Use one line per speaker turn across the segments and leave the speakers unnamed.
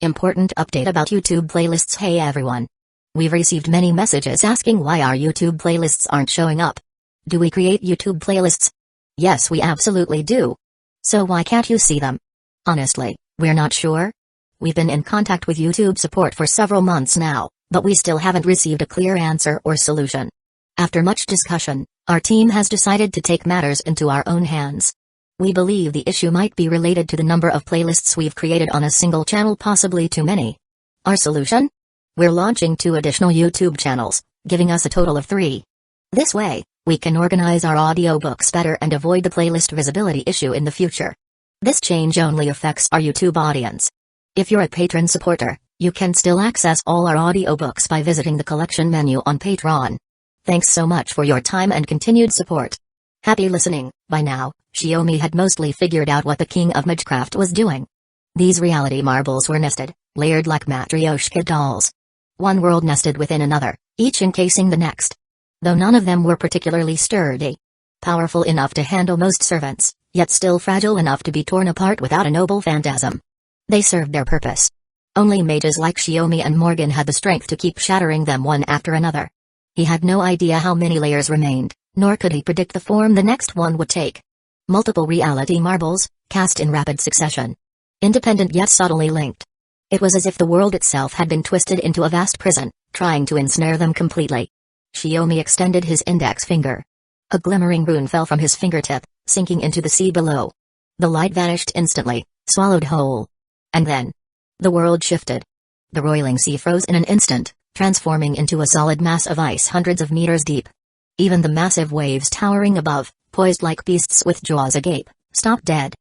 Important update about YouTube playlists. Hey everyone. We've received many messages asking why our YouTube playlists aren't showing up. Do we create YouTube playlists? Yes, we absolutely do. So why can't you see them? Honestly, we're not sure. We've been in contact with YouTube support for several months now, but we still haven't received a clear answer or solution. After much discussion, our team has decided to take matters into our own hands. We believe the issue might be related to the number of playlists we've created on a single channel, possibly too many. Our solution? We're launching 2 additional YouTube channels, giving us a total of 3. This way, we can organize our audiobooks better and avoid the playlist visibility issue in the future. This change only affects our YouTube audience. If you're a patron supporter, you can still access all our audiobooks by visiting the collection menu on Patreon. Thanks so much for your time and continued support. Happy listening. By now, Xiaomi had mostly figured out what the King of Magecraft was doing. These reality marbles were nested, layered like Matryoshka dolls. One world nested within another, each encasing the next. Though none of them were particularly sturdy. Powerful enough to handle most servants, yet still fragile enough to be torn apart without a noble phantasm. They served their purpose. Only mages like Xiaomi and Morgan had the strength to keep shattering them one after another. He had no idea how many layers remained, nor could he predict the form the next one would take. Multiple reality marbles, cast in rapid succession. Independent yet subtly linked. It was as if the world itself had been twisted into a vast prison, trying to ensnare them completely. Xiaomi extended his index finger. A glimmering rune fell from his fingertip, sinking into the sea below. The light vanished instantly, swallowed whole. And then, the world shifted. The roiling sea froze in an instant, transforming into a solid mass of ice hundreds of meters deep. Even the massive waves towering above, poised like beasts with jaws agape, stopped dead.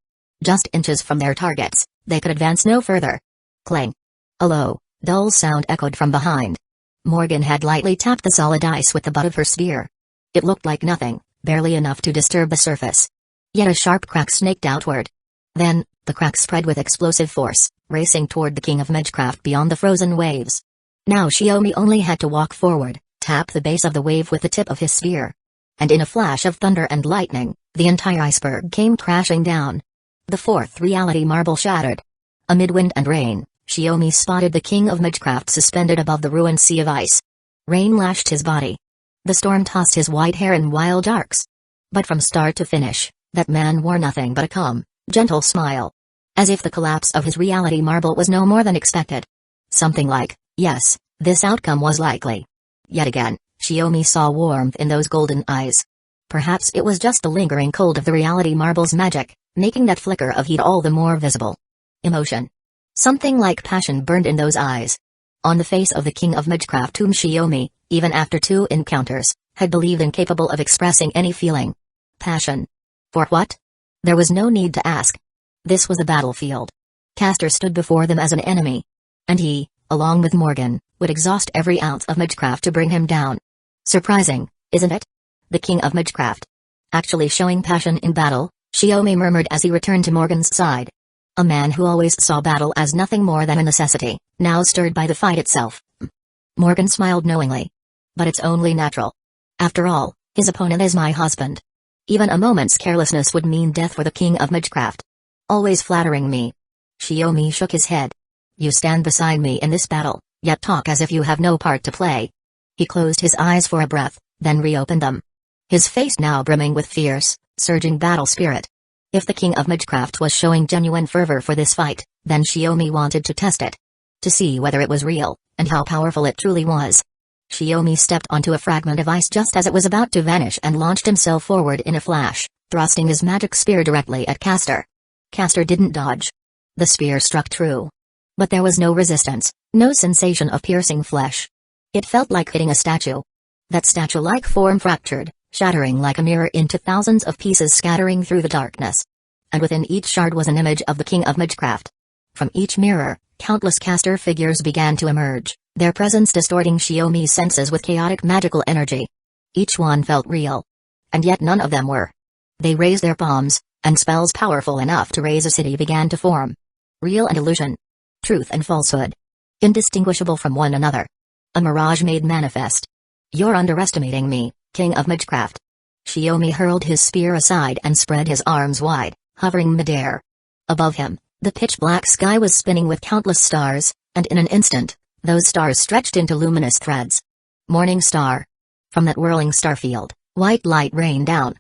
Just inches from their targets, they could advance no further. Clang. A low, dull sound echoed from behind. Morgan had lightly tapped the solid ice with the butt of her spear. It looked like nothing, barely enough to disturb the surface. Yet a sharp crack snaked outward. Then, the crack spread with explosive force, racing toward the King of Magecraft beyond the frozen waves. Now Xiaomi only had to walk forward, tap the base of the wave with the tip of his spear. And in a flash of thunder and lightning, the entire iceberg came crashing down. The 4th reality marble shattered. Amid wind and rain, Xiaomi spotted the King of Magecraft suspended above the ruined sea of ice. Rain lashed his body. The storm tossed his white hair in wild arcs. But from start to finish, that man wore nothing but a calm, gentle smile. As if the collapse of his reality marble was no more than expected. Something like, yes, this outcome was likely. Yet again, Xiaomi saw warmth in those golden eyes. Perhaps it was just the lingering cold of the reality marble's magic, making that flicker of heat all the more visible. Emotion. Something like passion burned in those eyes. On the face of the King of Magecraft, whom Xiaomi, even after 2 encounters, had believed incapable of expressing any feeling. Passion. For what? There was no need to ask. This was a battlefield. Castor stood before them as an enemy. And he, along with Morgan, would exhaust every ounce of Magecraft to bring him down. Surprising, isn't it? The King of Magecraft. Actually showing passion in battle, Xiaomi murmured as he returned to Morgan's side. A man who always saw battle as nothing more than a necessity, now stirred by the fight itself. Morgan smiled knowingly. But it's only natural. After all, his opponent is my husband. Even a moment's carelessness would mean death for the King of Magecraft. Always flattering me. Xiaomi shook his head. You stand beside me in this battle, yet talk as if you have no part to play. He closed his eyes for a breath, then reopened them. His face now brimming with fierce, surging battle spirit. If the King of Magecraft was showing genuine fervor for this fight, then Xiaomi wanted to test it. To see whether it was real, and how powerful it truly was. Xiaomi stepped onto a fragment of ice just as it was about to vanish and launched himself forward in a flash, thrusting his magic spear directly at Castor. Castor didn't dodge. The spear struck true. But there was no resistance, no sensation of piercing flesh. It felt like hitting a statue. That statue-like form fractured, shattering like a mirror into thousands of pieces scattering through the darkness. And within each shard was an image of the King of Magecraft. From each mirror, countless Castor figures began to emerge, their presence distorting Xiaomi's senses with chaotic magical energy. Each one felt real. And yet none of them were. They raised their palms, and spells powerful enough to raise a city began to form. Real and illusion. Truth and falsehood. Indistinguishable from one another. A mirage made manifest. You're underestimating me, King of Magecraft. Xiaomi hurled his spear aside and spread his arms wide, hovering midair. Above him, The pitch-black sky was spinning with countless stars, and in an instant, those stars stretched into luminous threads. Morning star. From that whirling starfield, white light rained down.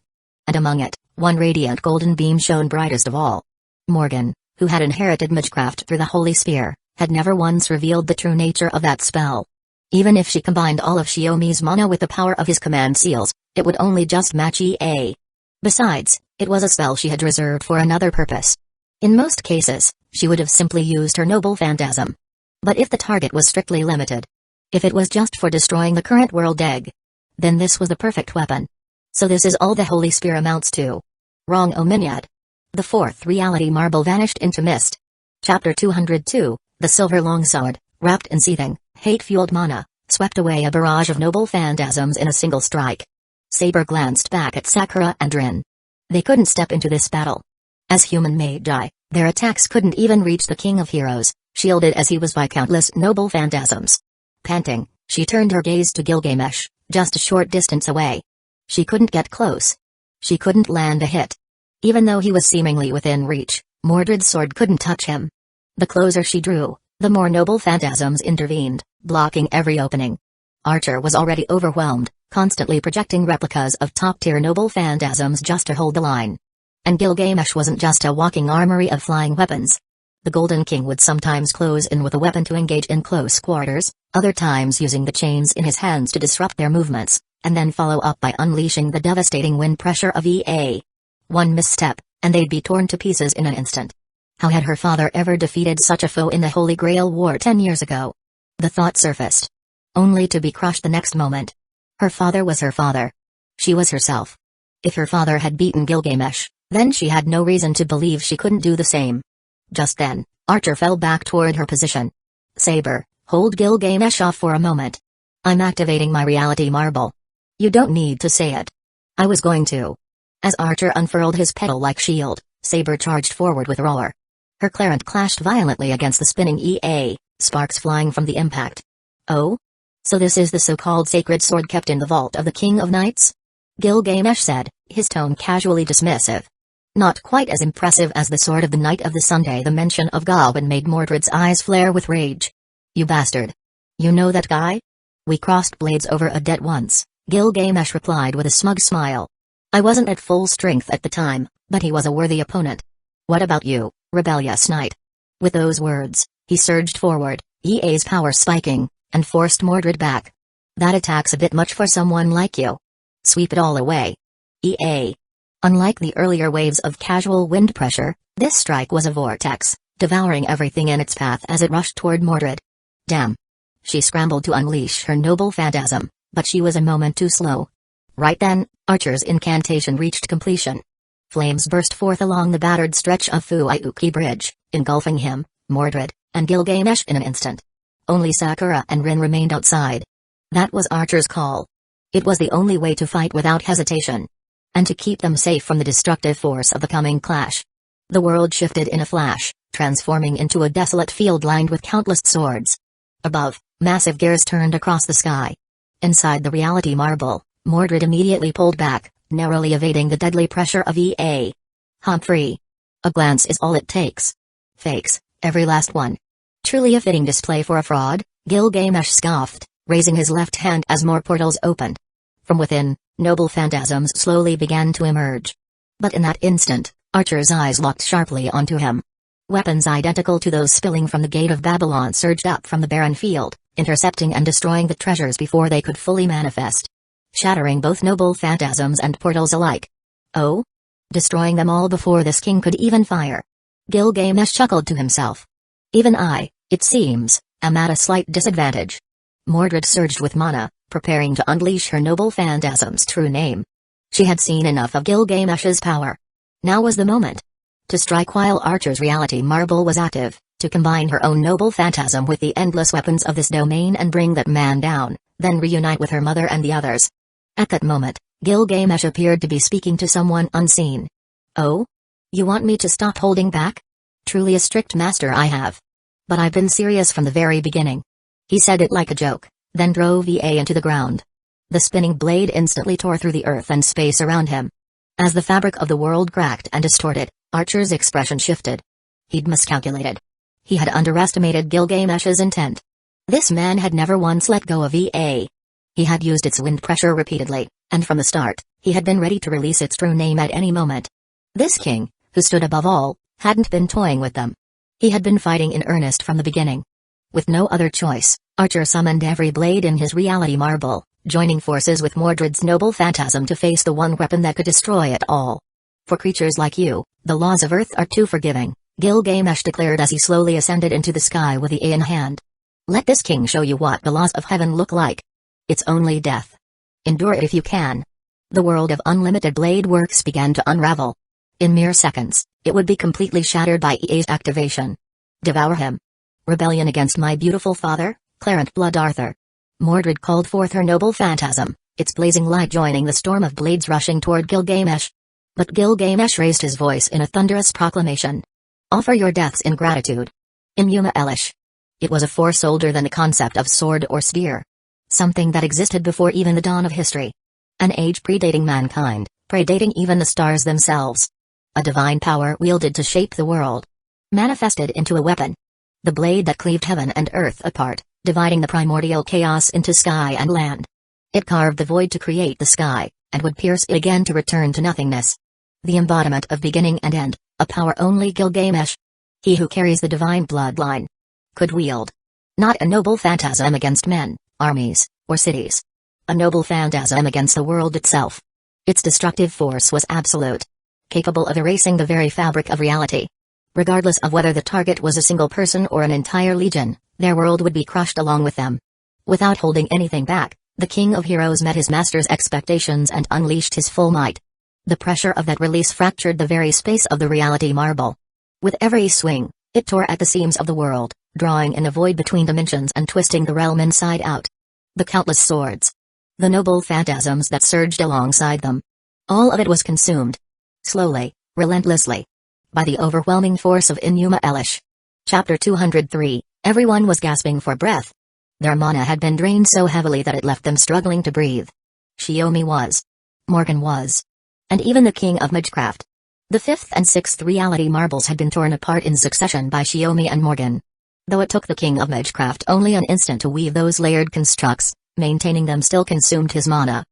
And among it, one radiant golden beam shone brightest of all. Morgan, who had inherited magecraft through the Holy Spear, had never once revealed the true nature of that spell. Even if she combined all of Xiaomi's mana with the power of his command seals, it would only just match EA. Besides, it was a spell she had reserved for another purpose. In most cases, she would have simply used her noble phantasm. But if the target was strictly limited, if it was just for destroying the current world egg, then this was the perfect weapon. So this is all the Holy Spear amounts to. Wrong Ominiad. The fourth reality marble vanished into mist. Chapter 202, The Silver Longsword, wrapped in seething, hate-fueled mana, swept away a barrage of noble phantasms in a single strike. Saber glanced back at Sakura and Rin. They couldn't step into this battle. As human magi, their attacks couldn't even reach the King of Heroes, shielded as he was by countless noble phantasms. Panting, she turned her gaze to Gilgamesh, just a short distance away. She couldn't get close. She couldn't land a hit. Even though he was seemingly within reach, Mordred's sword couldn't touch him. The closer she drew, the more noble phantasms intervened, blocking every opening. Archer was already overwhelmed, constantly projecting replicas of top-tier noble phantasms just to hold the line. And Gilgamesh wasn't just a walking armory of flying weapons. The Golden King would sometimes close in with a weapon to engage in close quarters, other times using the chains in his hands to disrupt their movements, and then follow up by unleashing the devastating wind pressure of EA. One misstep, and they'd be torn to pieces in an instant. How had her father ever defeated such a foe in the Holy Grail War 10 years ago? The thought surfaced. Only to be crushed the next moment. Her father was her father. She was herself. If her father had beaten Gilgamesh, then she had no reason to believe she couldn't do the same. Just then, Archer fell back toward her position. Saber, hold Gilgamesh off for a moment. I'm activating my reality marble. You don't need to say it. I was going to. As Archer unfurled his petal-like shield, Saber charged forward with roar. Her clarent clashed violently against the spinning EA, sparks flying from the impact. Oh? So this is the so-called sacred sword kept in the vault of the King of Knights? Gilgamesh said, his tone casually dismissive. Not quite as impressive as the sword of the Knight of the Sunday. The mention of Gawain made Mordred's eyes flare with rage. You bastard. You know that guy? We crossed blades over a debt once, Gilgamesh replied with a smug smile. I wasn't at full strength at the time, but he was a worthy opponent. What about you, rebellious knight? With those words, he surged forward, EA's power spiking, and forced Mordred back. That attack's a bit much for someone like you. Sweep it all away. EA. Unlike the earlier waves of casual wind pressure, this strike was a vortex, devouring everything in its path as it rushed toward Mordred. Damn. She scrambled to unleash her noble phantasm, but she was a moment too slow. Right then, Archer's incantation reached completion. Flames burst forth along the battered stretch of Fuiuki Bridge, engulfing him, Mordred, and Gilgamesh in an instant. Only Sakura and Rin remained outside. That was Archer's call. It was the only way to fight without hesitation. And to keep them safe from the destructive force of the coming clash. The world shifted in a flash, transforming into a desolate field lined with countless swords. Above, massive gears turned across the sky. Inside the reality marble, Mordred immediately pulled back, narrowly evading the deadly pressure of EA. Humphrey. A glance is all it takes. Fakes, every last one. Truly a fitting display for a fraud, Gilgamesh scoffed, raising his left hand as more portals opened. From within, noble phantasms slowly began to emerge. But in that instant, Archer's eyes locked sharply onto him. Weapons identical to those spilling from the Gate of Babylon surged up from the barren field, intercepting and destroying the treasures before they could fully manifest. Shattering both noble phantasms and portals alike. Oh? Destroying them all before this king could even fire. Gilgamesh chuckled to himself. Even I, it seems, am at a slight disadvantage. Mordred surged with mana, preparing to unleash her noble phantasm's true name. She had seen enough of Gilgamesh's power. Now was the moment. To strike while Archer's reality marble was active, to combine her own noble phantasm with the endless weapons of this domain and bring that man down, then reunite with her mother and the others. At that moment, Gilgamesh appeared to be speaking to someone unseen. Oh? You want me to stop holding back? Truly a strict master I have. But I've been serious from the very beginning. He said it like a joke, then drove EA into the ground. The spinning blade instantly tore through the earth and space around him. As the fabric of the world cracked and distorted, Archer's expression shifted. He'd miscalculated. He had underestimated Gilgamesh's intent. This man had never once let go of EA. He had used its wind pressure repeatedly, and from the start, he had been ready to release its true name at any moment. This king, who stood above all, hadn't been toying with them. He had been fighting in earnest from the beginning. With no other choice, Archer summoned every blade in his reality marble, joining forces with Mordred's noble phantasm to face the one weapon that could destroy it all. For creatures like you, the laws of Earth are too forgiving, Gilgamesh declared as he slowly ascended into the sky with the A in hand. Let this king show you what the laws of heaven look like. It's only death. Endure it if you can. The world of unlimited blade works began to unravel. In mere seconds, it would be completely shattered by EA's activation. Devour him. Rebellion against my beautiful father, Clarent Blood Arthur. Mordred called forth her noble phantasm, its blazing light joining the storm of blades rushing toward Gilgamesh. But Gilgamesh raised his voice in a thunderous proclamation. Offer your deaths in gratitude. Enuma Elish. It was a force older than the concept of sword or spear. Something that existed before even the dawn of history. An age predating mankind, predating even the stars themselves. A divine power wielded to shape the world. Manifested into a weapon. The blade that cleaved heaven and earth apart, dividing the primordial chaos into sky and land. It carved the void to create the sky, and would pierce it again to return to nothingness. The embodiment of beginning and end, a power only Gilgamesh, he who carries the divine bloodline, could wield. Not a noble phantasm against men, armies, or cities. A noble phantasm against the world itself. Its destructive force was absolute. Capable of erasing the very fabric of reality. Regardless of whether the target was a single person or an entire legion, their world would be crushed along with them. Without holding anything back, the King of Heroes met his master's expectations and unleashed his full might. The pressure of that release fractured the very space of the reality marble. With every swing, it tore at the seams of the world, drawing in a void between dimensions and twisting the realm inside out. The countless swords. The noble phantasms that surged alongside them. All of it was consumed. Slowly, relentlessly. By the overwhelming force of Enuma Elish. Chapter 203, everyone was gasping for breath. Their mana had been drained so heavily that it left them struggling to breathe. Shiomi was. Morgan was. And even the king of Magecraft. The fifth and sixth reality marbles had been torn apart in succession by Shiomi and Morgan. Though it took the king of Magecraft only an instant to weave those layered constructs, maintaining them still consumed his mana.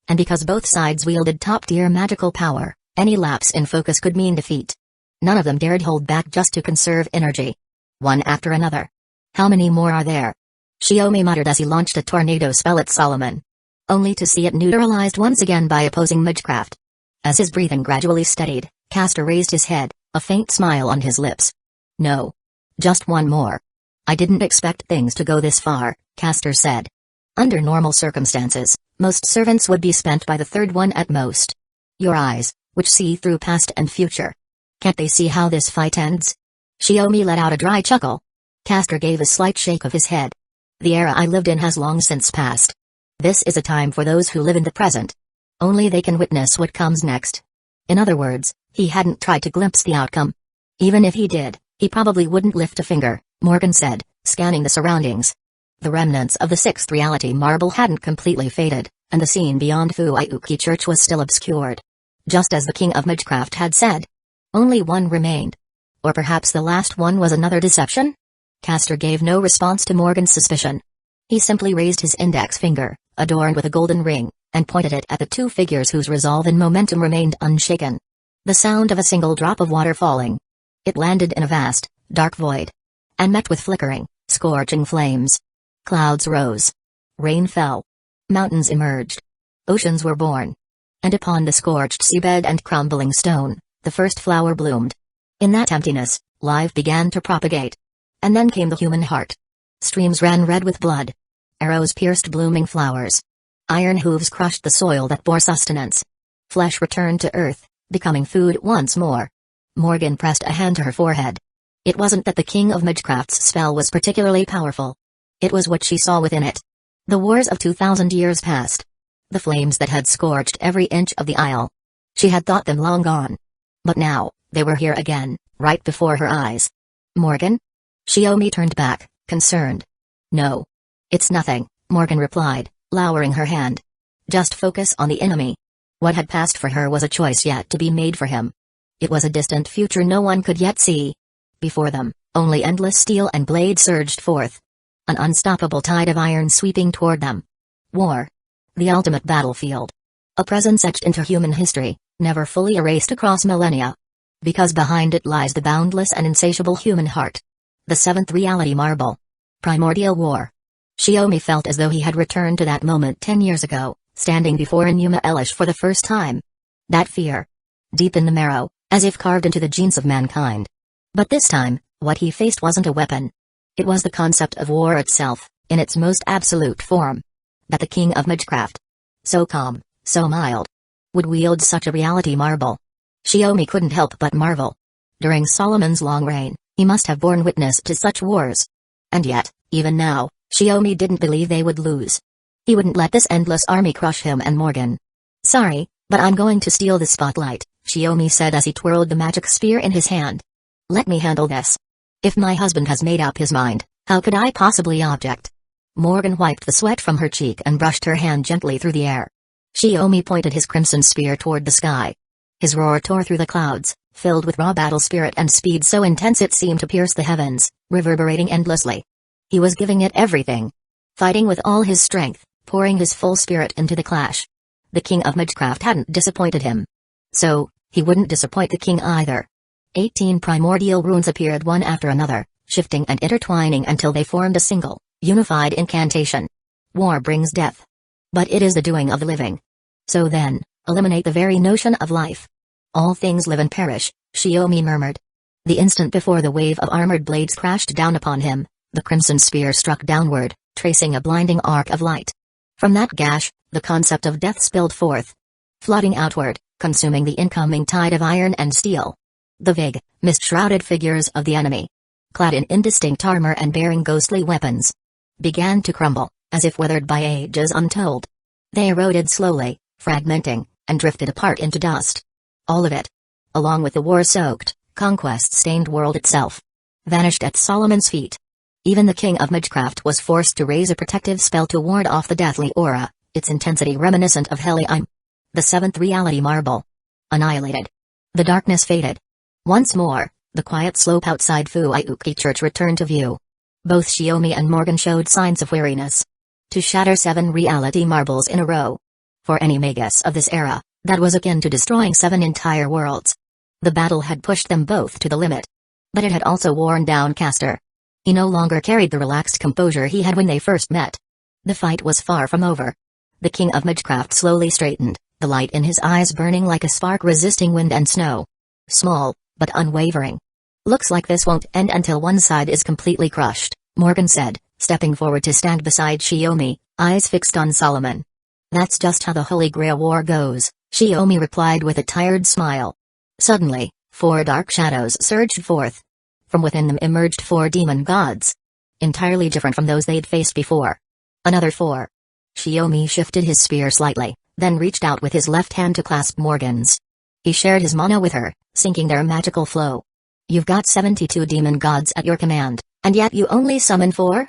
And because both sides wielded top-tier magical power, any lapse in focus could mean defeat. None of them dared hold back just to conserve energy. One after another. How many more are there? Shiomi muttered as he launched a tornado spell at Solomon. Only to see it neutralized once again by opposing Magecraft. As his breathing gradually steadied, Castor raised his head, a faint smile on his lips. No. Just one more. I didn't expect things to go this far, Castor said. Under normal circumstances, most servants would be spent by the third one at most. Your eyes, which see through past and future. Can't they see how this fight ends? Shiomi let out a dry chuckle. Castor gave a slight shake of his head. The era I lived in has long since passed. This is a time for those who live in the present. Only they can witness what comes next. In other words, he hadn't tried to glimpse the outcome. Even if he did, he probably wouldn't lift a finger, Morgan said, scanning the surroundings. The remnants of the sixth reality marble hadn't completely faded, and the scene beyond Fuiuki Church was still obscured. Just as the king of Magecraft had said. Only one remained. Or perhaps the last one was another deception? Castor gave no response to Morgan's suspicion. He simply raised his index finger, adorned with a golden ring, and pointed it at the two figures whose resolve and momentum remained unshaken. The sound of a single drop of water falling. It landed in a vast, dark void. And met with flickering, scorching flames. Clouds rose. Rain fell. Mountains emerged. Oceans were born. And upon the scorched seabed and crumbling stone, the first flower bloomed. In that emptiness, life began to propagate. And then came the human heart. Streams ran red with blood. Arrows pierced blooming flowers. Iron hooves crushed the soil that bore sustenance. Flesh returned to earth, becoming food once more. Morgan pressed a hand to her forehead. It wasn't that the king of Magecraft's spell was particularly powerful. It was what she saw within it. The wars of 2,000 years past. The flames that had scorched every inch of the isle. She had thought them long gone. But now, they were here again, right before her eyes. Morgan? Shiomi turned back, concerned. No. It's nothing, Morgan replied, lowering her hand. Just focus on the enemy. What had passed for her was a choice yet to be made for him. It was a distant future no one could yet see. Before them, only endless steel and blade surged forth. An unstoppable tide of iron sweeping toward them. War. The ultimate battlefield. A presence etched into human history, never fully erased across millennia. Because behind it lies the boundless and insatiable human heart. The seventh reality marble. Primordial War. Xiaomi felt as though he had returned to that moment 10 years ago, standing before Enuma Elish for the first time. That fear. Deep in the marrow, as if carved into the genes of mankind. But this time, what he faced wasn't a weapon. It was the concept of war itself, in its most absolute form. That the king of magecraft, so calm, so mild, would wield such a reality marble. Xiaomi couldn't help but marvel. During Solomon's long reign, he must have borne witness to such wars. And yet, even now, Xiaomi didn't believe they would lose. He wouldn't let this endless army crush him and Morgan. Sorry, but I'm going to steal the spotlight, Xiaomi said as he twirled the magic spear in his hand. Let me handle this. If my husband has made up his mind, how could I possibly object? Morgan wiped the sweat from her cheek and brushed her hand gently through the air. Xiaomi pointed his crimson spear toward the sky. His roar tore through the clouds, filled with raw battle spirit and speed so intense it seemed to pierce the heavens, reverberating endlessly. He was giving it everything. Fighting with all his strength, pouring his full spirit into the clash. The king of magecraft hadn't disappointed him. So, he wouldn't disappoint the king either. 18 primordial runes appeared one after another, shifting and intertwining until they formed a single, unified incantation. War brings death. But it is the doing of the living. So then, eliminate the very notion of life. All things live and perish, Xiaomi murmured. The instant before the wave of armored blades crashed down upon him, the crimson spear struck downward, tracing a blinding arc of light. From that gash, the concept of death spilled forth. Flooding outward, consuming the incoming tide of iron and steel. The vague, mist-shrouded figures of the enemy, clad in indistinct armor and bearing ghostly weapons, began to crumble, as if weathered by ages untold. They eroded slowly, fragmenting, and drifted apart into dust. All of it, along with the war-soaked, conquest-stained world itself, vanished at Solomon's feet. Even the king of magecraft was forced to raise a protective spell to ward off the deathly aura, its intensity reminiscent of Helium. The seventh reality marble. Annihilated. The darkness faded. Once more, the quiet slope outside Fuiuki Church returned to view. Both Xiaomi and Morgan showed signs of weariness. To shatter 7 reality marbles in a row. For any magus of this era, that was akin to destroying 7 entire worlds. The battle had pushed them both to the limit. But it had also worn down Castor. He no longer carried the relaxed composure he had when they first met. The fight was far from over. The king of magecraft slowly straightened, the light in his eyes burning like a spark resisting wind and snow. Small, but unwavering. Looks like this won't end until one side is completely crushed, Morgan said, stepping forward to stand beside Xiaomi, eyes fixed on Solomon. That's just how the Holy Grail War goes, Xiaomi replied with a tired smile. Suddenly, 4 dark shadows surged forth. From within them emerged 4 demon gods. Entirely different from those they'd faced before. Another 4. Xiaomi shifted his spear slightly, then reached out with his left hand to clasp Morgan's. He shared his mana with her, syncing their magical flow. You've got 72 demon gods at your command, and yet you only summon 4?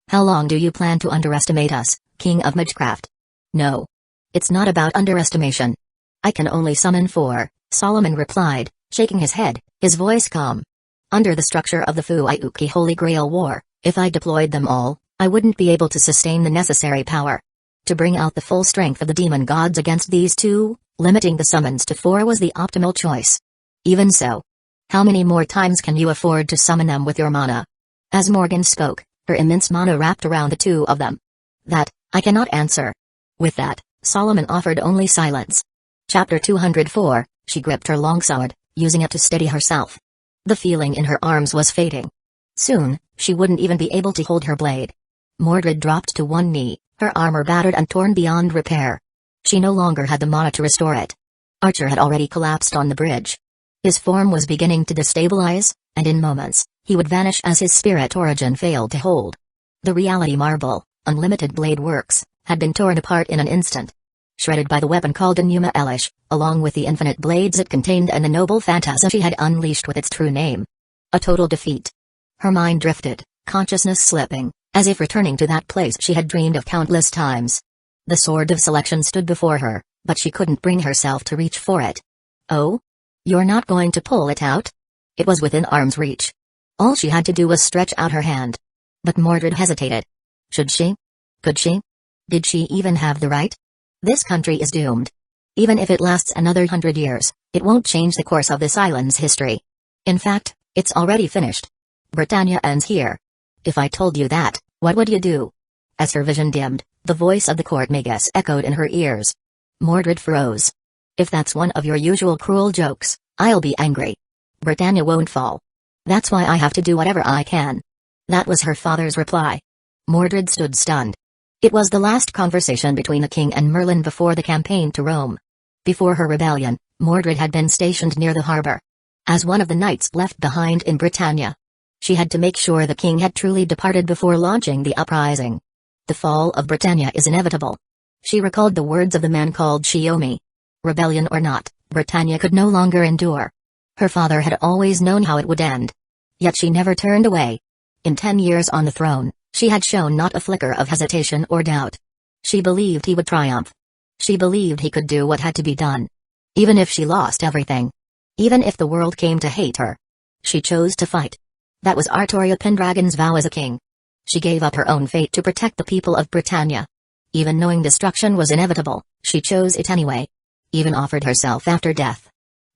How long do you plan to underestimate us, King of Magecraft? No. It's not about underestimation. I can only summon 4, Solomon replied, shaking his head, his voice calm. Under the structure of the Fuiuki Holy Grail War, if I deployed them all, I wouldn't be able to sustain the necessary power. To bring out the full strength of the demon gods against these 2, limiting the summons to 4 was the optimal choice. Even so, how many more times can you afford to summon them with your mana? As Morgan spoke, her immense mana wrapped around the 2 of them. That, I cannot answer. With that, Solomon offered only silence. Chapter 204, she gripped her longsword, using it to steady herself. The feeling in her arms was fading. Soon, she wouldn't even be able to hold her blade. Mordred dropped to one knee, her armor battered and torn beyond repair. She no longer had the mana to restore it. Archer had already collapsed on the bridge. His form was beginning to destabilize, and in moments, he would vanish as his spirit origin failed to hold. The reality marble, unlimited blade works, had been torn apart in an instant. Shredded by the weapon called Enuma Elish, along with the infinite blades it contained and the noble phantasm she had unleashed with its true name. A total defeat. Her mind drifted, consciousness slipping, as if returning to that place she had dreamed of countless times. The sword of selection stood before her, but she couldn't bring herself to reach for it. Oh? You're not going to pull it out? It was within arm's reach. All she had to do was stretch out her hand. But Mordred hesitated. Should she? Could she? Did she even have the right? This country is doomed. Even if it lasts another 100 years, it won't change the course of this island's history. In fact, it's already finished. Britannia ends here. If I told you that, what would you do? As her vision dimmed, the voice of the court magus echoed in her ears. Mordred froze. If that's one of your usual cruel jokes, I'll be angry. Britannia won't fall. That's why I have to do whatever I can. That was her father's reply. Mordred stood stunned. It was the last conversation between the king and Merlin before the campaign to Rome. Before her rebellion, Mordred had been stationed near the harbor. As one of the knights left behind in Britannia, she had to make sure the king had truly departed before launching the uprising. The fall of Britannia is inevitable. She recalled the words of the man called Shiomi. Rebellion or not, Britannia could no longer endure. Her father had always known how it would end. Yet she never turned away. In 10 years on the throne, she had shown not a flicker of hesitation or doubt. She believed he would triumph. She believed he could do what had to be done. Even if she lost everything. Even if the world came to hate her. She chose to fight. That was Artoria Pendragon's vow as a king. She gave up her own fate to protect the people of Britannia. Even knowing destruction was inevitable, she chose it anyway. Even offered herself after death.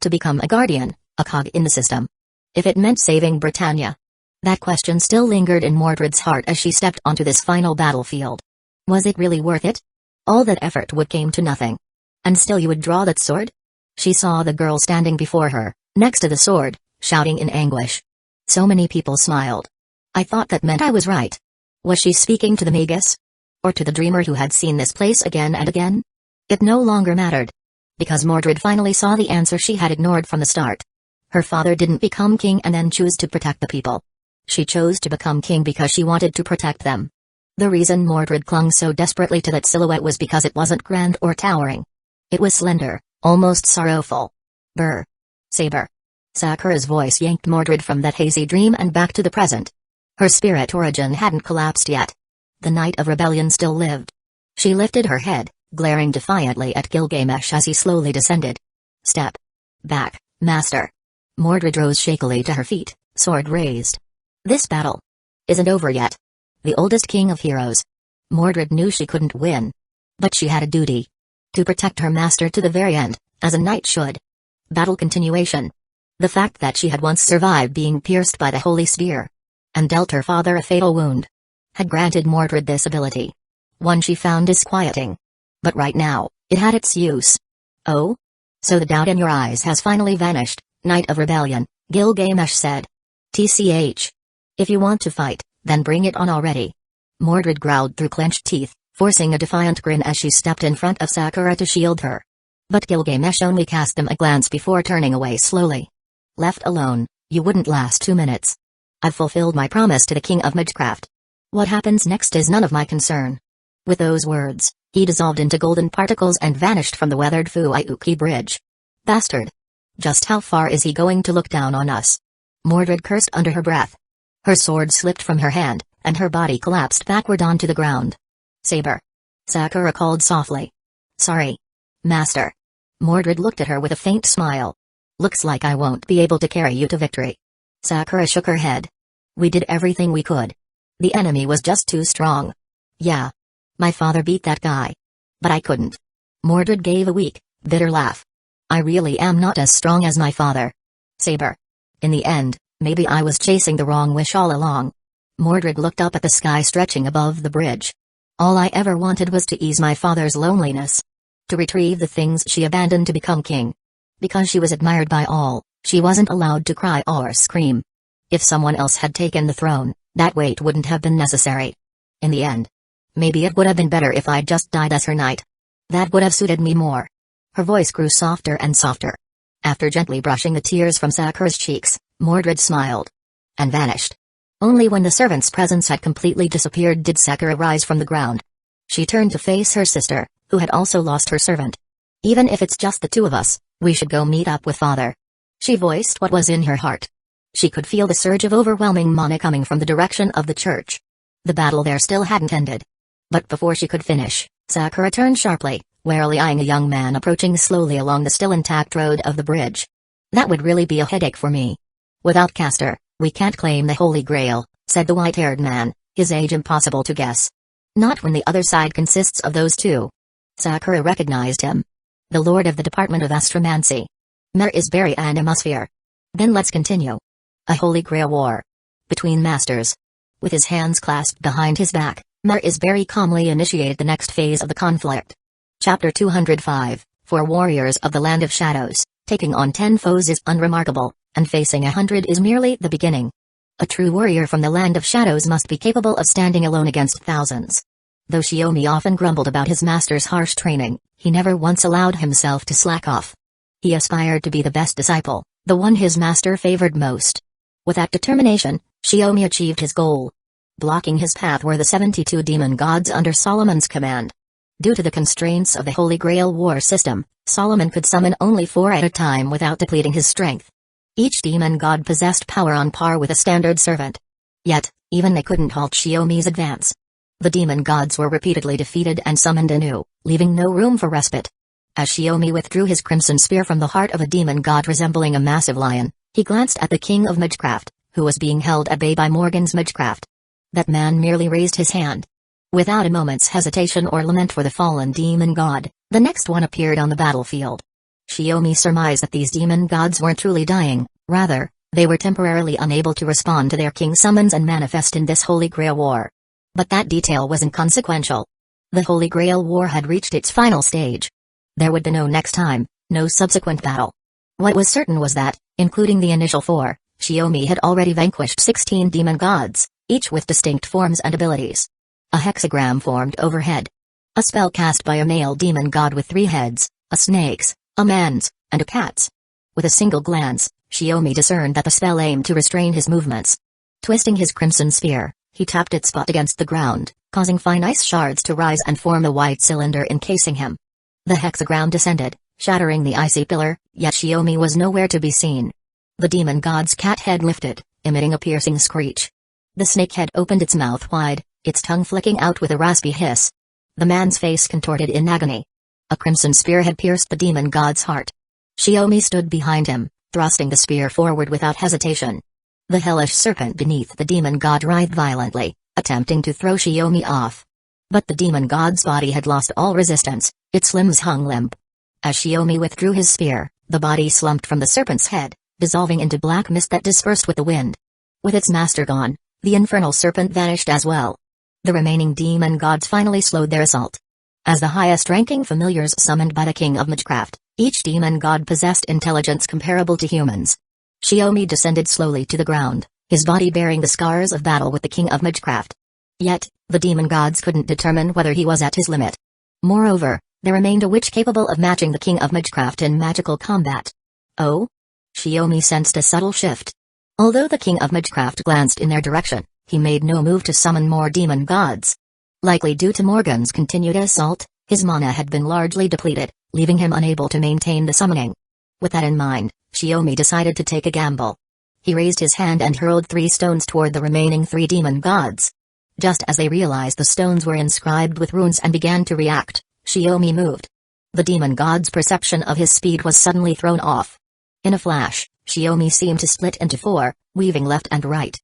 To become a guardian, a cog in the system. If it meant saving Britannia. That question still lingered in Mordred's heart as she stepped onto this final battlefield. Was it really worth it? All that effort would came to nothing. And still you would draw that sword? She saw the girl standing before her, next to the sword, shouting in anguish. So many people smiled. I thought that meant I was right. Was she speaking to the magus? Or to the dreamer who had seen this place again and again? It no longer mattered. Because Mordred finally saw the answer she had ignored from the start. Her father didn't become king and then choose to protect the people. She chose to become king because she wanted to protect them. The reason Mordred clung so desperately to that silhouette was because it wasn't grand or towering. It was slender, almost sorrowful. Brr. Saber. Sakura's voice yanked Mordred from that hazy dream and back to the present. Her spirit origin hadn't collapsed yet. The night of rebellion still lived. She lifted her head, glaring defiantly at Gilgamesh as he slowly descended. Step back, master. Mordred rose shakily to her feet, sword raised. This battle isn't over yet. The oldest king of heroes. Mordred knew she couldn't win. But she had a duty. To protect her master to the very end, as a knight should. Battle continuation. The fact that she had once survived being pierced by the holy spear, and dealt her father a fatal wound, had granted Mordred this ability. One she found disquieting. But right now, it had its use. Oh? So the doubt in your eyes has finally vanished, Knight of Rebellion, Gilgamesh said. TCH. If you want to fight, then bring it on already. Mordred growled through clenched teeth, forcing a defiant grin as she stepped in front of Sakura to shield her. But Gilgamesh only cast them a glance before turning away slowly. Left alone, you wouldn't last 2 minutes. I've fulfilled my promise to the king of Magecraft. What happens next is none of my concern. With those words, he dissolved into golden particles and vanished from the weathered Fuiuki bridge. Bastard. Just how far is he going to look down on us? Mordred cursed under her breath. Her sword slipped from her hand, and her body collapsed backward onto the ground. Saber. Sakura called softly. Sorry. Master. Mordred looked at her with a faint smile. Looks like I won't be able to carry you to victory. Sakura shook her head. We did everything we could. The enemy was just too strong. Yeah. My father beat that guy. But I couldn't. Mordred gave a weak, bitter laugh. I really am not as strong as my father. Saber. In the end, maybe I was chasing the wrong wish all along. Mordred looked up at the sky stretching above the bridge. All I ever wanted was to ease my father's loneliness. To retrieve the things she abandoned to become king. Because she was admired by all, she wasn't allowed to cry or scream. If someone else had taken the throne, that wait wouldn't have been necessary. In the end. Maybe it would have been better if I'd just died as her knight. That would have suited me more. Her voice grew softer and softer. After gently brushing the tears from Sakura's cheeks, Mordred smiled. And vanished. Only when the servant's presence had completely disappeared did Sakura rise from the ground. She turned to face her sister, who had also lost her servant. Even if it's just the two of us, we should go meet up with father. She voiced what was in her heart. She could feel the surge of overwhelming mana coming from the direction of the church. The battle there still hadn't ended. But before she could finish, Sakura turned sharply, warily eyeing a young man approaching slowly along the still intact road of the bridge. That would really be a headache for me. Without Castor, "We can't claim the Holy Grail," said the white-haired man, his age impossible to guess. "Not when the other side consists of those two." Sakura recognized him. "The Lord of the Department of Astromancy. Mer is very Animosphere. Then let's continue. A Holy Grail war. Between masters." With his hands clasped behind his back, Mer is very calmly initiated the next phase of the conflict. Chapter 205, For Warriors of the Land of Shadows, taking on 10 foes is unremarkable, and facing 100 is merely the beginning. A true warrior from the Land of Shadows must be capable of standing alone against thousands. Though Shiomi often grumbled about his master's harsh training, he never once allowed himself to slack off. He aspired to be the best disciple, the one his master favored most. With that determination, Shiomi achieved his goal. Blocking his path were the 72 demon gods under Solomon's command. Due to the constraints of the Holy Grail war system, Solomon could summon only 4 at a time without depleting his strength. Each demon god possessed power on par with a standard servant. Yet, even they couldn't halt Shiomi's advance. The demon gods were repeatedly defeated and summoned anew, leaving no room for respite. As Shiomi withdrew his crimson spear from the heart of a demon god resembling a massive lion, he glanced at the king of Magecraft, who was being held at bay by Morgan's Magecraft. That man merely raised his hand. Without a moment's hesitation or lament for the fallen demon god, the next one appeared on the battlefield. Shiomi surmised that these demon gods weren't truly dying, rather, they were temporarily unable to respond to their king's summons and manifest in this Holy Grail war. But that detail was inconsequential. The Holy Grail war had reached its final stage. There would be no next time, no subsequent battle. What was certain was that, including the initial 4, Shiomi had already vanquished 16 demon gods, each with distinct forms and abilities. A hexagram formed overhead. A spell cast by a male demon god with 3 heads, a snake's, a man's, and a cat's. With a single glance, Shiomi discerned that the spell aimed to restrain his movements. Twisting his crimson spear, he tapped its spot against the ground, causing fine ice shards to rise and form a white cylinder encasing him. The hexagram descended, shattering the icy pillar, yet Shiomi was nowhere to be seen. The demon god's cat head lifted, emitting a piercing screech. The snake head opened its mouth wide, its tongue flicking out with a raspy hiss. The man's face contorted in agony. A crimson spear had pierced the demon god's heart. Shiomi stood behind him, thrusting the spear forward without hesitation. The hellish serpent beneath the demon god writhed violently, attempting to throw Shiomi off. But the demon god's body had lost all resistance, its limbs hung limp. As Shiomi withdrew his spear, the body slumped from the serpent's head, dissolving into black mist that dispersed with the wind. With its master gone, the infernal serpent vanished as well. The remaining demon gods finally slowed their assault. As the highest-ranking familiars summoned by the king of Magecraft, each demon god possessed intelligence comparable to humans. Shiomi descended slowly to the ground, his body bearing the scars of battle with the king of Magecraft. Yet, the demon gods couldn't determine whether he was at his limit. Moreover, there remained a witch capable of matching the king of Magecraft in magical combat. Oh? Shiomi sensed a subtle shift. Although the king of Magecraft glanced in their direction, he made no move to summon more demon gods. Likely due to Morgan's continued assault, his mana had been largely depleted, leaving him unable to maintain the summoning. With that in mind, Shiomi decided to take a gamble. He raised his hand and hurled 3 stones toward the remaining 3 demon gods. Just as they realized the stones were inscribed with runes and began to react, Shiomi moved. The demon god's perception of his speed was suddenly thrown off. In a flash, Shiomi seemed to split into 4, weaving left and right.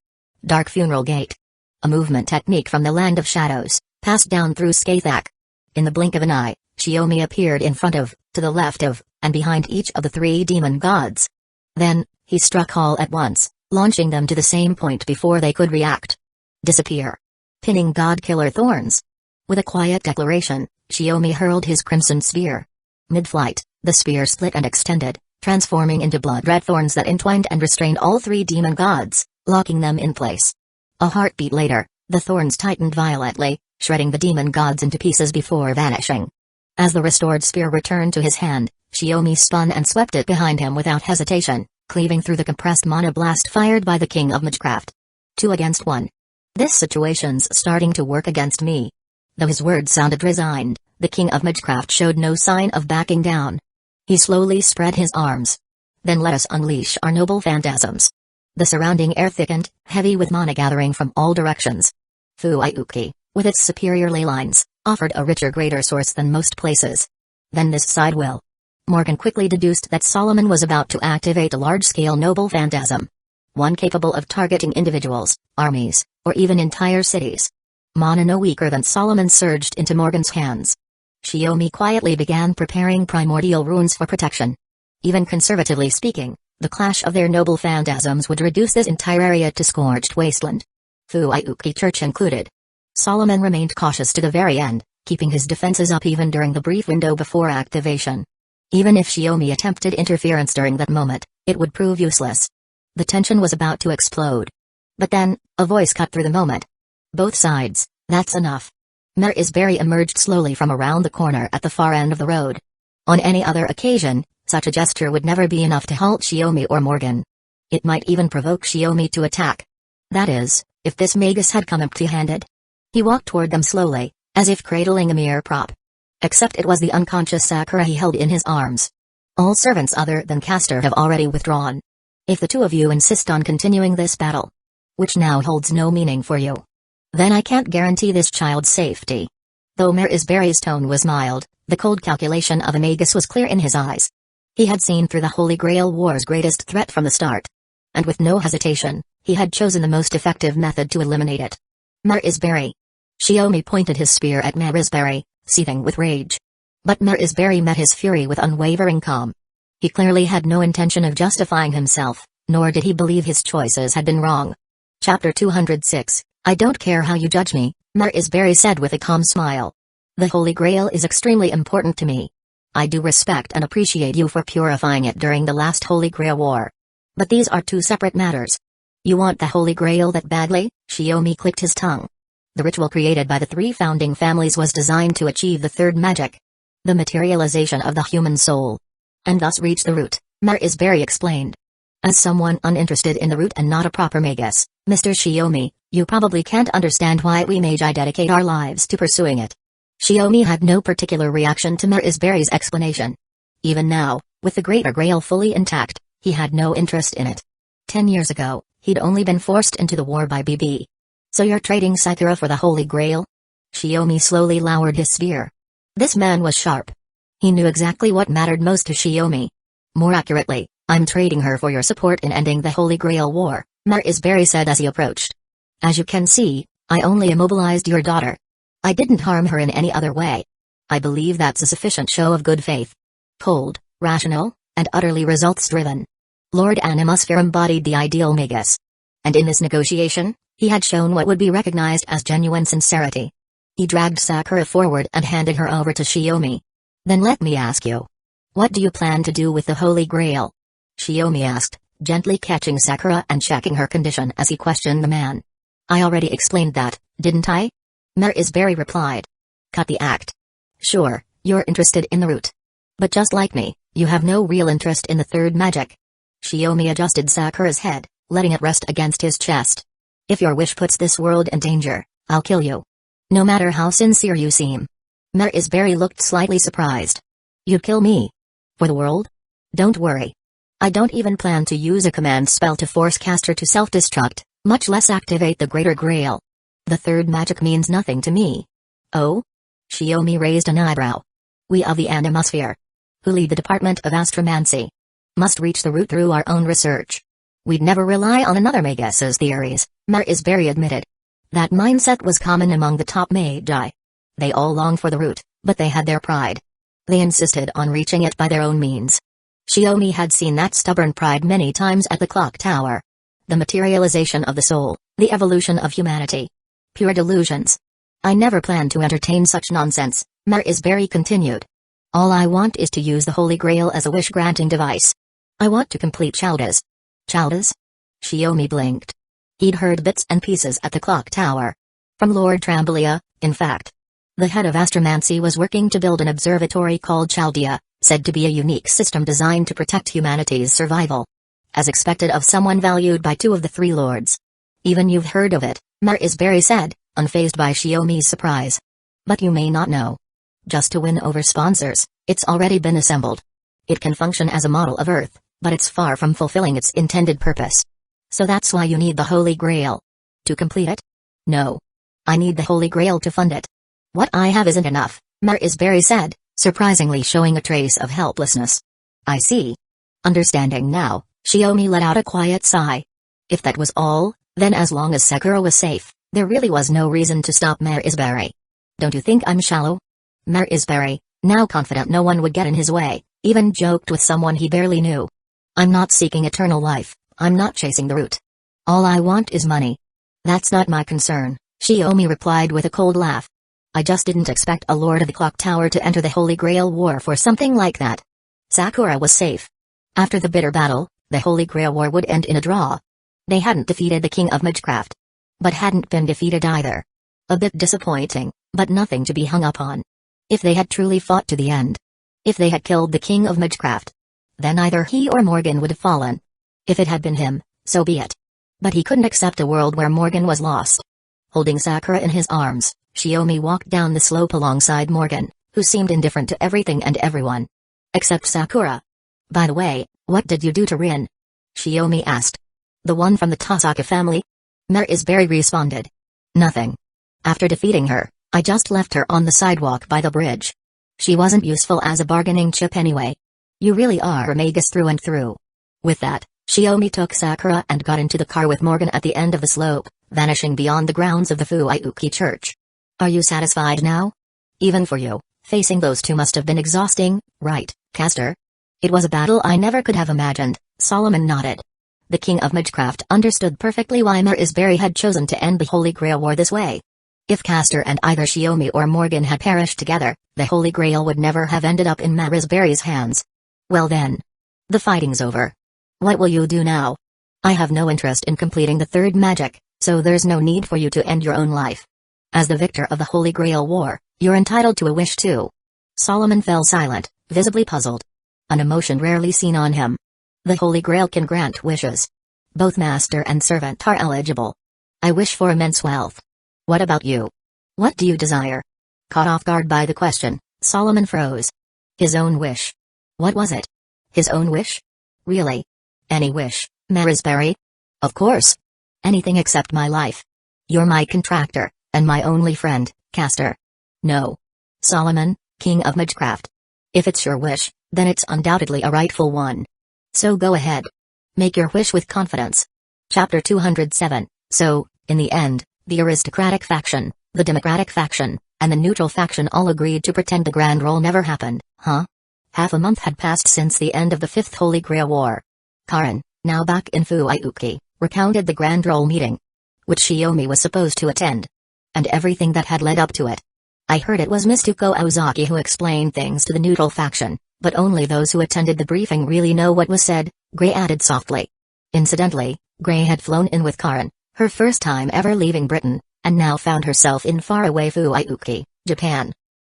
Dark Funeral Gate. A movement technique from the Land of Shadows, passed down through Skathak. In the blink of an eye, Shiomi appeared in front of, to the left of, and behind each of the 3 demon gods. Then, he struck all at once, launching them to the same point before they could react. Disappear. Pinning God Killer Thorns. With a quiet declaration, Shiomi hurled his crimson spear. Mid-flight, the spear split and extended, transforming into blood-red thorns that entwined and restrained all 3 demon gods, locking them in place. A heartbeat later, the thorns tightened violently, shredding the demon gods into pieces before vanishing. As the restored spear returned to his hand, Shiomi spun and swept it behind him without hesitation, cleaving through the compressed mana blast fired by the king of Magecraft. 2 against 1. This situation's starting to work against me. Though his words sounded resigned, the king of Magecraft showed no sign of backing down. He slowly spread his arms. Then let us unleash our noble phantasms. The surrounding air thickened, heavy with mana gathering from all directions. Fuiuki, with its superior ley lines, offered a richer greater source than most places. Then this side will. Morgan quickly deduced that Solomon was about to activate a large-scale noble phantasm. one capable of targeting individuals, armies, or even entire cities. Mana no weaker than Solomon surged into Morgan's hands. Xiaomi quietly began preparing primordial runes for protection. Even conservatively speaking, the clash of their noble phantasms would reduce this entire area to scorched wasteland. Fuiuki Church included. Solomon remained cautious to the very end, keeping his defenses up even during the brief window before activation. Even if Xiaomi attempted interference during that moment, it would prove useless. The tension was about to explode. But then, a voice cut through the moment. Both sides, that's enough. Marisberry emerged slowly from around the corner at the far end of the road. On any other occasion, such a gesture would never be enough to halt Xiaomi or Morgan. It might even provoke Xiaomi to attack. That is, if this magus had come empty-handed. He walked toward them slowly, as if cradling a mere prop. Except it was the unconscious Sakura he held in his arms. All servants other than Castor have already withdrawn. If the two of you insist on continuing this battle, which now holds no meaning for you, then I can't guarantee this child's safety. Though Marisberry's tone was mild, the cold calculation of a magus was clear in his eyes. He had seen through the Holy Grail War's greatest threat from the start. And with no hesitation, he had chosen the most effective method to eliminate it. Marisberry. Xiaomi pointed his spear at Marisberry, seething with rage. But Marisberry met his fury with unwavering calm. He clearly had no intention of justifying himself, nor did he believe his choices had been wrong. Chapter 206, I don't care how you judge me, Marisberry said with a calm smile. The Holy Grail is extremely important to me. I do respect and appreciate you for purifying it during the last Holy Grail War. But these are two separate matters. You want the Holy Grail that badly? Xiaomi clicked his tongue. The ritual created by the three founding families was designed to achieve the third magic. The materialization of the human soul. And thus reach the root, Marisberry explained. As someone uninterested in the root and not a proper magus, Mr. Xiaomi, you probably can't understand why we magi dedicate our lives to pursuing it. Xiaomi had no particular reaction to Marisberry's explanation. Even now, with the Greater Grail fully intact, he had no interest in it. 10 years ago, he'd only been forced into the war by BB. So you're trading Sakura for the Holy Grail? Xiaomi slowly lowered his spear. This man was sharp. He knew exactly what mattered most to Xiaomi. More accurately, I'm trading her for your support in ending the Holy Grail War, Marisberry said as he approached. As you can see, I only immobilized your daughter. I didn't harm her in any other way. I believe that's a sufficient show of good faith. Cold, rational, and utterly results-driven. Lord Animusphere embodied the ideal magus. And in this negotiation, he had shown what would be recognized as genuine sincerity. He dragged Sakura forward and handed her over to Xiaomi. Then let me ask you. What do you plan to do with the Holy Grail? Xiaomi asked, gently catching Sakura and checking her condition as he questioned the man. I already explained that, didn't I? Marisberry replied. Cut the act. Sure, you're interested in the root. But just like me, you have no real interest in the third magic. Xiaomi adjusted Sakura's head, letting it rest against his chest. If your wish puts this world in danger, I'll kill you. No matter how sincere you seem. Marisberry looked slightly surprised. You'd kill me? For the world? Don't worry. I don't even plan to use a command spell to force Castor to self-destruct, much less activate the Greater Grail. The third magic means nothing to me. Oh? Xiaomi raised an eyebrow. We of the Animusphere, who lead the Department of Astromancy, must reach the root through our own research. We'd never rely on another magus's theories, Marisberry admitted. That mindset was common among the top magi. They all longed for the root, but they had their pride. They insisted on reaching it by their own means. Xiaomi had seen that stubborn pride many times at the clock tower. The materialization of the soul, the evolution of humanity. Pure delusions. I never planned to entertain such nonsense, Marisberry continued. All I want is to use the Holy Grail as a wish-granting device. I want to complete Chowdas. Chowdas? Xiaomi blinked. He'd heard bits and pieces at the clock tower. From Lord Trambelia, in fact. The head of astromancy was working to build an observatory called Chaldea, said to be a unique system designed to protect humanity's survival. As expected of someone valued by two of the three lords. Even you've heard of it, Marisberry said, unfazed by Xiaomi's surprise. But you may not know. Just to win over sponsors, it's already been assembled. It can function as a model of Earth, but it's far from fulfilling its intended purpose. So that's why you need the Holy Grail. To complete it? No. I need the Holy Grail to fund it. What I have isn't enough, Marisberry said, surprisingly showing a trace of helplessness. I see. Understanding now, Xiaomi let out a quiet sigh. If that was all, then as long as Sakura was safe, there really was no reason to stop Marisberry. Don't you think I'm shallow? Marisberry, now confident no one would get in his way, even joked with someone he barely knew. I'm not seeking eternal life, I'm not chasing the root. All I want is money. That's not my concern, Shiomi replied with a cold laugh. I just didn't expect a Lord of the Clock Tower to enter the Holy Grail War for something like that. Sakura was safe. After the bitter battle, the Holy Grail War would end in a draw. They hadn't defeated the King of Magecraft. But hadn't been defeated either. A bit disappointing, but nothing to be hung up on. If they had truly fought to the end. If they had killed the King of Magecraft. Then either he or Morgan would have fallen. If it had been him, so be it. But he couldn't accept a world where Morgan was lost. Holding Sakura in his arms, Shiomi walked down the slope alongside Morgan, who seemed indifferent to everything and everyone. Except Sakura. By the way, what did you do to Rin? Shiomi asked. The one from the Tasaka family? Marisberry responded. Nothing. After defeating her, I just left her on the sidewalk by the bridge. She wasn't useful as a bargaining chip anyway. You really are a magus through and through. With that, Shiomi took Sakura and got into the car with Morgan at the end of the slope, vanishing beyond the grounds of the Fuiuki Church. Are you satisfied now? Even for you, facing those two must have been exhausting, right, Castor? It was a battle I never could have imagined, Solomon nodded. The King of Magecraft understood perfectly why Marisberry had chosen to end the Holy Grail War this way. If Castor and either Shiomi or Morgan had perished together, the Holy Grail would never have ended up in Marisberry's hands. Well then. The fighting's over. What will you do now? I have no interest in completing the third magic, so there's no need for you to end your own life. As the victor of the Holy Grail War, you're entitled to a wish too. Solomon fell silent, visibly puzzled. An emotion rarely seen on him. The Holy Grail can grant wishes. Both master and servant are eligible. I wish for immense wealth. What about you? What do you desire? Caught off guard by the question, Solomon froze. His own wish. What was it? His own wish? Really? Any wish, Marisberry? Of course. Anything except my life. You're my contractor, and my only friend, Castor. No. Solomon, King of Magecraft. If it's your wish, then it's undoubtedly a rightful one. So go ahead. Make your wish with confidence. Chapter 207. So, in the end, the aristocratic faction, the democratic faction, and the neutral faction all agreed to pretend the Grand Roll never happened, huh? Half a month had passed since the end of the Fifth Holy Grail War. Karin, now back in Fuiuki, recounted the Grand Roll meeting, which Shiomi was supposed to attend. And everything that had led up to it. I heard it was Mitsuko Ozaki who explained things to the neutral faction, but only those who attended the briefing really know what was said, Gray added softly. Incidentally, Gray had flown in with Karin, her first time ever leaving Britain, and now found herself in faraway Fuiuki, Japan.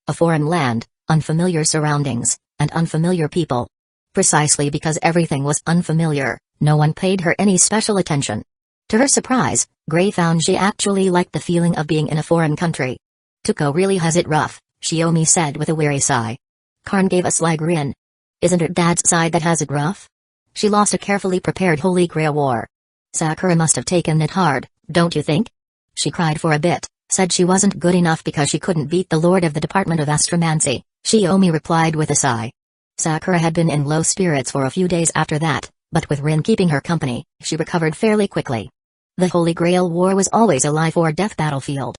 A foreign land, unfamiliar surroundings, and unfamiliar people. Precisely because everything was unfamiliar, no one paid her any special attention. To her surprise, Gray found she actually liked the feeling of being in a foreign country. Tuko really has it rough, Shiomi said with a weary sigh. Karin gave a sly grin. Isn't it Dad's side that has it rough? She lost a carefully prepared Holy Grail War. Sakura must have taken it hard, don't you think? She cried for a bit, said she wasn't good enough because she couldn't beat the Lord of the Department of Astromancy, Shiomi replied with a sigh. Sakura had been in low spirits for a few days after that, but with Rin keeping her company, she recovered fairly quickly. The Holy Grail War was always a life-or-death battlefield.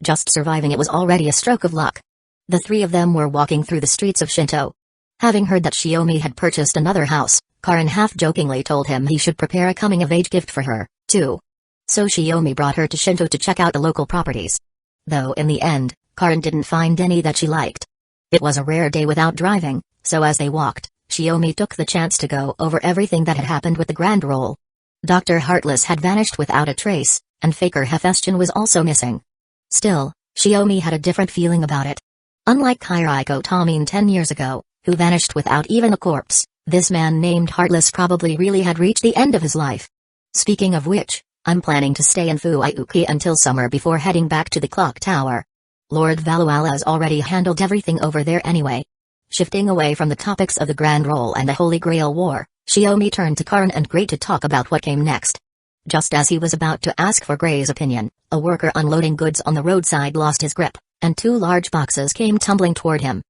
Just surviving it was already a stroke of luck. The three of them were walking through the streets of Shinto. Having heard that Shiomi had purchased another house, Karin half-jokingly told him he should prepare a coming-of-age gift for her, too. So Shiomi brought her to Shinto to check out the local properties. Though in the end, Karin didn't find any that she liked. It was a rare day without driving, so as they walked, Shiomi took the chance to go over everything that had happened with the Grand Roll. Dr. Heartless had vanished without a trace, and Faker Hephaestion was also missing. Still, Shiomi had a different feeling about it. Unlike Kairiko Tomine 10 years ago, who vanished without even a corpse, this man named Heartless probably really had reached the end of his life. Speaking of which, I'm planning to stay in Fuiuki until summer before heading back to the clock tower. Lord Valuala's already handled everything over there anyway. Shifting away from the topics of the Grand Roll and the Holy Grail War, Shiomi turned to Karin and Gray to talk about what came next. Just as he was about to ask for Gray's opinion, a worker unloading goods on the roadside lost his grip, and two large boxes came tumbling toward him.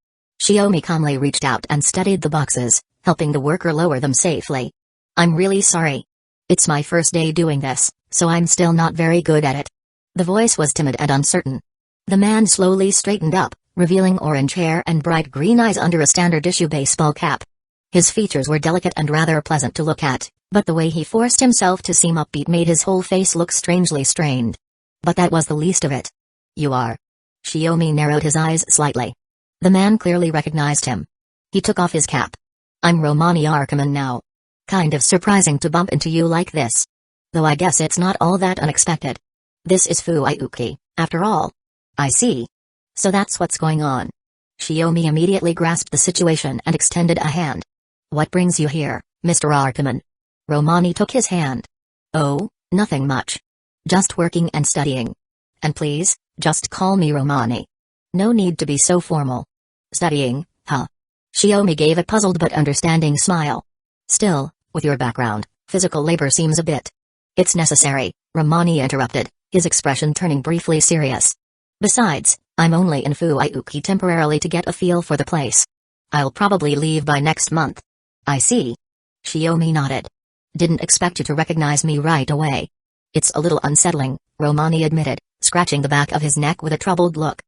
Shiomi calmly reached out and steadied the boxes, helping the worker lower them safely. I'm really sorry. It's my first day doing this, so I'm still not very good at it. The voice was timid and uncertain. The man slowly straightened up, revealing orange hair and bright green eyes under a standard issue baseball cap. His features were delicate and rather pleasant to look at, but the way he forced himself to seem upbeat made his whole face look strangely strained. But that was the least of it. You are. Shiomi narrowed his eyes slightly. The man clearly recognized him. He took off his cap. I'm Romani Arkaman now. Kind of surprising to bump into you like this. Though I guess it's not all that unexpected. This is Fuyuki, after all. I see. So that's what's going on. Shiomi immediately grasped the situation and extended a hand. What brings you here, Mr. Arkaman? Romani took his hand. Oh, nothing much. Just working and studying. And please, just call me Romani. No need to be so formal. Studying, huh? Shiomi gave a puzzled but understanding smile. Still, with your background, physical labor seems a bit. It's necessary, Romani interrupted, his expression turning briefly serious. Besides, I'm only in Fuyuki temporarily to get a feel for the place. I'll probably leave by next month. I see. Shiomi nodded. Didn't expect you to recognize me right away. It's a little unsettling, Romani admitted, scratching the back of his neck with a troubled look.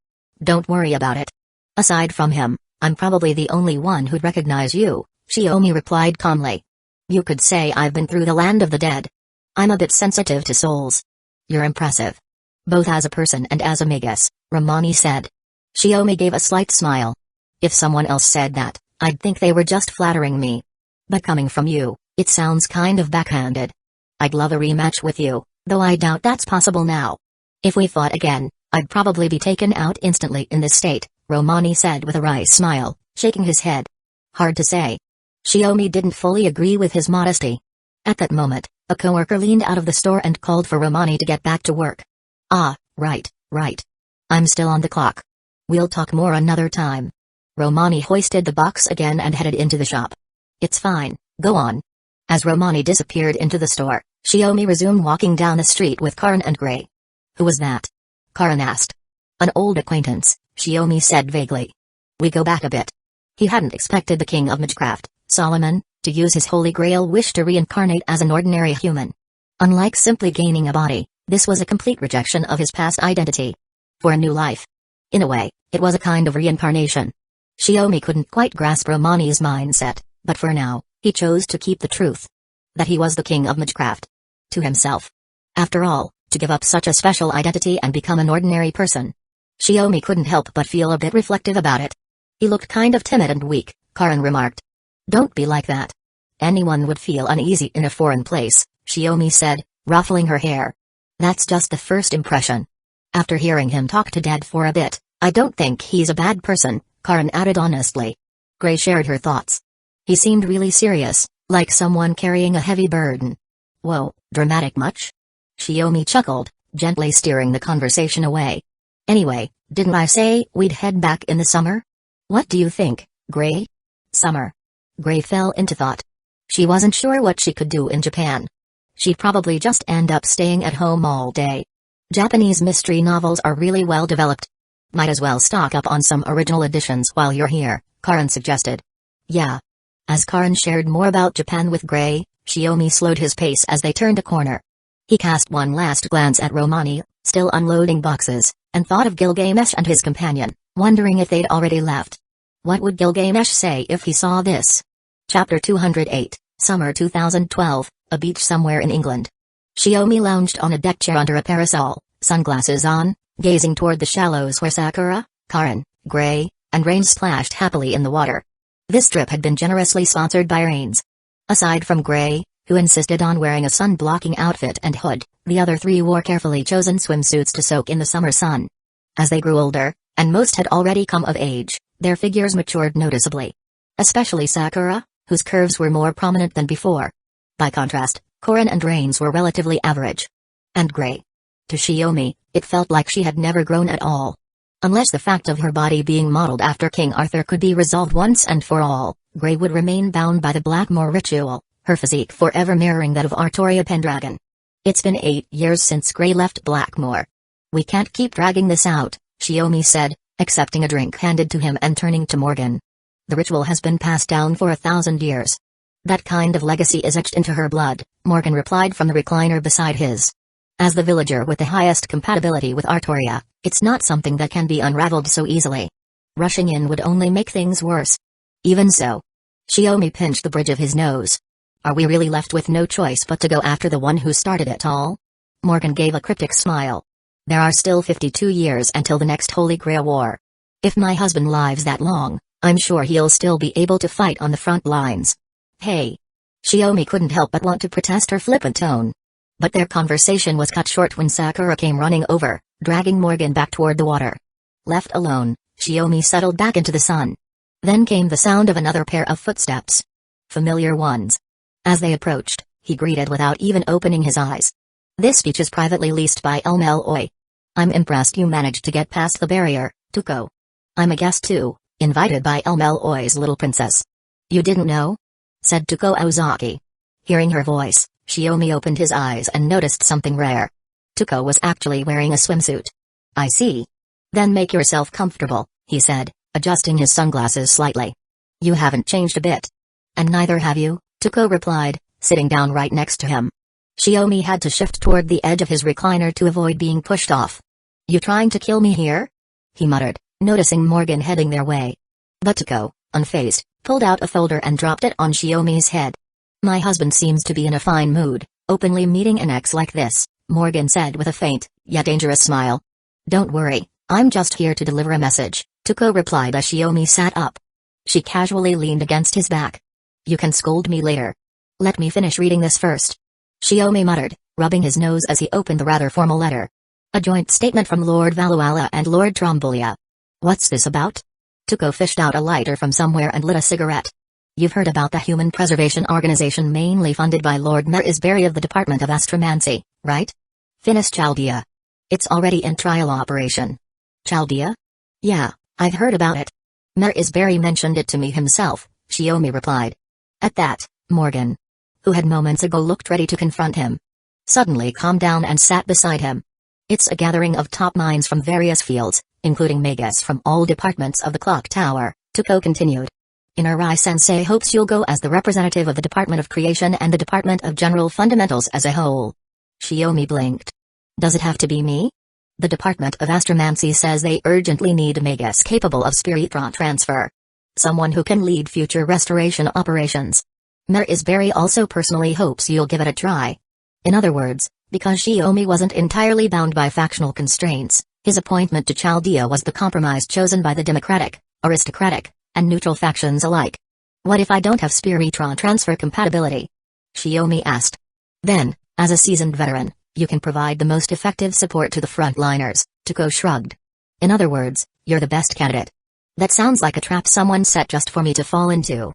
Don't worry about it. Aside from him, I'm probably the only one who'd recognize you, Shiomi replied calmly. You could say I've been through the land of the dead. I'm a bit sensitive to souls. You're impressive. Both as a person and as a magus, Romani said. Shiomi gave a slight smile. If someone else said that, I'd think they were just flattering me. But coming from you, it sounds kind of backhanded. I'd love a rematch with you, though I doubt that's possible now. If we fought again, I'd probably be taken out instantly in this state, Romani said with a wry smile, shaking his head. Hard to say. Shiomi didn't fully agree with his modesty. At that moment, a coworker leaned out of the store and called for Romani to get back to work. Ah, right. I'm still on the clock. We'll talk more another time. Romani hoisted the box again and headed into the shop. It's fine, go on. As Romani disappeared into the store, Shiomi resumed walking down the street with Karan and Gray. Who was that? Karan asked. An old acquaintance, Shiomi said vaguely. We go back a bit. He hadn't expected the king of Magecraft, Solomon, to use his holy grail wish to reincarnate as an ordinary human. Unlike simply gaining a body, this was a complete rejection of his past identity. For a new life. In a way, it was a kind of reincarnation. Shiomi couldn't quite grasp Romani's mindset, but for now, he chose to keep the truth. That he was the king of Magecraft. To himself. After all, to give up such a special identity and become an ordinary person. Shiomi couldn't help but feel a bit reflective about it. He looked kind of timid and weak, Karan remarked. Don't be like that. Anyone would feel uneasy in a foreign place, Shiomi said, ruffling her hair. That's just the first impression. After hearing him talk to Dad for a bit, I don't think he's a bad person, Karan added honestly. Gray shared her thoughts. He seemed really serious, like someone carrying a heavy burden. Whoa, dramatic much? Shiomi chuckled, gently steering the conversation away. Anyway, didn't I say we'd head back in the summer? What do you think, Gray? Summer. Gray fell into thought. She wasn't sure what she could do in Japan. She'd probably just end up staying at home all day. Japanese mystery novels are really well developed. Might as well stock up on some original editions while you're here, Karan suggested. Yeah. As Karan shared more about Japan with Gray, Shiomi slowed his pace as they turned a corner. He cast one last glance at Romani, still unloading boxes, and thought of Gilgamesh and his companion, wondering if they'd already left. What would Gilgamesh say if he saw this? Chapter 208, Summer 2012, a beach somewhere in England. Shiomi lounged on a deck chair under a parasol, sunglasses on, gazing toward the shallows where Sakura, Karan, Gray, and Rains splashed happily in the water. This trip had been generously sponsored by Rains. Aside from Gray, who insisted on wearing a sun-blocking outfit and hood, the other three wore carefully chosen swimsuits to soak in the summer sun. As they grew older, and most had already come of age, their figures matured noticeably. Especially Sakura, whose curves were more prominent than before. By contrast, Karan and Rains were relatively average. And Gray. To Shiomi, it felt like she had never grown at all. Unless the fact of her body being modeled after King Arthur could be resolved once and for all, Gray would remain bound by the Blackmore ritual, her physique forever mirroring that of Artoria Pendragon. It's been 8 years since Gray left Blackmore. We can't keep dragging this out, Shiomi said, accepting a drink handed to him and turning to Morgan. The ritual has been passed down for 1,000 years. That kind of legacy is etched into her blood, Morgan replied from the recliner beside his. As the villager with the highest compatibility with Artoria, it's not something that can be unraveled so easily. Rushing in would only make things worse. Even so. Shiomi pinched the bridge of his nose. Are we really left with no choice but to go after the one who started it all? Morgan gave a cryptic smile. There are still 52 years until the next Holy Grail War. If my husband lives that long, I'm sure he'll still be able to fight on the front lines. Hey. Shiomi couldn't help but want to protest her flippant tone. But their conversation was cut short when Sakura came running over, dragging Morgan back toward the water. Left alone, Shiomi settled back into the sun. Then came the sound of another pair of footsteps. Familiar ones. As they approached, he greeted without even opening his eyes. This speech is privately leased by Elmel Oi. I'm impressed you managed to get past the barrier, Tuko. I'm a guest too, invited by Elmel Oi's little princess. You didn't know? Said Tuko Ozaki. Hearing her voice, Shiomi opened his eyes and noticed something rare. Tuko was actually wearing a swimsuit. I see. Then make yourself comfortable, he said, adjusting his sunglasses slightly. You haven't changed a bit. And neither have you, Tuko replied, sitting down right next to him. Shiomi had to shift toward the edge of his recliner to avoid being pushed off. You trying to kill me here? He muttered, noticing Morgan heading their way. But Tuko, unfazed, pulled out a folder and dropped it on Shiomi's head. My husband seems to be in a fine mood, openly meeting an ex like this, Morgan said with a faint, yet dangerous smile. Don't worry, I'm just here to deliver a message, Tuko replied as Shiomi sat up. She casually leaned against his back. You can scold me later. Let me finish reading this first. Shiomi muttered, rubbing his nose as he opened the rather formal letter. A joint statement from Lord Valuala and Lord Trombolia. What's this about? Tuko fished out a lighter from somewhere and lit a cigarette. You've heard about the Human Preservation Organization mainly funded by Lord Merisbury of the Department of Astromancy, right? Finis Chaldea. It's already in trial operation. Chaldea? Yeah, I've heard about it. Merisbury mentioned it to me himself, Shiomi replied. At that, Morgan, who had moments ago looked ready to confront him, suddenly calmed down and sat beside him. It's a gathering of top minds from various fields, including magus from all departments of the clock tower, Tuko continued. Inarai-sensei hopes you'll go as the representative of the Department of Creation and the Department of General Fundamentals as a whole. Shiomi blinked. Does it have to be me? The Department of Astromancy says they urgently need a magus capable of spiritra transfer. Someone who can lead future restoration operations. Merisbury also personally hopes you'll give it a try. In other words, because Shiomi wasn't entirely bound by factional constraints, his appointment to Chaldea was the compromise chosen by the democratic, aristocratic, and neutral factions alike. What if I don't have spiritra transfer compatibility? Shiomi asked. Then, as a seasoned veteran, you can provide the most effective support to the frontliners, Tuko shrugged. In other words, you're the best candidate. That sounds like a trap someone set just for me to fall into.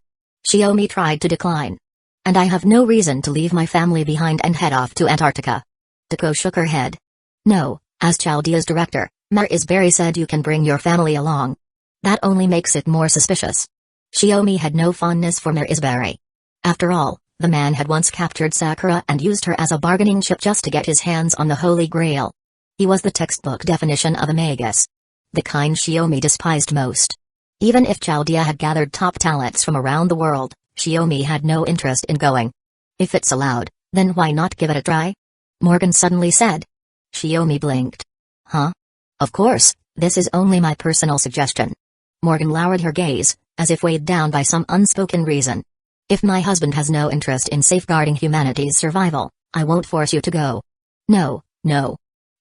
Shiomi tried to decline. And I have no reason to leave my family behind and head off to Antarctica. Tuko shook her head. No, as Chaldea's director, Merisbury said you can bring your family along. That only makes it more suspicious. Shiomi had no fondness for Merisbury. After all, the man had once captured Sakura and used her as a bargaining chip just to get his hands on the Holy Grail. He was the textbook definition of a magus. The kind Shiomi despised most. Even if Chaldea had gathered top talents from around the world, Shiomi had no interest in going. If it's allowed, then why not give it a try? Morgan suddenly said. Shiomi blinked. Huh? Of course, this is only my personal suggestion. Morgan lowered her gaze, as if weighed down by some unspoken reason. If my husband has no interest in safeguarding humanity's survival, I won't force you to go. No.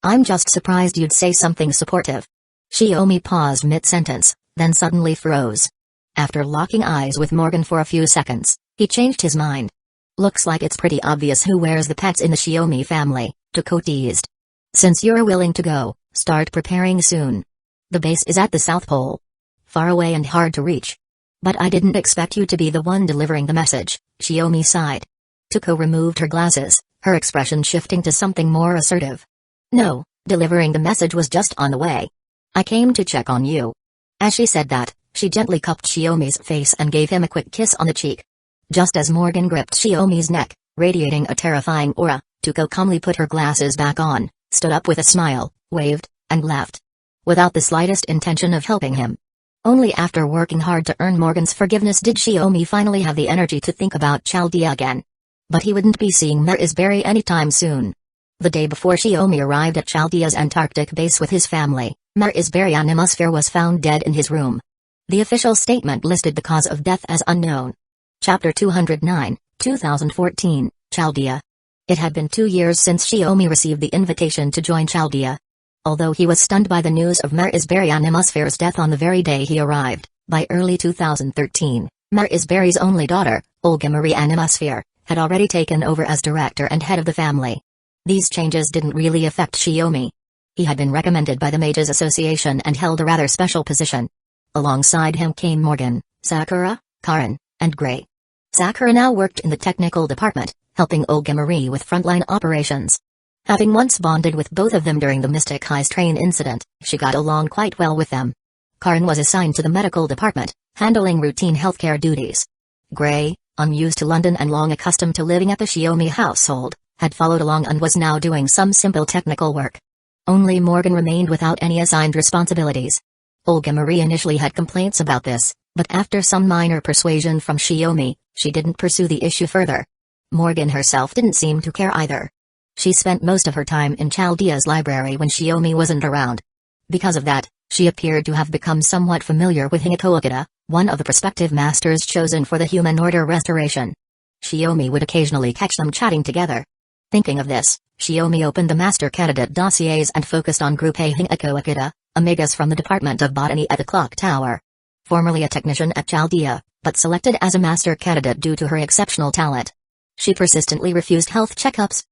I'm just surprised you'd say something supportive. Shiomi paused mid-sentence, then suddenly froze. After locking eyes with Morgan for a few seconds, he changed his mind. Looks like it's pretty obvious who wears the pets in the Shiomi family, Tuko teased. Since you're willing to go, start preparing soon. The base is at the South Pole. Far away and hard to reach. But I didn't expect you to be the one delivering the message, Shiomi sighed. Tuko removed her glasses, her expression shifting to something more assertive. No, delivering the message was just on the way. I came to check on you. As she said that, she gently cupped Shiomi's face and gave him a quick kiss on the cheek. Just as Morgan gripped Shiomi's neck, radiating a terrifying aura, Tuko calmly put her glasses back on, stood up with a smile, waved, and left. Without the slightest intention of helping him. Only after working hard to earn Morgan's forgiveness did Shiomi finally have the energy to think about Chaldea again. But he wouldn't be seeing Marisberry anytime soon. The day before Shiomi arrived at Chaldea's Antarctic base with his family, Marisberry Animosphère was found dead in his room. The official statement listed the cause of death as unknown. Chapter 209, 2014, Chaldea. It had been 2 years since Shiomi received the invitation to join Chaldea. Although he was stunned by the news of Marisberry Animosphère's death on the very day he arrived, by early 2013, Marisberry's only daughter, Olga Marie Animosphère, had already taken over as director and head of the family. These changes didn't really affect Shiomi. He had been recommended by the Mages Association and held a rather special position. Alongside him came Morgan, Sakura, Karin, and Gray. Sakura now worked in the technical department, helping Olga Marie with frontline operations. Having once bonded with both of them during the Mystic High's train incident, she got along quite well with them. Karin was assigned to the medical department, handling routine healthcare duties. Gray, unused to London and long accustomed to living at the Shiomi household, had followed along and was now doing some simple technical work. Only Morgan remained without any assigned responsibilities. Olga Marie initially had complaints about this, but after some minor persuasion from Shiomi, she didn't pursue the issue further. Morgan herself didn't seem to care either. She spent most of her time in Chaldea's library when Shiomi wasn't around. Because of that, she appeared to have become somewhat familiar with Hinako Okada, one of the prospective masters chosen for the human order restoration. Shiomi would occasionally catch them chatting together. Thinking of this, Shiomi opened the master candidate dossiers and focused on Group A Hinako Okada, a magus from the Department of Botany at the Clock Tower. Formerly a technician at Chaldea, but selected as a master candidate due to her exceptional talent. She persistently refused health checkups.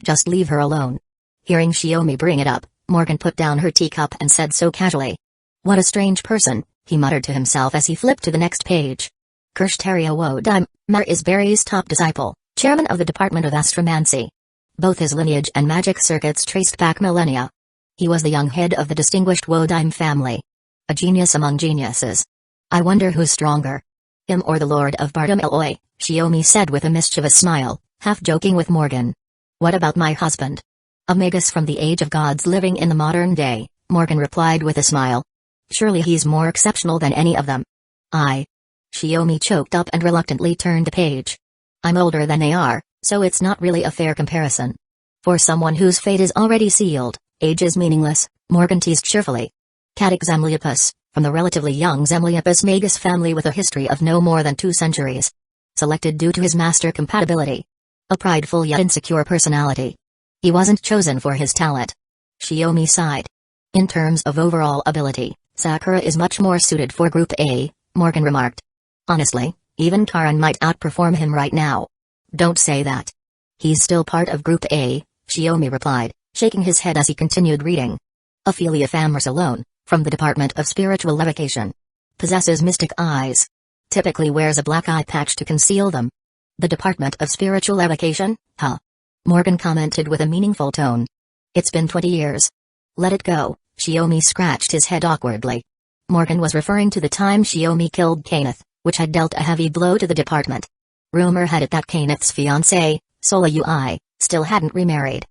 Just leave her alone. Hearing Shiomi bring it up, Morgan put down her teacup and said so casually. What a strange person, he muttered to himself as he flipped to the next page. Kirshtaria Wodime, Marisberry's top disciple, chairman of the Department of Astromancy. Both his lineage and magic circuits traced back millennia. He was the young head of the distinguished Wodime family. A genius among geniuses. I wonder who's stronger. Him or the Lord of Bardam Eloi, Shiomi said with a mischievous smile, half joking with Morgan. What about my husband? A magus from the Age of Gods living in the modern day, Morgan replied with a smile. Surely he's more exceptional than any of them. Shiomi choked up and reluctantly turned the page. I'm older than they are, so it's not really a fair comparison. For someone whose fate is already sealed, age is meaningless, Morgan teased cheerfully. Katic Zemliopus, from the relatively young Zemliopus magus family with a history of no more than 2 centuries. Selected due to his master compatibility. A prideful yet insecure personality. He wasn't chosen for his talent. Shiomi sighed. In terms of overall ability, Sakura is much more suited for Group A, Morgan remarked. Honestly, even Karin might outperform him right now. Don't say that. He's still part of Group A, Shiomi replied, shaking his head as he continued reading. Ophelia Famers alone, from the Department of Spiritual Levitation. Possesses mystic eyes. Typically wears a black eye patch to conceal them. The Department of Spiritual Levitation, huh? Morgan commented with a meaningful tone. It's been 20 years. Let it go, Shiomi scratched his head awkwardly. Morgan was referring to the time Shiomi killed Kenneth, which had dealt a heavy blow to the department. Rumor had it that Kenneth's fiancée, Sola Ui, still hadn't remarried.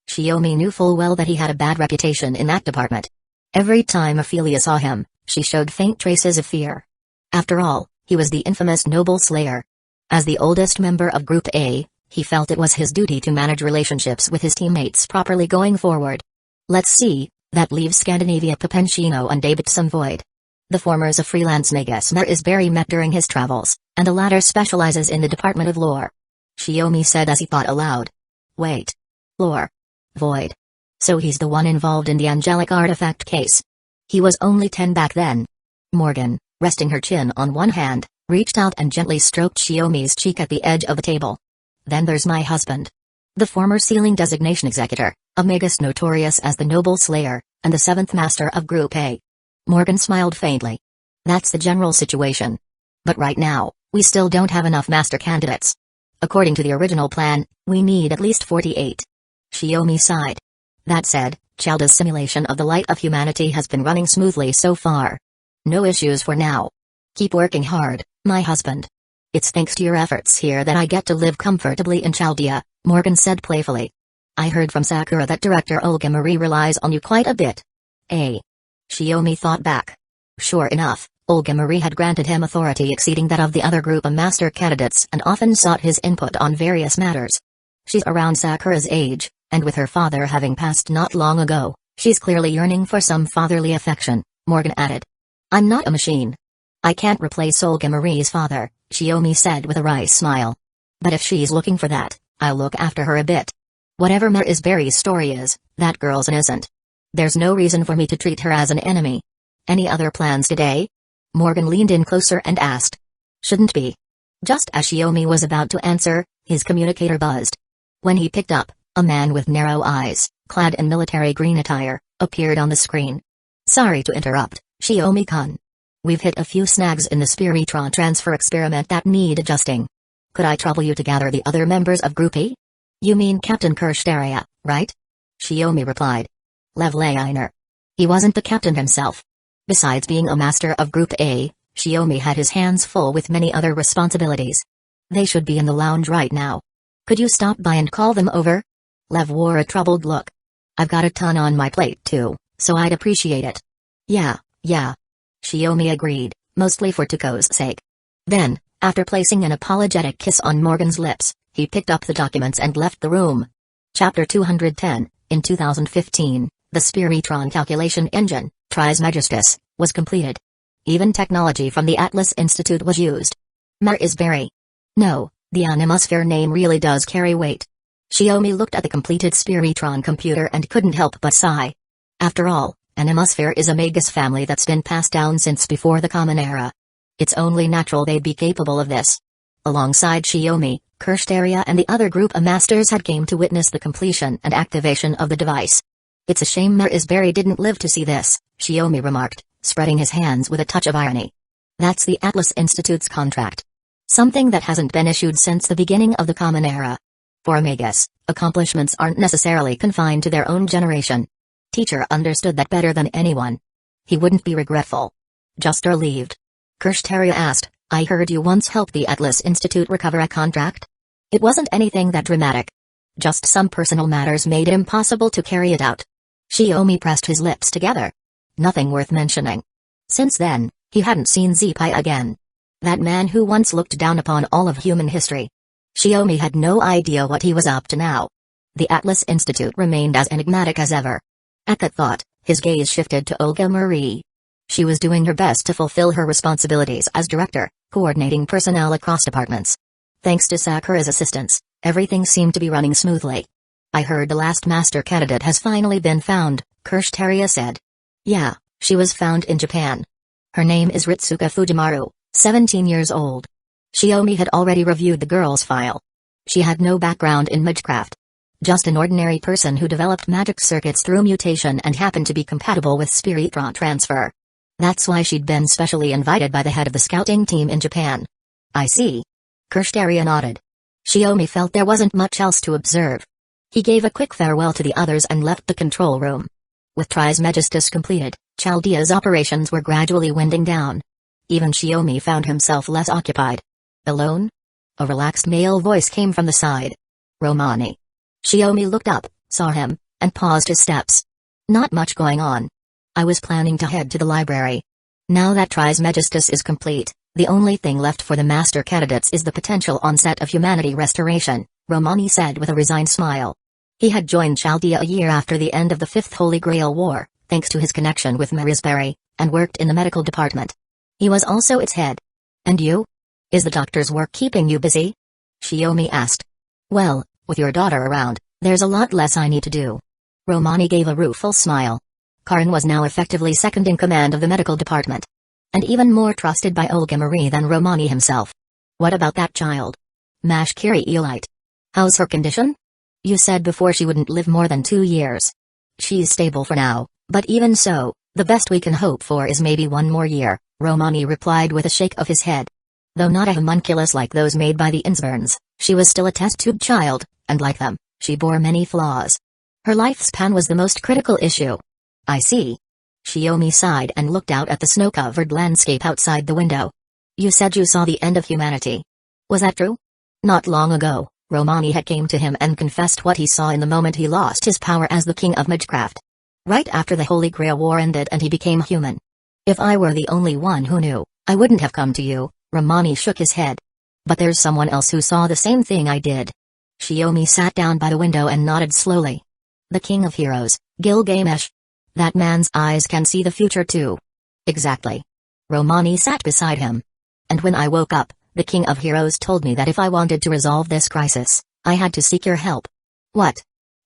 Shiomi knew full well that he had a bad reputation in that department. Every time Ophelia saw him, she showed faint traces of fear. After all, he was the infamous Noble Slayer. As the oldest member of Group A, he felt it was his duty to manage relationships with his teammates properly going forward. Let's see, that leaves Scandinavia Papencino and Davidson Void. The former is a freelance magus Marisberry met during his travels, and the latter specializes in the Department of Lore. Shiomi said as he thought aloud. Wait. Lore. Void. So he's the one involved in the angelic artifact case. He was only 10 back then. Morgan, resting her chin on one hand, reached out and gently stroked Shiomi's cheek at the edge of the table. Then there's my husband. The former sealing designation executor, a magus notorious as the Noble Slayer, and the 7th master of Group A. Morgan smiled faintly. That's the general situation. But right now, we still don't have enough master candidates. According to the original plan, we need at least 48. Shiomi sighed. That said, Chalda's simulation of the light of humanity has been running smoothly so far. No issues for now. Keep working hard, my husband. It's thanks to your efforts here that I get to live comfortably in Chaldea, Morgan said playfully. I heard from Sakura that Director Olga Marie relies on you quite a bit. Shiomi thought back. Sure enough, Olga Marie had granted him authority exceeding that of the other group of master candidates and often sought his input on various matters. She's around Sakura's age, and with her father having passed not long ago, she's clearly yearning for some fatherly affection, Morgan added. I'm not a machine. I can't replace Olga Marie's father, Shiomi said with a wry smile. But if she's looking for that, I'll look after her a bit. Whatever Marisberry's story is, that girl's innocent. There's no reason for me to treat her as an enemy. Any other plans today? Morgan leaned in closer and asked. Shouldn't be. Just as Shiomi was about to answer, his communicator buzzed. When he picked up, a man with narrow eyes, clad in military green attire, appeared on the screen. Sorry to interrupt, Shiomi-kun. We've hit a few snags in the Spiritron transfer experiment that need adjusting. Could I trouble you to gather the other members of Group E? You mean Captain Kirschteria, right? Shiomi replied. Lev Leiner. He wasn't the captain himself. Besides being a master of Group A, Shiomi had his hands full with many other responsibilities. They should be in the lounge right now. Could you stop by and call them over? Lev wore a troubled look. I've got a ton on my plate too, so I'd appreciate it. Yeah. Shiomi agreed, mostly for Tuko's sake. Then, after placing an apologetic kiss on Morgan's lips, he picked up the documents and left the room. Chapter 210, in 2015, the Spiritron calculation engine, Trismegistus, was completed. Even technology from the Atlas Institute was used. Marisberry. No, the Animusphere name really does carry weight. Shiomi looked at the completed Spiritron computer and couldn't help but sigh. After all, Animusphere is a Magus family that's been passed down since before the Common Era. It's only natural they'd be capable of this. Alongside Shiomi, Kirschteria and the other group of masters had came to witness the completion and activation of the device. It's a shame Marisberry didn't live to see this, Shiomi remarked, spreading his hands with a touch of irony. That's the Atlas Institute's contract. Something that hasn't been issued since the beginning of the Common Era. For a Magus, accomplishments aren't necessarily confined to their own generation. Teacher understood that better than anyone. He wouldn't be regretful. Just relieved. Kirschteria asked, I heard you once helped the Atlas Institute recover a contract? It wasn't anything that dramatic. Just some personal matters made it impossible to carry it out. Shiomi pressed his lips together. Nothing worth mentioning. Since then, he hadn't seen Zipai again. That man who once looked down upon all of human history. Shiomi had no idea what he was up to now. The Atlas Institute remained as enigmatic as ever. At that thought, his gaze shifted to Olga Marie. She was doing her best to fulfill her responsibilities as director, coordinating personnel across departments. Thanks to Sakura's assistance, everything seemed to be running smoothly. I heard the last master candidate has finally been found, Kirschteria said. Yeah, she was found in Japan. Her name is Ritsuka Fujimaru, 17 years old. Shiomi had already reviewed the girl's file. She had no background in magecraft. Just an ordinary person who developed magic circuits through mutation and happened to be compatible with Spiritron transfer. That's why she'd been specially invited by the head of the scouting team in Japan. I see. Kirschteria nodded. Shiomi felt there wasn't much else to observe. He gave a quick farewell to the others and left the control room. With Trismegistus completed, Chaldea's operations were gradually winding down. Even Shiomi found himself less occupied. Alone? A relaxed male voice came from the side. Romani. Shiomi looked up, saw him, and paused his steps. Not much going on. I was planning to head to the library. Now that Trismegistus is complete, the only thing left for the master candidates is the potential onset of humanity restoration, Romani said with a resigned smile. He had joined Chaldea a year after the end of the Fifth Holy Grail War, thanks to his connection with Marisberry, and worked in the medical department. He was also its head. And you? Is the doctor's work keeping you busy? Shiomi asked. Well, with your daughter around, there's a lot less I need to do. Romani gave a rueful smile. Karin was now effectively second in command of the medical department. And even more trusted by Olga Marie than Romani himself. What about that child? Mashkiri Elite. How's her condition? You said before she wouldn't live more than 2 years. She's stable for now, but even so, the best we can hope for is maybe 1 more year, Romani replied with a shake of his head. Though not a homunculus like those made by the Innsburns, she was still a test tube child, and like them, she bore many flaws. Her lifespan was the most critical issue. I see. Shiomi sighed and looked out at the snow-covered landscape outside the window. You said you saw the end of humanity. Was that true? Not long ago, Romani had came to him and confessed what he saw in the moment he lost his power as the king of magecraft. Right after the Holy Grail War ended and he became human. If I were the only one who knew, I wouldn't have come to you. Romani shook his head. But there's someone else who saw the same thing I did. Shiomi sat down by the window and nodded slowly. The King of Heroes, Gilgamesh. That man's eyes can see the future too. Exactly. Romani sat beside him. And when I woke up, the King of Heroes told me that if I wanted to resolve this crisis, I had to seek your help. What?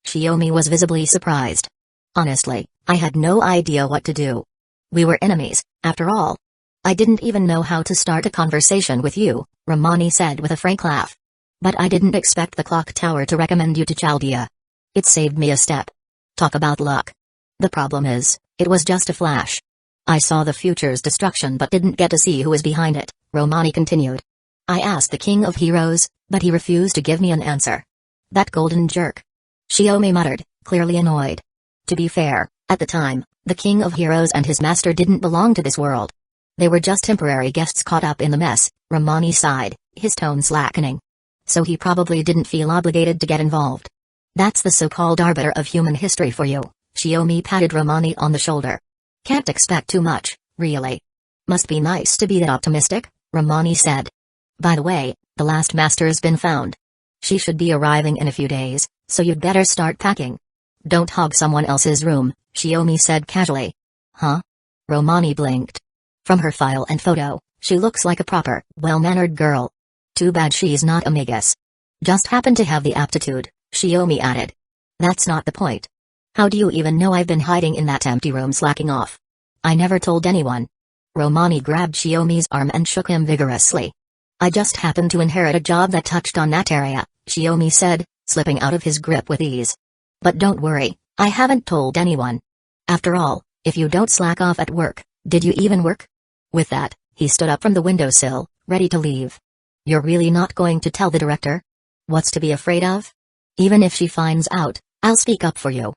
Shiomi was visibly surprised. Honestly, I had no idea what to do. We were enemies, after all. I didn't even know how to start a conversation with you, Romani said with a frank laugh. But I didn't expect the clock tower to recommend you to Chaldea. It saved me a step. Talk about luck. The problem is, it was just a flash. I saw the future's destruction but didn't get to see who was behind it, Romani continued. I asked the King of Heroes, but he refused to give me an answer. That golden jerk. Shiomi muttered, clearly annoyed. To be fair, at the time, the King of Heroes and his master didn't belong to this world. They were just temporary guests caught up in the mess, Romani sighed, his tone slackening. So he probably didn't feel obligated to get involved. That's the so-called arbiter of human history for you, Shiomi patted Romani on the shoulder. Can't expect too much, really. Must be nice to be that optimistic, Romani said. By the way, the last master's been found. She should be arriving in a few days, so you'd better start packing. Don't hog someone else's room, Shiomi said casually. Huh? Romani blinked. From her file and photo, she looks like a proper, well-mannered girl. Too bad she's not a magus. Just happen to have the aptitude, Shiomi added. That's not the point. How do you even know I've been hiding in that empty room slacking off? I never told anyone. Romani grabbed Shiomi's arm and shook him vigorously. I just happened to inherit a job that touched on that area, Shiomi said, slipping out of his grip with ease. But don't worry, I haven't told anyone. After all, if you don't slack off at work, did you even work? With that, he stood up from the windowsill, ready to leave. You're really not going to tell the director? What's to be afraid of? Even if she finds out, I'll speak up for you.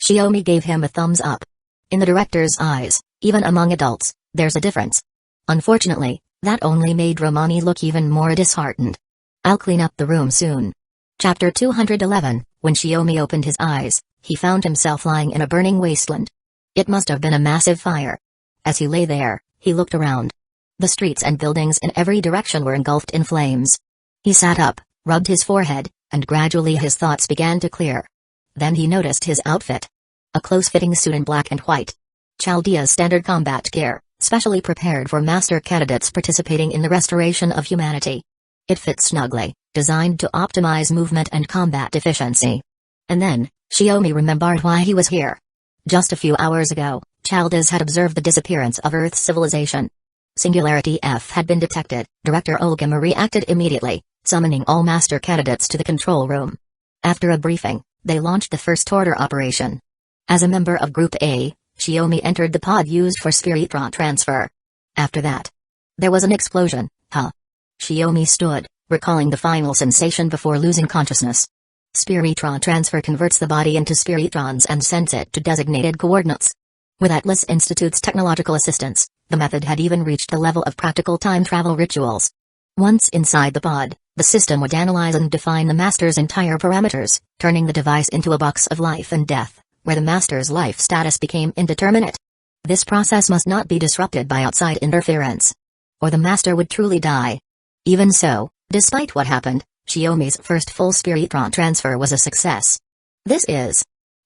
Shiomi gave him a thumbs up. In the director's eyes, even among adults, there's a difference. Unfortunately, that only made Romani look even more disheartened. I'll clean up the room soon. Chapter 211, when Shiomi opened his eyes, he found himself lying in a burning wasteland. It must have been a massive fire. As he lay there, he looked around. The streets and buildings in every direction were engulfed in flames. He sat up, rubbed his forehead, and gradually his thoughts began to clear. Then he noticed his outfit. A close-fitting suit in black and white. Chaldea's standard combat gear, specially prepared for master candidates participating in the restoration of humanity. It fit snugly, designed to optimize movement and combat efficiency. And then, Shiomi remembered why he was here. Just a few hours ago, Chaldeas had observed the disappearance of Earth's civilization. Singularity F had been detected. Director Olgama reacted immediately, summoning all master candidates to the control room. After a briefing, they launched the first order operation. As a member of Group A, Shiomi entered the pod used for spiritron transfer. After that, there was an explosion. Shiomi stood, recalling the final sensation before losing consciousness. Spiritron transfer converts the body into spiritrons and sends it to designated coordinates. With Atlas Institute's technological assistance, the method had even reached the level of practical time travel rituals. Once inside the pod, the system would analyze and define the master's entire parameters, turning the device into a box of life and death, where the master's life status became indeterminate. This process must not be disrupted by outside interference, or the master would truly die. Even so, despite what happened, Shiomi's first full spiritron transfer was a success. This is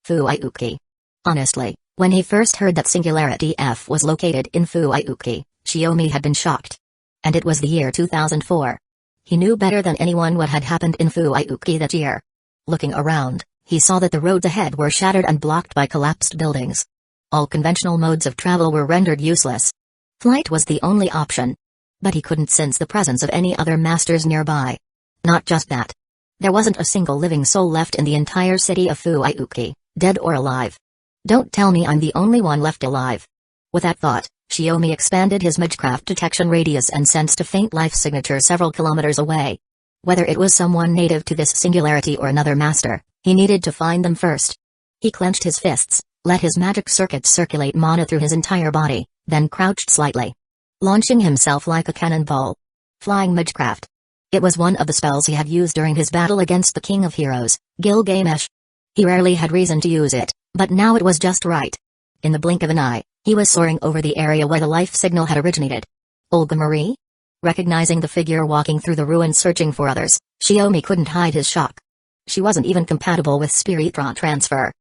Fuiuki. Honestly, when he first heard that Singularity F was located in Fuiuki, Shiomi had been shocked. And it was the year 2004. He knew better than anyone what had happened in Fuiuki that year. Looking around, he saw that the roads ahead were shattered and blocked by collapsed buildings. All conventional modes of travel were rendered useless. Flight was the only option. But he couldn't sense the presence of any other masters nearby. Not just that. There wasn't a single living soul left in the entire city of Fuiuki, dead or alive. Don't tell me I'm the only one left alive. With that thought, Shiomi expanded his magecraft detection radius and sensed a faint life signature several kilometers away. Whether it was someone native to this singularity or another master, he needed to find them first. He clenched his fists, let his magic circuits circulate mana through his entire body, then crouched slightly, launching himself like a cannonball. Flying magecraft. It was one of the spells he had used during his battle against the King of Heroes, Gilgamesh. He rarely had reason to use it, but now it was just right. In the blink of an eye, He was soaring over the area where the life signal had originated. Olga Marie? Recognizing the figure walking through the ruins searching for others, Xiaomi couldn't hide his shock. She wasn't even compatible with spirit transfer.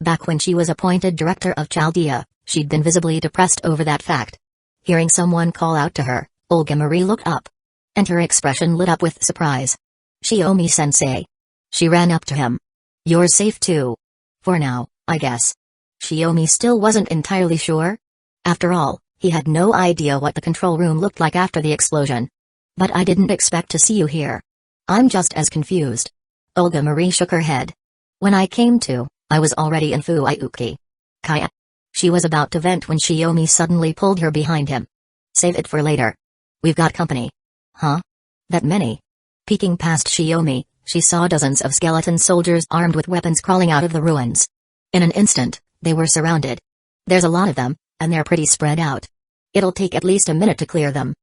Back when she was appointed director of Chaldea, she'd been visibly depressed over that fact. Hearing someone call out to her, Olga Marie looked up. And her expression lit up with surprise. Xiaomi-sensei. She ran up to him. You're safe too. For now, I guess. Xiaomi still wasn't entirely sure. After all, he had no idea what the control room looked like after the explosion. But I didn't expect to see you here. I'm just as confused. Olga Marie shook her head. When I came to, I was already in Fuyuki. Kaya. She was about to vent when Xiaomi suddenly pulled her behind him. Save it for later. We've got company. Huh? That many? Peeking past Xiaomi, she saw dozens of skeleton soldiers armed with weapons crawling out of the ruins. In an instant, they were surrounded. There's a lot of them, and they're pretty spread out. It'll take at least a minute to clear them.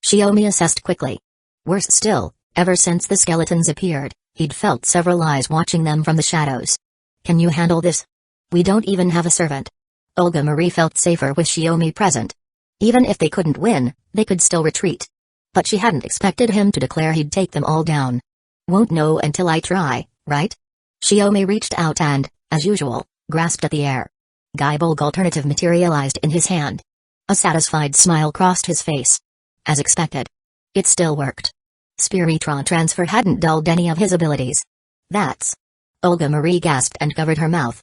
Xiaomi assessed quickly. Worse still, ever since the skeletons appeared, he'd felt several eyes watching them from the shadows. Can you handle this? We don't even have a servant. Olga Marie felt safer with Xiaomi present. Even if they couldn't win, they could still retreat. But she hadn't expected him to declare he'd take them all down. Won't know until I try, right? Xiaomi reached out and, as usual, grasped at the air. Gaibolg alternative materialized in his hand. A satisfied smile crossed his face. As expected. It still worked. Spiritron transfer hadn't dulled any of his abilities. That's... Olga Marie gasped and covered her mouth.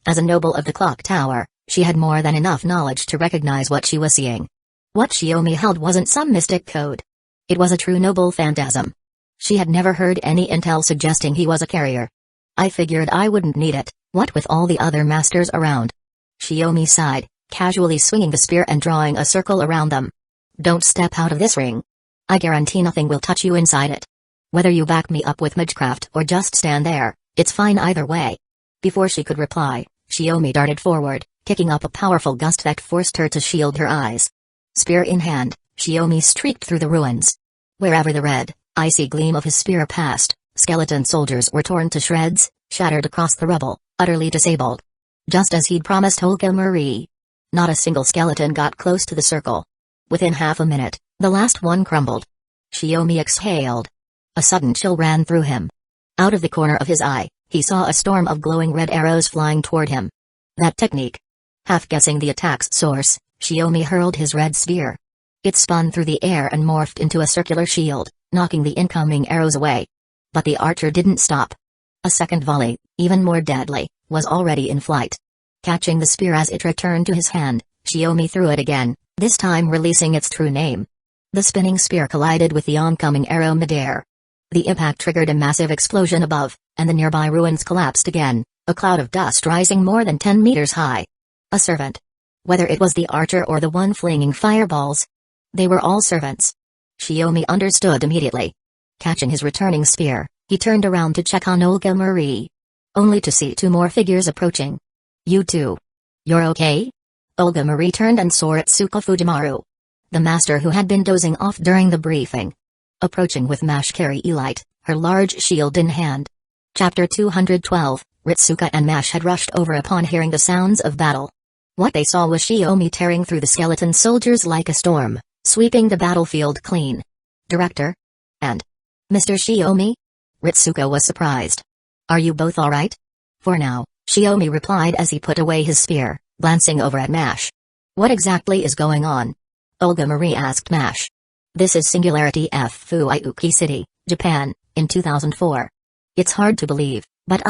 As a noble of the clock tower, she had more than enough knowledge to recognize what she was seeing. What Xiaomi held wasn't some mystic code. It was a true noble phantasm. She had never heard any intel suggesting he was a carrier. I figured I wouldn't need it, what with all the other masters around. Xiaomi sighed, casually swinging the spear and drawing a circle around them. Don't step out of this ring. I guarantee nothing will touch you inside it. Whether you back me up with magecraft or just stand there, it's fine either way. Before she could reply, Xiaomi darted forward, kicking up a powerful gust that forced her to shield her eyes. Spear in hand, Xiaomi streaked through the ruins. Wherever the red, icy gleam of his spear passed, skeleton soldiers were torn to shreds, shattered across the rubble, utterly disabled. Just as he'd promised Olga Marie. Not a single skeleton got close to the circle. Within half a minute, the last one crumbled. Xiaomi exhaled. A sudden chill ran through him. Out of the corner of his eye, he saw a storm of glowing red arrows flying toward him. That technique. Half guessing the attack's source, Xiaomi hurled his red spear. It spun through the air and morphed into a circular shield, knocking the incoming arrows away. But the archer didn't stop. A second volley, even more deadly, was already in flight. Catching the spear as it returned to his hand, Xiaomi threw it again, this time releasing its true name. The spinning spear collided with the oncoming arrow midair. The impact triggered a massive explosion above, and the nearby ruins collapsed again, a cloud of dust rising more than 10 meters high. A servant. Whether it was the archer or the one flinging fireballs, they were all servants. Xiaomi understood immediately. Catching his returning spear, he turned around to check on Olga Marie. Only to see two more figures approaching. You two. You're okay? Olga Marie turned and saw Itsuka Fujimaru. The master who had been dozing off during the briefing. Approaching with Mash Carry Elite, her large shield in hand. Chapter 212, Ritsuka and Mash had rushed over upon hearing the sounds of battle. What they saw was Xiaomi tearing through the skeleton soldiers like a storm, sweeping the battlefield clean. Director? And Mr. Xiaomi? Ritsuka was surprised. Are you both alright? For now, Xiaomi replied as he put away his spear, glancing over at Mash. What exactly is going on? Olga Marie asked Mash. This is Singularity F Fuyuki City, Japan, in 2004. It's hard to believe, but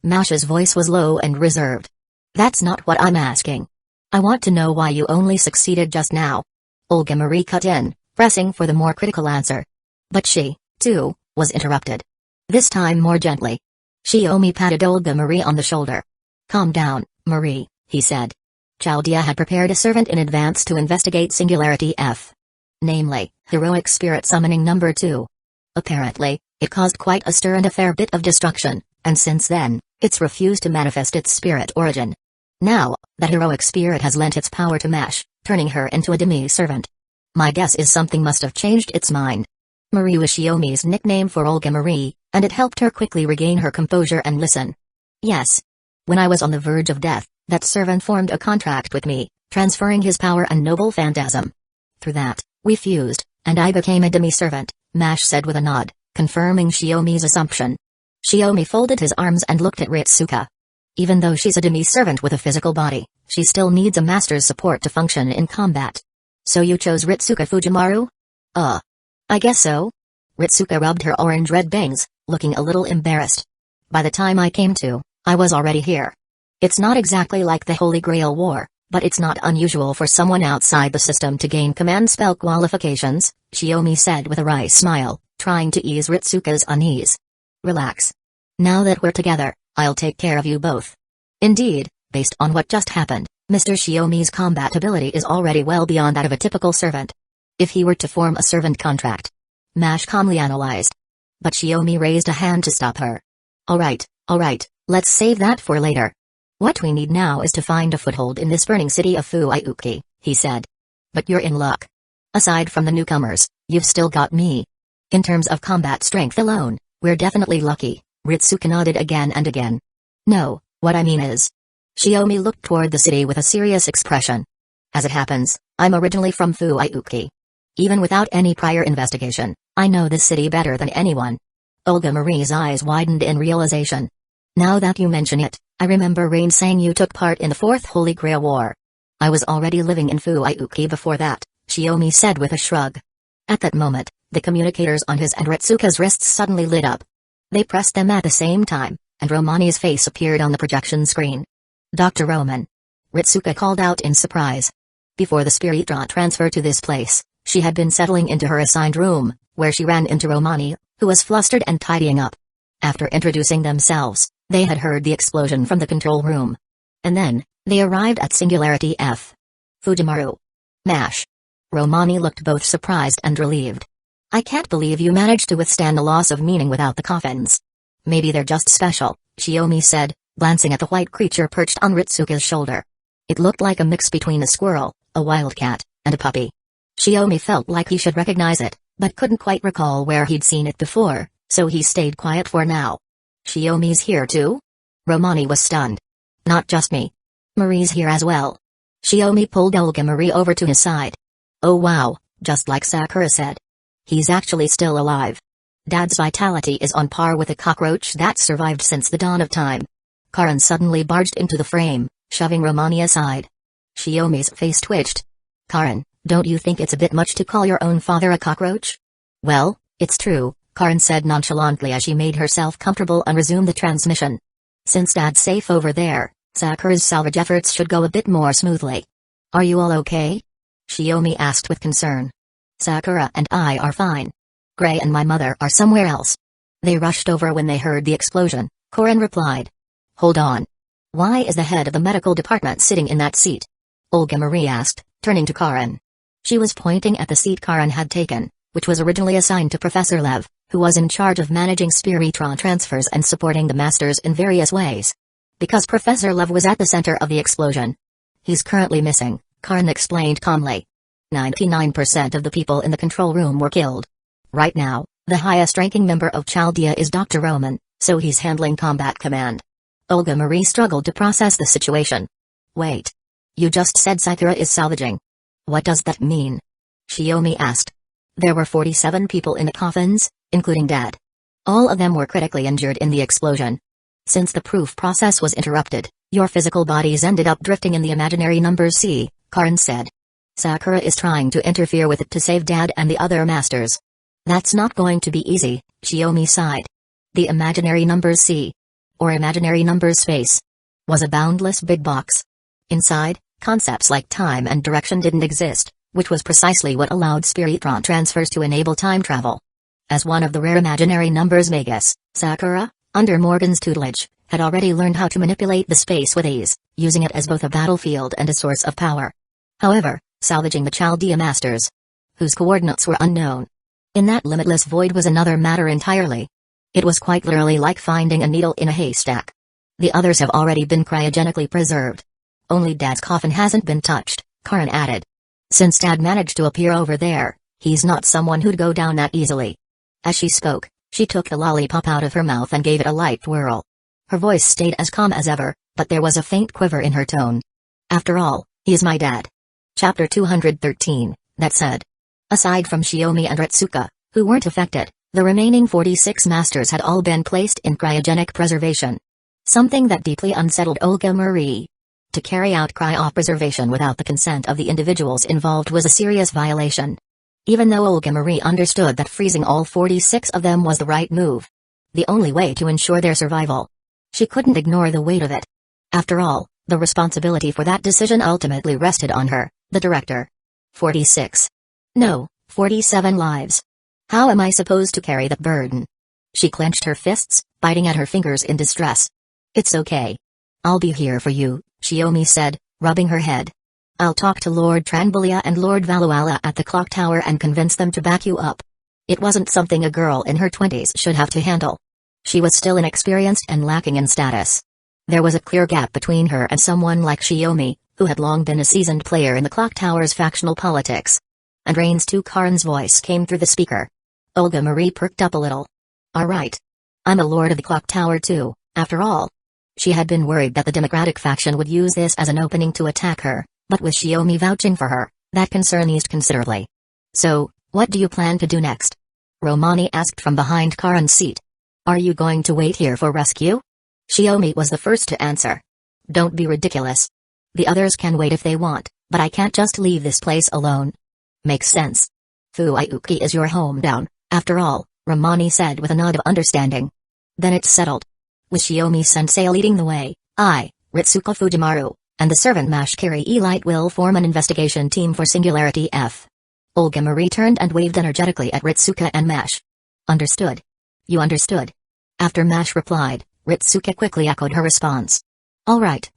Mash's voice was low and reserved. That's not what I'm asking. I want to know why you only succeeded just now. Olga Marie cut in, pressing for the more critical answer. But she, too, was interrupted. This time more gently. Xiaomi patted Olga Marie on the shoulder. Calm down, Marie, he said. Chaldea had prepared a servant in advance to investigate Singularity F. Namely, Heroic Spirit Summoning Number 2. Apparently, it caused quite a stir and a fair bit of destruction, and since then, it's refused to manifest its spirit origin. Now, that heroic spirit has lent its power to Mash, turning her into a demi-servant. My guess is something must have changed its mind. Marie was Xiaomi's nickname for Olga Marie, and it helped her quickly regain her composure and listen. Yes. When I was on the verge of death, that servant formed a contract with me, transferring his power and noble phantasm. Through that, we fused, and I became a demi-servant, Mash said with a nod, confirming Shiomi's assumption. Shiomi folded his arms and looked at Ritsuka. Even though she's a demi-servant with a physical body, she still needs a master's support to function in combat. So you chose Ritsuka Fujimaru? I guess so. Ritsuka rubbed her orange-red bangs, looking a little embarrassed. By the time I came to, I was already here. It's not exactly like the Holy Grail War, but it's not unusual for someone outside the system to gain command spell qualifications, Shiomi said with a wry smile, trying to ease Ritsuka's unease. Relax. Now that we're together, I'll take care of you both. Indeed, based on what just happened, Mr. Shiomi's combat ability is already well beyond that of a typical servant. If he were to form a servant contract. Mash calmly analyzed. But Shiomi raised a hand to stop her. Alright, let's save that for later. What we need now is to find a foothold in this burning city of Fuiuki, he said. But you're in luck. Aside from the newcomers, you've still got me. In terms of combat strength alone, we're definitely lucky, Ritsuka nodded again and again. No, what I mean is. Shiomi looked toward the city with a serious expression. As it happens, I'm originally from Fuiuki. Even without any prior investigation, I know this city better than anyone. Olga Marie's eyes widened in realization. Now that you mention it, I remember Rain saying you took part in the Fourth Holy Grail War. I was already living in Fuiuki before that, Shiomi said with a shrug. At that moment, the communicators on his and Ritsuka's wrists suddenly lit up. They pressed them at the same time, and Romani's face appeared on the projection screen. Dr. Roman. Ritsuka called out in surprise. Before the Spiritron transfer to this place, she had been settling into her assigned room, where she ran into Romani, who was flustered and tidying up. After introducing themselves, they had heard the explosion from the control room. And then, they arrived at Singularity F. Fujimaru. Mash. Romani looked both surprised and relieved. I can't believe you managed to withstand the loss of meaning without the coffins. Maybe they're just special, Shiomi said, glancing at the white creature perched on Ritsuka's shoulder. It looked like a mix between a squirrel, a wildcat, and a puppy. Shiomi felt like he should recognize it, but couldn't quite recall where he'd seen it before, so he stayed quiet for now. Shiomi's here too? Romani was stunned. Not just me. Marie's here as well. Shiomi pulled Olga Marie over to his side. Oh wow, just like Sakura said. He's actually still alive. Dad's vitality is on par with a cockroach that's survived since the dawn of time. Karan suddenly barged into the frame, shoving Romani aside. Shiomi's face twitched. Karan, don't you think it's a bit much to call your own father a cockroach? Well, it's true, Karan said nonchalantly as she made herself comfortable and resumed the transmission. Since Dad's safe over there, Sakura's salvage efforts should go a bit more smoothly. Are you all okay? Shiomi asked with concern. Sakura and I are fine. Gray and my mother are somewhere else. They rushed over when they heard the explosion, Karan replied. Hold on. Why is the head of the medical department sitting in that seat? Olga Marie asked, turning to Karan. She was pointing at the seat Karan had taken, which was originally assigned to Professor Lev, who was in charge of managing Spiritron transfers and supporting the masters in various ways. Because Professor Lev was at the center of the explosion. He's currently missing, Karan explained calmly. 99% of the people in the control room were killed. Right now, the highest-ranking member of Chaldea is Dr. Roman, so he's handling combat command. Olga Marie struggled to process the situation. Wait. You just said Sakura is salvaging. What does that mean? Shiomi asked. There were 47 people in the coffins, including Dad. All of them were critically injured in the explosion. Since the proof process was interrupted, your physical bodies ended up drifting in the imaginary numbers sea, Karan said. Sakura is trying to interfere with it to save Dad and the other masters. That's not going to be easy, Shiomi sighed. The imaginary numbers sea, or imaginary numbers space, was a boundless big box. Inside, concepts like time and direction didn't exist, which was precisely what allowed Spiritron transfers to enable time travel. As one of the rare imaginary numbers magus, Sakura, under Morgan's tutelage, had already learned how to manipulate the space with ease, using it as both a battlefield and a source of power. However, salvaging the Chaldea masters, whose coordinates were unknown, in that limitless void was another matter entirely. It was quite literally like finding a needle in a haystack. The others have already been cryogenically preserved. Only Dad's coffin hasn't been touched, Karan added. Since Dad managed to appear over there, he's not someone who'd go down that easily. As she spoke, she took a lollipop out of her mouth and gave it a light whirl. Her voice stayed as calm as ever, but there was a faint quiver in her tone. After all, He's my dad. Chapter 213, that said. Aside from Shiomi and Ritsuka, who weren't affected, the remaining 46 masters had all been placed in cryogenic preservation. Something that deeply unsettled Olga Marie. To carry out cryopreservation without the consent of the individuals involved was a serious violation. Even though Olga Marie understood that freezing all 46 of them was the right move. The only way to ensure their survival. She couldn't ignore the weight of it. After all, the responsibility for that decision ultimately rested on her, the director. 46. No, 47 lives. How am I supposed to carry that burden? She clenched her fists, biting at her fingers in distress. It's okay. I'll be here for you, Shiomi said, rubbing her head. I'll talk to Lord Tranbilia and Lord Valuala at the clock tower and convince them to back you up. It wasn't something a girl in her 20s should have to handle. She was still inexperienced and lacking in status. There was a clear gap between her and someone like Shiomi, who had long been a seasoned player in the clock tower's factional politics. And Rain's Karin's voice came through the speaker. Olga Marie perked up a little. All right. I'm a lord of the clock tower too, after all. She had been worried that the Democratic faction would use this as an opening to attack her, but with Shiomi vouching for her, that concern eased considerably. So, what do you plan to do next? Romani asked from behind Karin's seat. Are you going to wait here for rescue? Shiomi was the first to answer. Don't be ridiculous. The others can wait if they want, but I can't just leave this place alone. Makes sense. Fuyuki is your hometown, after all, Romani said with a nod of understanding. Then it's settled. With Shiomi-sensei leading the way, I, Ritsuka Fujimaru, and the servant Mash Kiri Elite will form an investigation team for Singularity F. Olga Marie turned and waved energetically at Ritsuka and Mash. Understood. You understood. After Mash replied, Ritsuka quickly echoed her response. All right,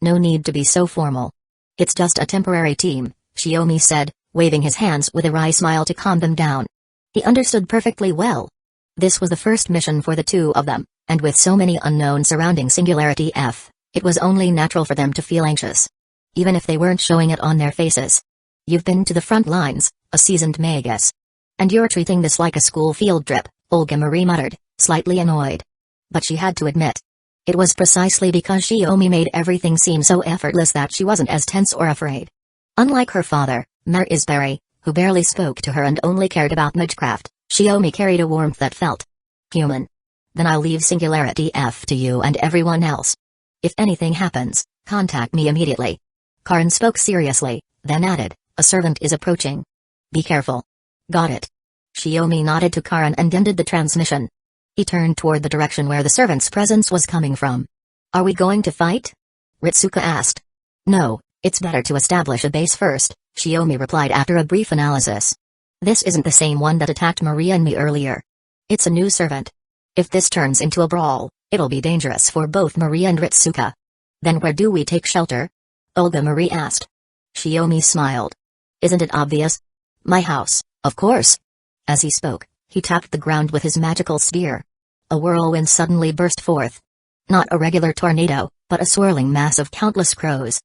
no need to be so formal. It's just a temporary team, Shiomi said, waving his hands with a wry smile to calm them down. He understood perfectly well. This was the first mission for the two of them, and with so many unknowns surrounding Singularity F, it was only natural for them to feel anxious. Even if they weren't showing it on their faces. You've been to the front lines, a seasoned magus. And you're treating this like a school field trip, Olga Marie muttered, slightly annoyed. But she had to admit. It was precisely because Shiomi made everything seem so effortless that she wasn't as tense or afraid. Unlike her father, Mer Isberry, who barely spoke to her and only cared about magecraft, Shiomi carried a warmth that felt human. Then I'll leave Singularity F to you and everyone else. If anything happens, contact me immediately. Karin spoke seriously, then added, a servant is approaching. Be careful. Got it. Shiomi nodded to Karin and ended the transmission. He turned toward the direction where the servant's presence was coming from. Are we going to fight? Ritsuka asked. No, it's better to establish a base first, Shiomi replied after a brief analysis. This isn't the same one that attacked Maria and me earlier. It's a new servant. If this turns into a brawl, it'll be dangerous for both Maria and Ritsuka. Then where do we take shelter? Olga Marie asked. Shiomi smiled. Isn't it obvious? My house, of course. As he spoke, he tapped the ground with his magical spear. A whirlwind suddenly burst forth. Not a regular tornado, but a swirling mass of countless crows.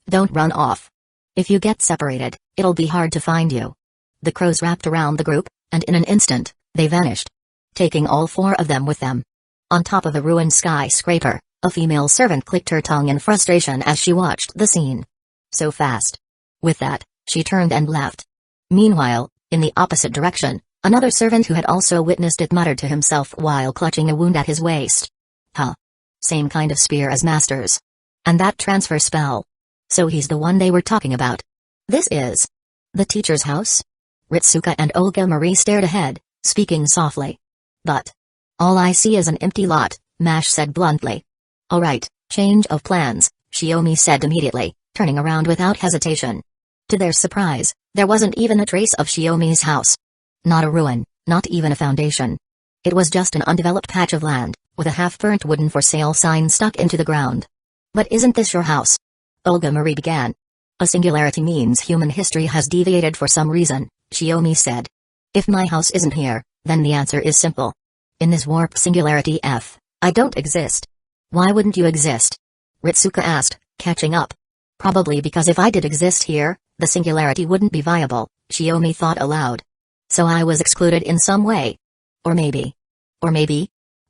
Don't run off. If you get separated, it'll be hard to find you. The crows wrapped around the group, and in an instant, they vanished. Taking all four of them with them. On top of the ruined skyscraper, a female servant clicked her tongue in frustration as she watched the scene. So fast. With that, she turned and left. Meanwhile, in the opposite direction, another servant who had also witnessed it muttered to himself while clutching a wound at his waist. Huh. Same kind of spear as Master's. And that transfer spell. So he's the one they were talking about. This is the teacher's house? Ritsuka and Olga Marie stared ahead, speaking softly. But all I see is an empty lot, Mash said bluntly. Alright, change of plans, Shiomi said immediately, turning around without hesitation. To their surprise, there wasn't even a trace of Shiomi's house. Not a ruin, not even a foundation. It was just an undeveloped patch of land, with a half-burnt wooden for sale sign stuck into the ground. But isn't this your house? Olga Marie began. A singularity means human history has deviated for some reason, Shiomi said. If my house isn't here, then the answer is simple. In this warped Singularity F, I don't exist. Why wouldn't you exist? Ritsuka asked, catching up. Probably because if I did exist here, the singularity wouldn't be viable, Shiomi thought aloud. So I was excluded in some way. Or maybe.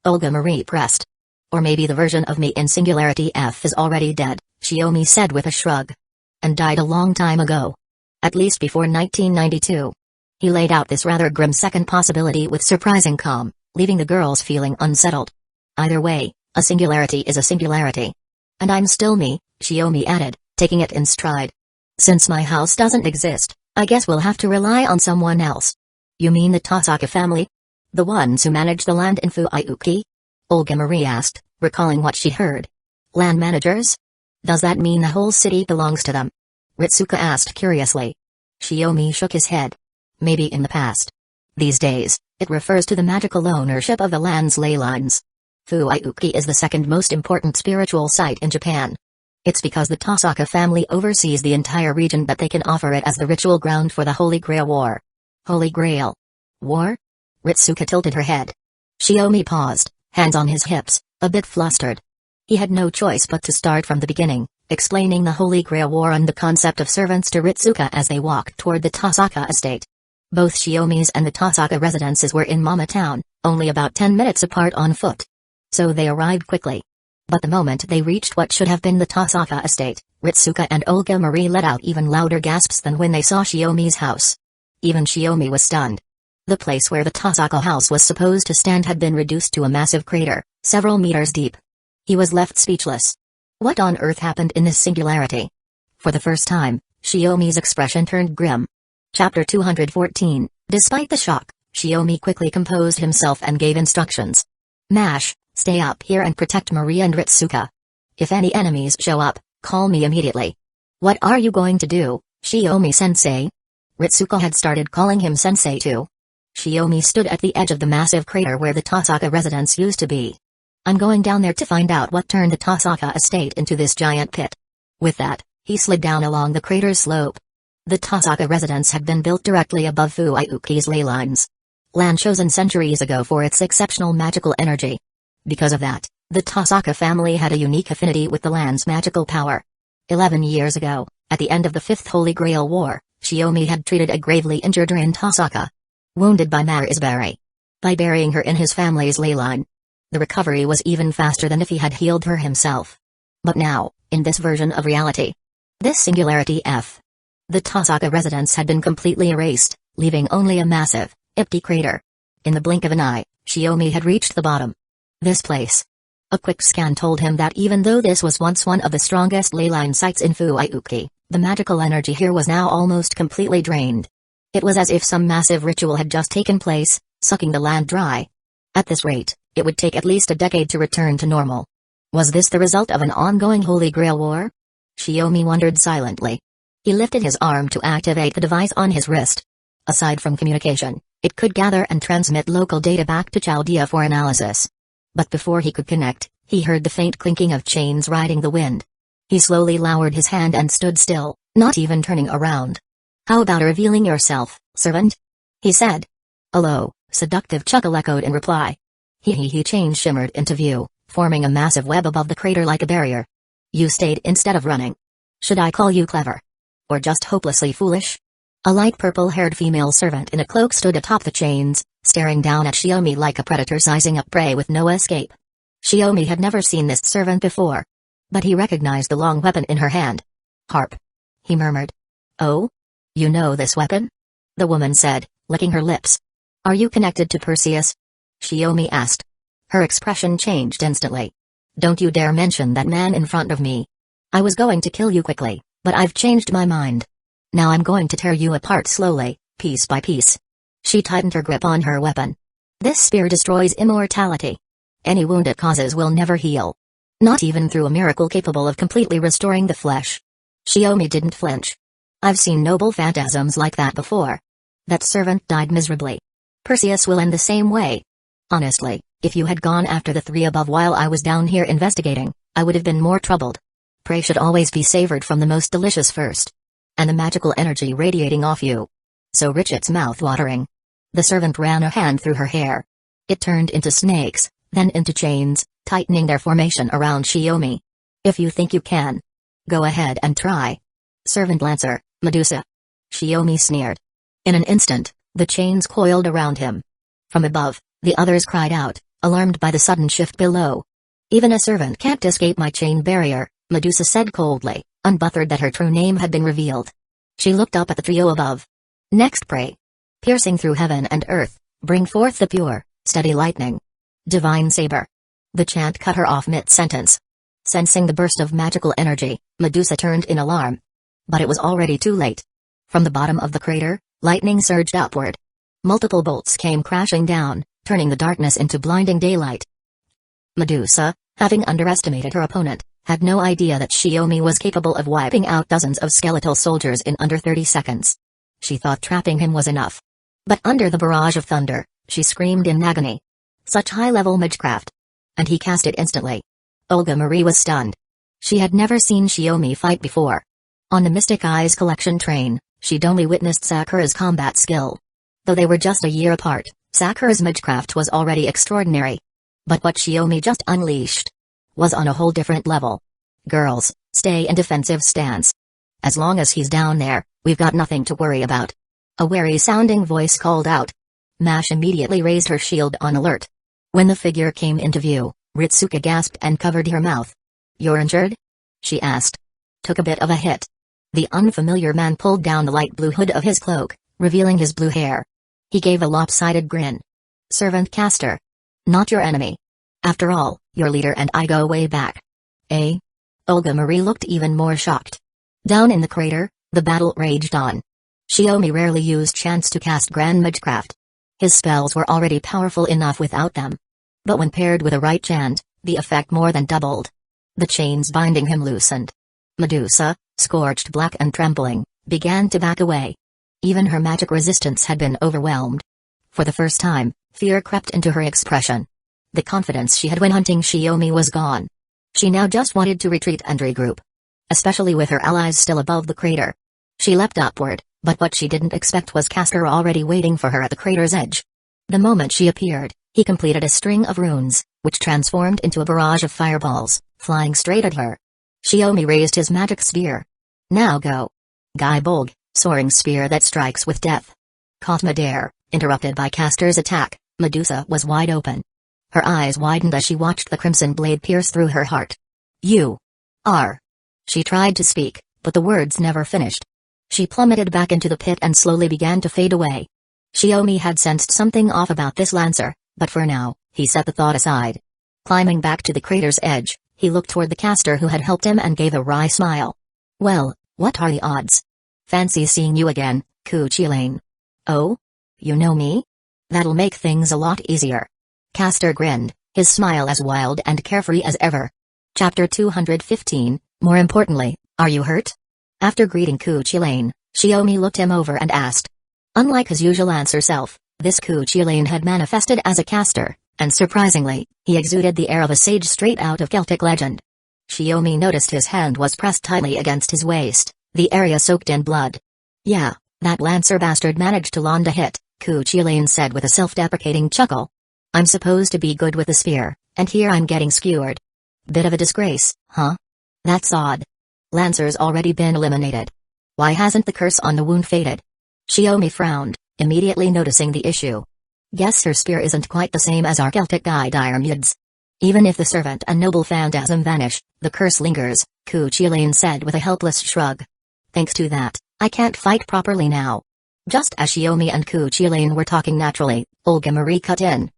Olga Marie pressed. Or maybe the version of me in Singularity F is already dead, Shiomi said with a shrug. and died a long time ago. At least before 1992. He laid out this rather grim second possibility with surprising calm, leaving the girls feeling unsettled. Either way, a singularity is a singularity. And I'm still me, Shiomi added, taking it in stride. Since my house doesn't exist, I guess we'll have to rely on someone else. You mean the Tasaka family? The ones who manage the land in Fuyuki? Olga Marie asked, recalling what she'd heard. Land managers? Does that mean the whole city belongs to them? Ritsuka asked curiously. Shiomi shook his head. Maybe in the past. These days, it refers to the magical ownership of the land's ley lines. Fuyuki is the second most important spiritual site in Japan. It's because the Tasaka family oversees the entire region that they can offer it as the ritual ground for the Holy Grail War. Holy Grail? War? Ritsuka tilted her head. Shiomi paused, hands on his hips, a bit flustered. He had no choice but to start from the beginning, explaining the Holy Grail War and the concept of servants to Ritsuka as they walked toward the Tasaka estate. Both Shiomi's and the Tasaka residences were in Mama Town, only about 10 minutes apart on foot. So they arrived quickly. But the moment they reached what should have been the Tasaka estate, Ritsuka and Olga Marie let out even louder gasps than when they saw Shiomi's house. Even Shiomi was stunned. The place where the Tasaka house was supposed to stand had been reduced to a massive crater, several meters deep. He was left speechless. What on earth happened in this singularity? For the first time, Shiomi's expression turned grim. Chapter 214. Despite the shock, Shiomi quickly composed himself and gave instructions. Mash, stay up here and protect Marie and Ritsuka. If any enemies show up, call me immediately. What are you going to do, Shiomi-sensei? Ritsuka had started calling him sensei too. Shiomi stood at the edge of the massive crater where the Tasaka residence used to be. I'm going down there to find out what turned the Tasaka estate into this giant pit. With that, he slid down along the crater's slope. The Tasaka residence had been built directly above Fuyuki's ley lines. Land chosen centuries ago for its exceptional magical energy. Because of that, the Tasaka family had a unique affinity with the land's magical power. 11 years ago, at the end of the Fifth Holy Grail War, Shiomi had treated a gravely injured Rin Tasaka. Wounded by Marisberry. By burying her in his family's ley line. The recovery was even faster than if he had healed her himself. But now, in this version of reality. This singularity F. The Tasaka residence had been completely erased, leaving only a massive, empty crater. In the blink of an eye, Shiomi had reached the bottom. This place. A quick scan told him that even though this was once one of the strongest ley line sites in Fuyuki, the magical energy here was now almost completely drained. It was as if some massive ritual had just taken place, sucking the land dry. At this rate, it would take at least a decade to return to normal. Was this the result of an ongoing Holy Grail War? Shiomi wondered silently. He lifted his arm to activate the device on his wrist. Aside from communication, it could gather and transmit local data back to Chaldea for analysis. But before he could connect, he heard the faint clinking of chains riding the wind. He slowly lowered his hand and stood still, not even turning around. How about revealing yourself, servant? He said. A low, seductive chuckle echoed in reply. Chains shimmered into view, forming a massive web above the crater like a barrier. You stayed instead of running. Should I call you clever? Or just hopelessly foolish? A light purple-haired female servant in a cloak stood atop the chains, staring down at Shiomi like a predator sizing up prey with no escape. Shiomi had never seen this servant before. But he recognized the long weapon in her hand. Harp. He murmured. Oh? You know this weapon? The woman said, licking her lips. Are you connected to Perseus? Shiomi asked. Her expression changed instantly. Don't you dare mention that man in front of me. I was going to kill you quickly, but I've changed my mind. Now I'm going to tear you apart slowly, piece by piece. She tightened her grip on her weapon. This spear destroys immortality. Any wound it causes will never heal. Not even through a miracle capable of completely restoring the flesh. Shiomi didn't flinch. I've seen noble phantasms like that before. That servant died miserably. Perseus will end the same way. Honestly, if you had gone after the three above while I was down here investigating, I would have been more troubled. Prey should always be savored from the most delicious first. And the magical energy radiating off you. So rich it's mouth-watering. The servant ran a hand through her hair. It turned into snakes, then into chains, tightening their formation around Shiomi. If you think you can. Go ahead and try. Servant Lancer, Medusa. Shiomi sneered. In an instant, the chains coiled around him. From above, the others cried out, alarmed by the sudden shift below. Even a servant can't escape my chain barrier, Medusa said coldly. unbothered that her true name had been revealed. She looked up at the trio above. Next pray. Piercing through heaven and earth, bring forth the pure, steady lightning. Divine saber. The chant cut her off mid-sentence. Sensing the burst of magical energy, Medusa turned in alarm. But it was already too late. From the bottom of the crater, lightning surged upward. Multiple bolts came crashing down, turning the darkness into blinding daylight. Medusa, having underestimated her opponent, had no idea that Shiomi was capable of wiping out dozens of skeletal soldiers in under 30 seconds. She thought trapping him was enough. But under the barrage of thunder, she screamed in agony. Such high-level magecraft. And he cast it instantly. Olga Marie was stunned. She had never seen Shiomi fight before. On the Mystic Eyes collection train, she'd only witnessed Sakura's combat skill. Though they were just a year apart, Sakura's magecraft was already extraordinary. But what Shiomi just unleashed was on a whole different level. Girls, stay in defensive stance. As long as he's down there, we've got nothing to worry about. A wary-sounding voice called out. Mash immediately raised her shield on alert. When the figure came into view, Ritsuka gasped and covered her mouth. You're injured? She asked. Took a bit of a hit. The unfamiliar man pulled down the light blue hood of his cloak, revealing his blue hair. He gave a lopsided grin. Servant caster. Not your enemy. After all, your leader and I go way back. Eh? Olga Marie looked even more shocked. Down in the crater, the battle raged on. Shiomi rarely used chants to cast grand magecraft. His spells were already powerful enough without them. But when paired with a right chant, the effect more than doubled. The chains binding him loosened. Medusa, scorched black and trembling, began to back away. Even her magic resistance had been overwhelmed. For the first time, fear crept into her expression. The confidence she had when hunting Shiomi was gone. She now just wanted to retreat and regroup. Especially with her allies still above the crater. She leapt upward, but what she didn't expect was Castor already waiting for her at the crater's edge. The moment she appeared, he completed a string of runes, which transformed into a barrage of fireballs, flying straight at her. Shiomi raised his magic spear. Now go. Guy Bolg, soaring spear that strikes with death. Caught midair, interrupted by Castor's attack, Medusa was wide open. Her eyes widened as she watched the crimson blade pierce through her heart. You are. She tried to speak, but the words never finished. She plummeted back into the pit and slowly began to fade away. Shiomi had sensed something off about this lancer, but for now, he set the thought aside. Climbing back to the crater's edge, he looked toward the caster who had helped him and gave a wry smile. Well, what are the odds? Fancy seeing you again, Kuchilane. Oh? You know me? That'll make things a lot easier. Caster grinned, his smile as wild and carefree as ever. Chapter 215, more importantly, are you hurt? After greeting Kuchilane, Shiomi looked him over and asked. Unlike his usual answer self, this Kuchilane had manifested as a caster, and surprisingly, he exuded the air of a sage straight out of Celtic legend. Shiomi noticed his hand was pressed tightly against his waist, the area soaked in blood. Yeah, that lancer bastard managed to land a hit, Kuchilane said with a self-deprecating chuckle. I'm supposed to be good with the spear, and here I'm getting skewered. Bit of a disgrace, huh? That's odd. Lancer's already been eliminated. Why hasn't the curse on the wound faded? Shiomi frowned, immediately noticing the issue. Guess her spear isn't quite the same as our Celtic guide Irmud's. Even if the servant and noble phantasm vanish, the curse lingers, Kuchilane said with a helpless shrug. Thanks to that, I can't fight properly now. Just as Shiomi and Kuchilane were talking naturally, Olga Marie cut in.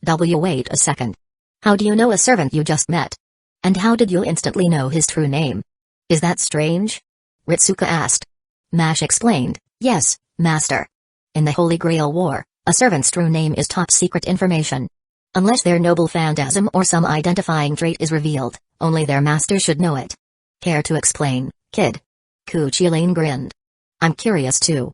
Wait a second. How do you know a servant you just met? And how did you instantly know his true name? Is that strange? Ritsuka asked. Mash explained, yes, master. In the Holy Grail War, a servant's true name is top secret information. Unless their noble phantasm or some identifying trait is revealed, only their master should know it. Care to explain, kid? Kuchilane grinned. I'm curious too.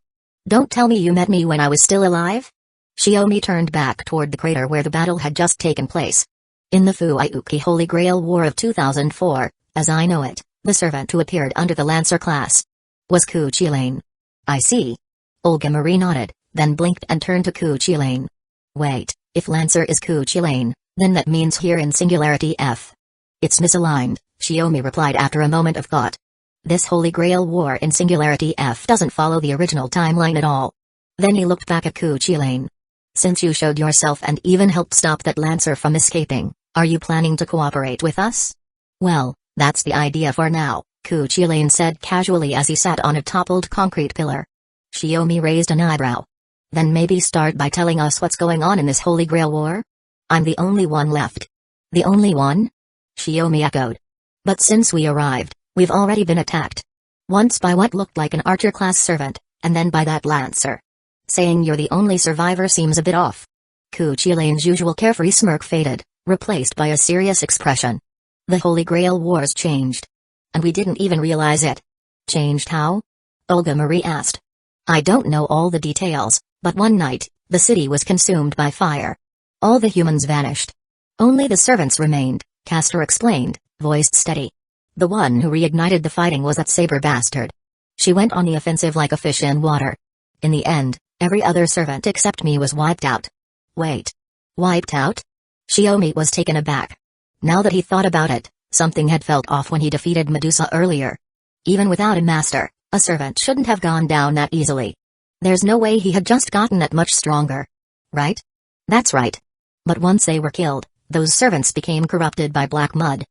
Don't tell me you met me when I was still alive? Shiomi turned back toward the crater where the battle had just taken place. In the Fuiuki Holy Grail War of 2004, as I know it, the servant who appeared under the Lancer class was Kuchilane. I see. Olga Marie nodded, then blinked and turned to Kuchilane. Wait, if Lancer is Kuchilane, then that means here in Singularity F. It's misaligned, Shiomi replied after a moment of thought. This Holy Grail War in Singularity F doesn't follow the original timeline at all. Then he looked back at Kuchilane. Since you showed yourself and even helped stop that Lancer from escaping, are you planning to cooperate with us? Well, that's the idea for now, Kuchilane said casually as he sat on a toppled concrete pillar. Shiomi raised an eyebrow. Then maybe start by telling us what's going on in this Holy Grail war? I'm the only one left. The only one? Shiomi echoed. But since we arrived, we've already been attacked. Once by what looked like an archer-class servant, and then by that lancer. Saying you're the only survivor seems a bit off. Kuchilane's usual carefree smirk faded, replaced by a serious expression. The Holy Grail Wars changed. And we didn't even realize it. Changed how? Olga Marie asked. I don't know all the details, but one night, the city was consumed by fire. All the humans vanished. Only the servants remained, Castor explained, voiced steady. The one who reignited the fighting was that saber bastard. She went on the offensive like a fish in water. In the end, every other servant except me was wiped out. Wait. Wiped out? Shiomi was taken aback. Now that he thought about it, something had felt off when he defeated Medusa earlier. Even without a master, a servant shouldn't have gone down that easily. There's no way he had just gotten that much stronger. Right? That's right. But once they were killed, those servants became corrupted by black mud.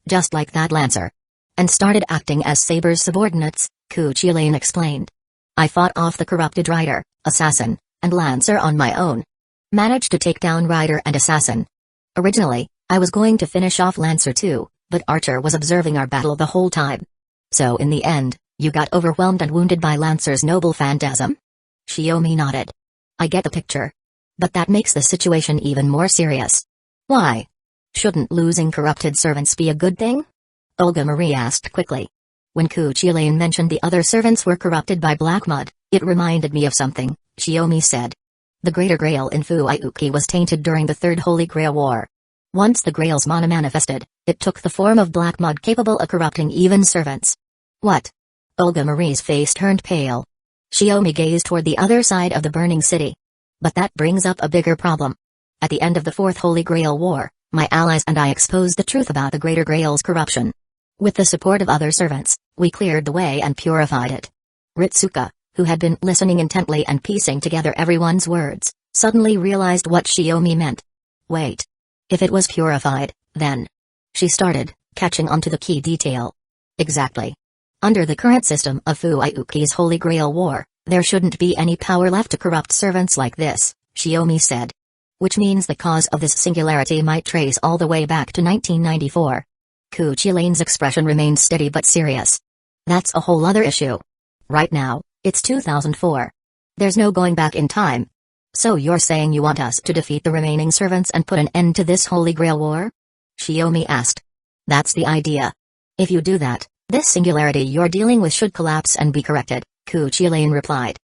Just like that lancer. And started acting as Saber's subordinates, Kuchilane explained. I fought off the corrupted rider, assassin, and lancer on my own. Managed to take down rider and assassin. Originally, I was going to finish off lancer too, but Archer was observing our battle the whole time. So in the end, you got overwhelmed and wounded by Lancer's noble phantasm? Shiomi nodded. I get the picture. But that makes the situation even more serious. Why? Shouldn't losing corrupted servants be a good thing? Olga Marie asked quickly. When Kuchilane mentioned the other servants were corrupted by black mud, it reminded me of something, Shiomi said. The Greater Grail in Fuyuki was tainted during the Third Holy Grail War. Once the Grail's mana manifested, it took the form of black mud capable of corrupting even servants. What? Olga Marie's face turned pale. Shiomi gazed toward the other side of the burning city. But that brings up a bigger problem. At the end of the Fourth Holy Grail War, my allies and I exposed the truth about the Greater Grail's corruption. With the support of other servants, we cleared the way and purified it. Ritsuka, who had been listening intently and piecing together everyone's words, suddenly realized what Shiomi meant. Wait. If it was purified, then... She started, catching on to the key detail. Exactly. Under the current system of Fuyuki's Holy Grail War, there shouldn't be any power left to corrupt servants like this, Shiomi said. Which means the cause of this singularity might trace all the way back to 1994. Kuchilane's expression remained steady but serious. That's a whole other issue. Right now, it's 2004. There's no going back in time. So you're saying you want us to defeat the remaining servants and put an end to this Holy Grail War? Shiomi asked. That's the idea. If you do that, this singularity you're dealing with should collapse and be corrected, Kuchilane replied.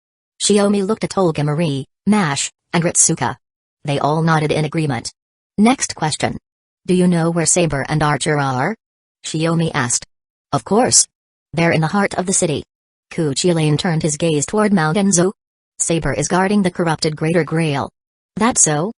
Shiomi looked at Olga Marie, Mash, and Ritsuka. They all nodded in agreement. Next question. Do you know where Saber and Archer are? Shiomi asked. Of course. They're in the heart of the city. Kuchilane turned his gaze toward Mount Enzo. Saber is guarding the corrupted Greater Grail. That so?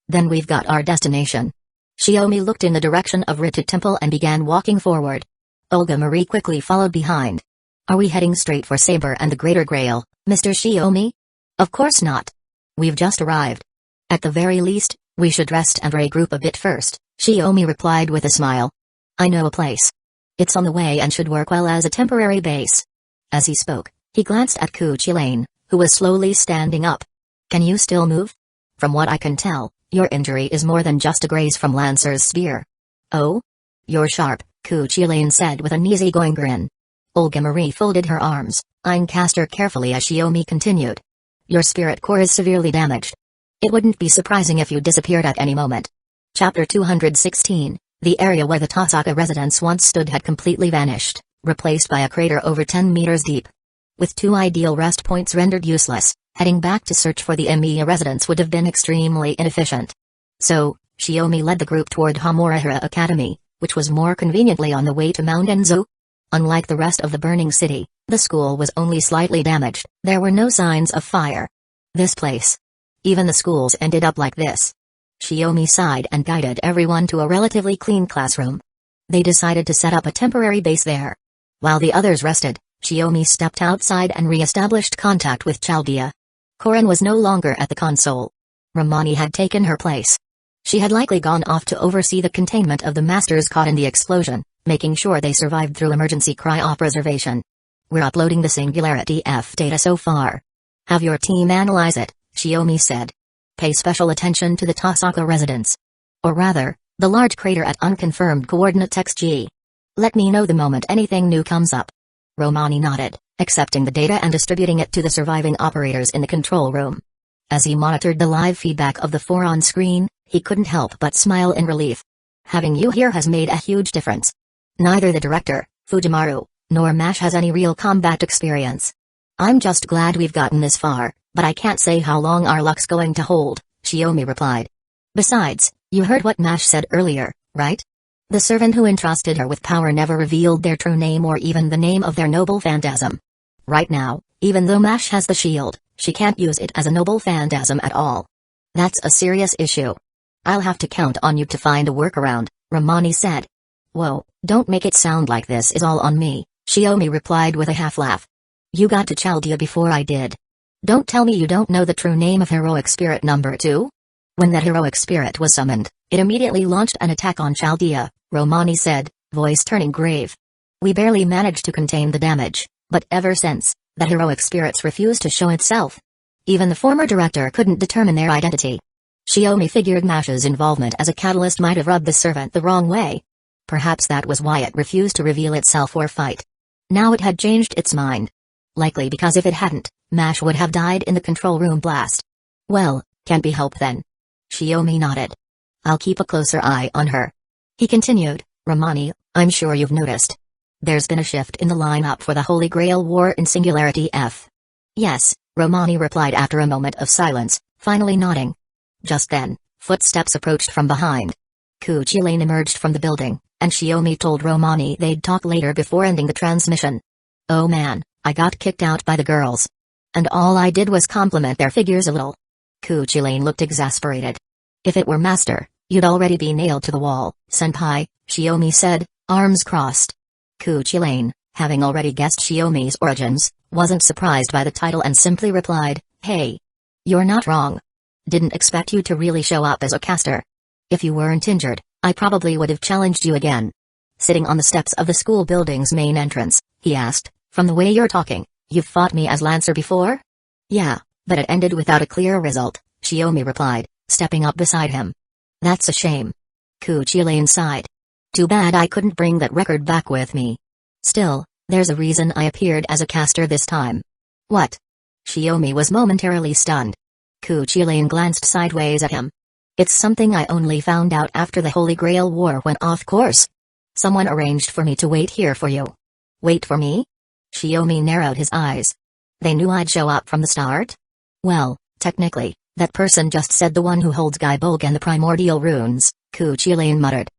Then we've got our destination. Shiomi looked in the direction of Ritu Temple and began walking forward. Olga Marie quickly followed behind. Are we heading straight for Saber and the Greater Grail, Mr. Shiomi? Of course not. We've just arrived. At the very least, we should rest and regroup a bit first, Shiomi replied with a smile. I know a place. It's on the way and should work well as a temporary base. As he spoke, he glanced at Kuchilane, who was slowly standing up. Can you still move? From what I can tell, your injury is more than just a graze from Lancer's spear. Oh? You're sharp, Kuchilane said with an easygoing grin. Olga Marie folded her arms, eyeing Castor carefully as Shiomi continued. Your spirit core is severely damaged. It wouldn't be surprising if you disappeared at any moment. Chapter 216, the area where the Tasaka residence once stood had completely vanished, replaced by a crater over 10 meters deep. With two ideal rest points rendered useless, heading back to search for the Emiya residence would have been extremely inefficient. So, Shiomi led the group toward Hamurahira Academy, which was more conveniently on the way to Mount Enzo. Unlike the rest of the burning city, the school was only slightly damaged. There were no signs of fire. This place. Even the schools ended up like this. Shiomi sighed and guided everyone to a relatively clean classroom. They decided to set up a temporary base there. While the others rested, Shiomi stepped outside and re-established contact with Chaldea. Korin was no longer at the console. Ramani had taken her place. She had likely gone off to oversee the containment of the masters caught in the explosion, making sure they survived through emergency cryopreservation. We're uploading the Singularity F data so far. Have your team analyze it, Shiomi said. Pay special attention to the Tosaka residence. Or rather, the large crater at unconfirmed coordinate XG. Let me know the moment anything new comes up. Romani nodded, accepting the data and distributing it to the surviving operators in the control room. As he monitored the live feedback of the 4 on screen, he couldn't help but smile in relief. Having you here has made a huge difference. Neither the director, Fujimaru, nor Mash has any real combat experience. I'm just glad we've gotten this far, but I can't say how long our luck's going to hold, Shiomi replied. Besides, you heard what Mash said earlier, right? The servant who entrusted her with power never revealed their true name or even the name of their noble phantasm. Right now, even though Mash has the shield, she can't use it as a noble phantasm at all. That's a serious issue. I'll have to count on you to find a workaround, Romani said. Whoa, don't make it sound like this is all on me, Shiomi replied with a half-laugh. You got to Chaldea before I did. Don't tell me you don't know the true name of heroic spirit number 2? When that heroic spirit was summoned, it immediately launched an attack on Chaldea, Romani said, voice turning grave. We barely managed to contain the damage, but ever since, the heroic spirit's refused to show itself. Even the former director couldn't determine their identity. Shiomi figured Mash's involvement as a catalyst might have rubbed the servant the wrong way. Perhaps that was why it refused to reveal itself or fight. Now it had changed its mind. Likely because if it hadn't, Mash would have died in the control room blast. Well, can't be helped then. Shiomi nodded. I'll keep a closer eye on her. He continued, Romani, I'm sure you've noticed. There's been a shift in the lineup for the Holy Grail War in Singularity F. Yes, Romani replied after a moment of silence, finally nodding. Just then, footsteps approached from behind. Kuchi-Lane emerged from the building, and Shiomi told Romani they'd talk later before ending the transmission. Oh man, I got kicked out by the girls. And all I did was compliment their figures a little. Kuchi-Lane looked exasperated. If it were Master, you'd already be nailed to the wall, Senpai, Shiomi said, arms crossed. Kuchi-Lane, having already guessed Shiomi's origins, wasn't surprised by the title and simply replied, hey. You're not wrong. Didn't expect you to really show up as a caster. If you weren't injured, I probably would have challenged you again. Sitting on the steps of the school building's main entrance, he asked, from the way you're talking, you've fought me as Lancer before? Yeah, but it ended without a clear result, Shiomi replied, stepping up beside him. That's a shame. Kuchi-Lane sighed. Too bad I couldn't bring that record back with me. Still, there's a reason I appeared as a caster this time. What? Shiomi was momentarily stunned. Kuchi-Lane glanced sideways at him. It's something I only found out after the Holy Grail War went off course. Someone arranged for me to wait here for you. Wait for me? Shiomi narrowed his eyes. They knew I'd show up from the start? Well, technically, that person just said the one who holds Gaibulg and the primordial runes, Kuchi-Lane muttered.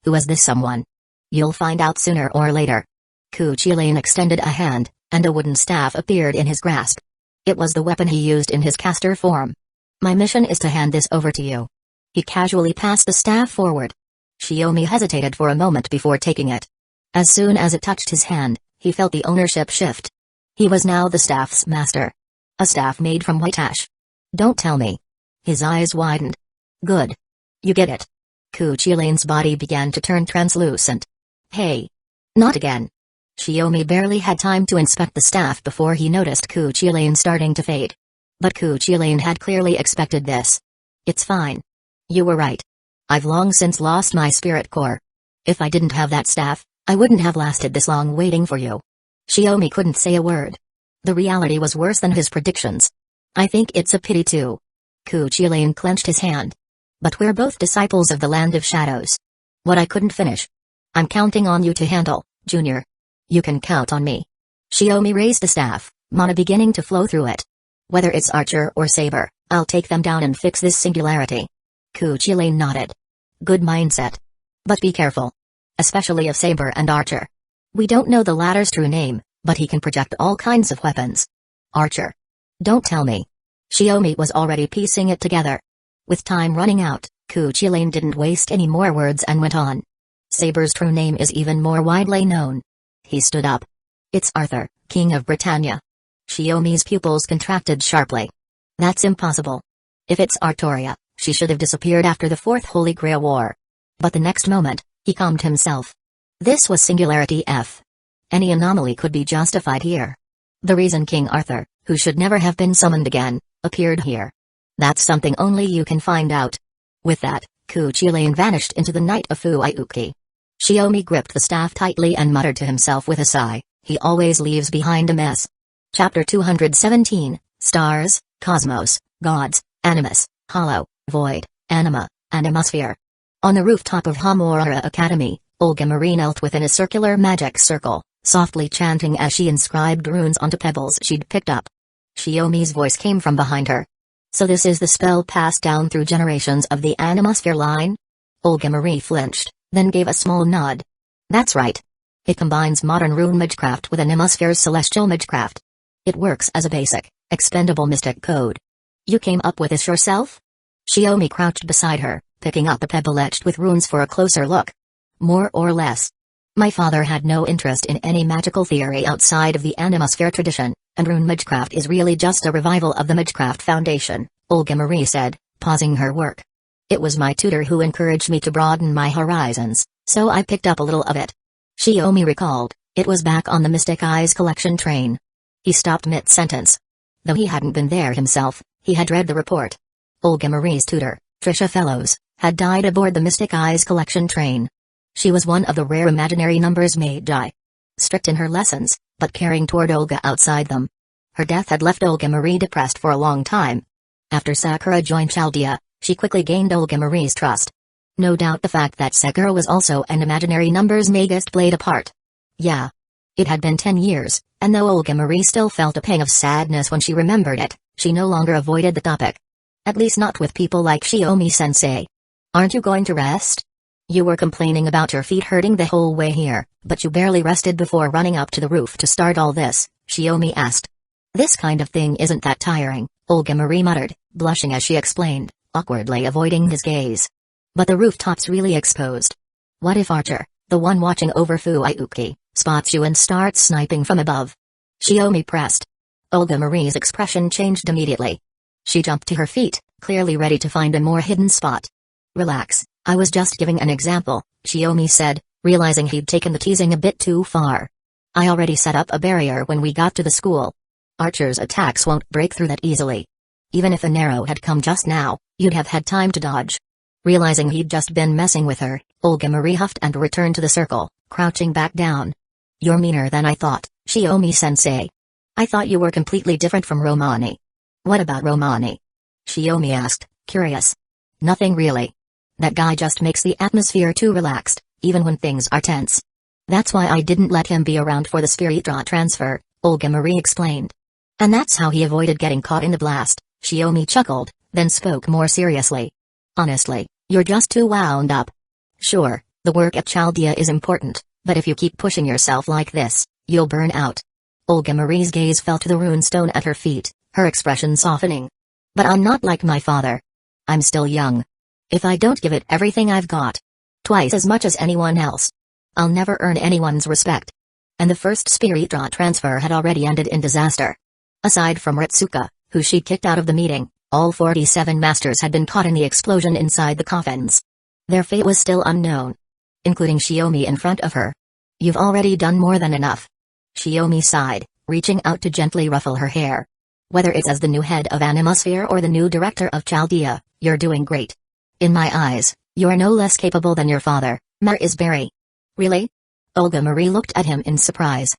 Who is this someone? You'll find out sooner or later. Kuchi-Lane extended a hand, and a wooden staff appeared in his grasp. It was the weapon he used in his caster form. My mission is to hand this over to you. He casually passed the staff forward. Shiomi hesitated for a moment before taking it. As soon as it touched his hand, he felt the ownership shift. He was now the staff's master. A staff made from white ash. Don't tell me. His eyes widened. Good. You get it. Kuchi-Lane's body began to turn translucent. Hey. Not again. Shiomi barely had time to inspect the staff before he noticed Kuchi-Lane starting to fade. But Kuchi-Lane had clearly expected this. It's fine. You were right. I've long since lost my spirit core. If I didn't have that staff, I wouldn't have lasted this long waiting for you. Shiomi couldn't say a word. The reality was worse than his predictions. I think it's a pity too. Kuchi-Lane clenched his hand. But we're both disciples of the Land of Shadows. What I couldn't finish. I'm counting on you to handle, Junior. You can count on me. Shiomi raised the staff, mana beginning to flow through it. Whether it's Archer or Saber, I'll take them down and fix this singularity. Kuchi-Lane nodded. Good mindset. But be careful. Especially of Saber and Archer. We don't know the latter's true name, but he can project all kinds of weapons. Archer. Don't tell me. Shiomi was already piecing it together. With time running out, Kuchi-Lane didn't waste any more words and went on. Saber's true name is even more widely known. He stood up. It's Arthur, King of Britannia. Shiomi's pupils contracted sharply. That's impossible. If it's Artoria, she should have disappeared after the Fourth Holy Grail War. But the next moment, he calmed himself. This was Singularity F. Any anomaly could be justified here. The reason King Arthur, who should never have been summoned again, appeared here. That's something only you can find out. With that, Cuchulainn vanished into the night of Fuiuki. Shiomi gripped the staff tightly and muttered to himself with a sigh, he always leaves behind a mess. Chapter 217, Stars, Cosmos, Gods, Animus, Hollow, Void, Anima, Animosphere. On the rooftop of Hamura Academy, Olga Marie knelt within a circular magic circle, softly chanting as she inscribed runes onto pebbles she'd picked up. Shiomi's voice came from behind her. So this is the spell passed down through generations of the Animosphere line? Olga Marie flinched, then gave a small nod. That's right. It combines modern rune magecraft with Animosphere's celestial magecraft. It works as a basic, expendable mystic code. You came up with this yourself? Shiomi crouched beside her, picking up a pebble etched with runes for a closer look. More or less. My father had no interest in any magical theory outside of the Animosphere tradition, and rune magecraft is really just a revival of the magecraft foundation, Olga Marie said, pausing her work. It was my tutor who encouraged me to broaden my horizons, so I picked up a little of it. Shiomi recalled, it was back on the Mystic Eyes collection train. He stopped mid-sentence. Though he hadn't been there himself, he had read the report. Olga Marie's tutor, Trisha Fellows, had died aboard the Mystic Eyes collection train. She was one of the rare imaginary numbers magi. Strict in her lessons, but caring toward Olga outside them. Her death had left Olga Marie depressed for a long time. After Sakura joined Chaldea, she quickly gained Olga Marie's trust. No doubt the fact that Sakura was also an imaginary numbers magist played a part. Yeah. It had been 10 years, and though Olga Marie still felt a pang of sadness when she remembered it, she no longer avoided the topic. At least not with people like Shiomi-sensei. Aren't you going to rest? You were complaining about your feet hurting the whole way here, but you barely rested before running up to the roof to start all this, Shiomi asked. This kind of thing isn't that tiring, Olga Marie muttered, blushing as she explained, awkwardly avoiding his gaze. But the rooftop's really exposed. What if Archer, the one watching over Fuiuki, spots you and starts sniping from above? Shiomi pressed. Olga Marie's expression changed immediately. She jumped to her feet, clearly ready to find a more hidden spot. Relax, I was just giving an example, Shiomi said, realizing he'd taken the teasing a bit too far. I already set up a barrier when we got to the school. Archer's attacks won't break through that easily. Even if an arrow had come just now, you'd have had time to dodge. Realizing he'd just been messing with her, Olga Marie huffed and returned to the circle, crouching back down. You're meaner than I thought, Shiomi-sensei. I thought you were completely different from Romani. What about Romani? Shiomi asked, curious. Nothing really. That guy just makes the atmosphere too relaxed, even when things are tense. That's why I didn't let him be around for the Spiritra transfer, Olga Marie explained. And that's how he avoided getting caught in the blast, Shiomi chuckled, then spoke more seriously. Honestly, you're just too wound up. Sure, the work at Chaldea is important, but if you keep pushing yourself like this, you'll burn out. Olga Marie's gaze fell to the runestone at her feet, her expression softening. But I'm not like my father. I'm still young. If I don't give it everything I've got, twice as much as anyone else, I'll never earn anyone's respect. And the first Spiritra transfer had already ended in disaster. Aside from Ritsuka, who she'd kicked out of the meeting, all 47 masters had been caught in the explosion inside the coffins. Their fate was still unknown. Including Shiomi in front of her. You've already done more than enough. Shiomi sighed, reaching out to gently ruffle her hair. Whether it's as the new head of Animosphere or the new director of Chaldea, you're doing great. In my eyes, you're no less capable than your father, Mar Isberry. Really? Olga Marie looked at him in surprise.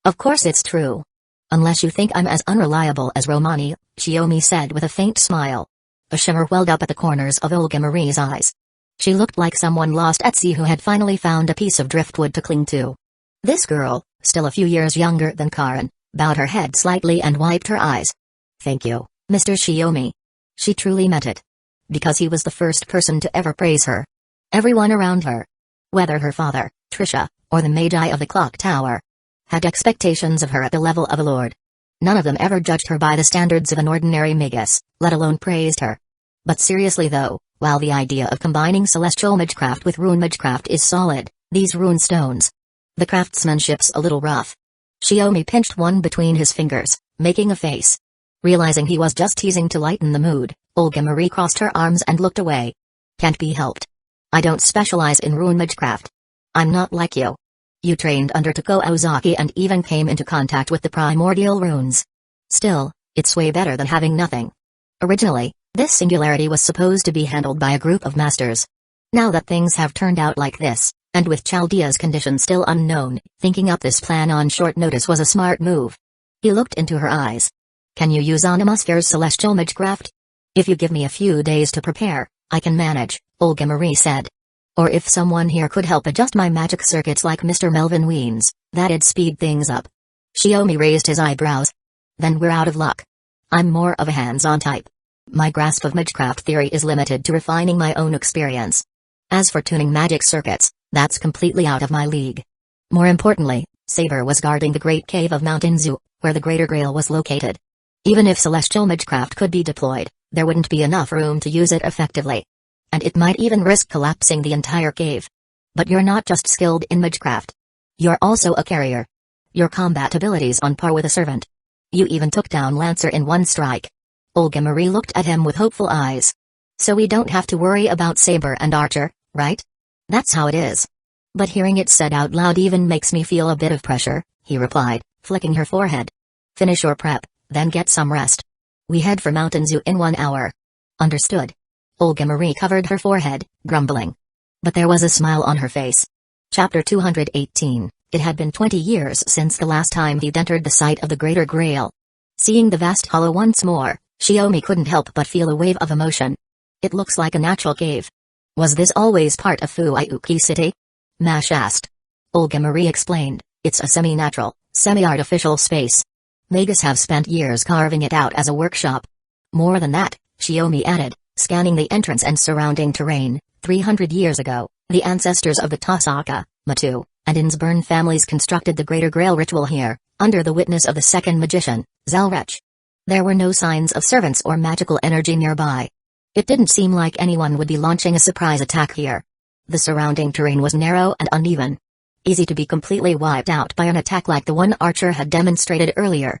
Of course it's true. Unless you think I'm as unreliable as Romani, Shiomi said with a faint smile. A shimmer welled up at the corners of Olga Marie's eyes. She looked like someone lost at sea who had finally found a piece of driftwood to cling to. This girl, still a few years younger than Karen, bowed her head slightly and wiped her eyes. Thank you, Mr. Shiomi. She truly meant it. Because he was the first person to ever praise her. Everyone around her, whether her father, Trisha, or the Magi of the Clock Tower, had expectations of her at the level of a lord. None of them ever judged her by the standards of an ordinary magus, let alone praised her. But seriously though, while the idea of combining celestial magecraft with rune magecraft is solid, these rune stones, the craftsmanship's a little rough. Shiomi pinched one between his fingers, making a face. Realizing he was just teasing to lighten the mood, Olga Marie crossed her arms and looked away. Can't be helped. I don't specialize in rune magecraft. I'm not like you. You trained under Toko Ozaki and even came into contact with the primordial runes. Still, it's way better than having nothing. Originally, this singularity was supposed to be handled by a group of masters. Now that things have turned out like this, and with Chaldea's condition still unknown, thinking up this plan on short notice was a smart move. He looked into her eyes. Can you use Animasphere's celestial magecraft? If you give me a few days to prepare, I can manage, Olga Marie said. Or if someone here could help adjust my magic circuits like Mr. Melvin Weens, that'd speed things up. Shiomi raised his eyebrows. Then we're out of luck. I'm more of a hands-on type. My grasp of magecraft theory is limited to refining my own experience. As for tuning magic circuits, that's completely out of my league. More importantly, Saber was guarding the Great Cave of Mountain Zoo, where the Greater Grail was located. Even if celestial magecraft could be deployed, there wouldn't be enough room to use it effectively. And it might even risk collapsing the entire cave. But you're not just skilled in magecraft. You're also a carrier. Your combat abilities on par with a servant. You even took down Lancer in one strike. Olga Marie looked at him with hopeful eyes. So we don't have to worry about Saber and Archer, right? That's how it is. But hearing it said out loud even makes me feel a bit of pressure, he replied, flicking her forehead. Finish your prep, then get some rest. We head for Mountain Zoo in 1 hour. Understood. Olga Marie covered her forehead, grumbling. But there was a smile on her face. Chapter 218. It had been 20 years since the last time he'd entered the site of the Greater Grail. Seeing the vast hollow once more, Shiomi couldn't help but feel a wave of emotion. It looks like a natural cave. Was this always part of Fuiuki City? Mash asked. Olga Marie explained, it's a semi-natural, semi-artificial space. Magus have spent years carving it out as a workshop. More than that, Shiomi added, scanning the entrance and surrounding terrain, 300 years ago, the ancestors of the Tosaka, Matu, and Insburn families constructed the Greater Grail ritual here, under the witness of the second magician, Zalrech. There were no signs of servants or magical energy nearby. It didn't seem like anyone would be launching a surprise attack here. The surrounding terrain was narrow and uneven. Easy to be completely wiped out by an attack like the one Archer had demonstrated earlier.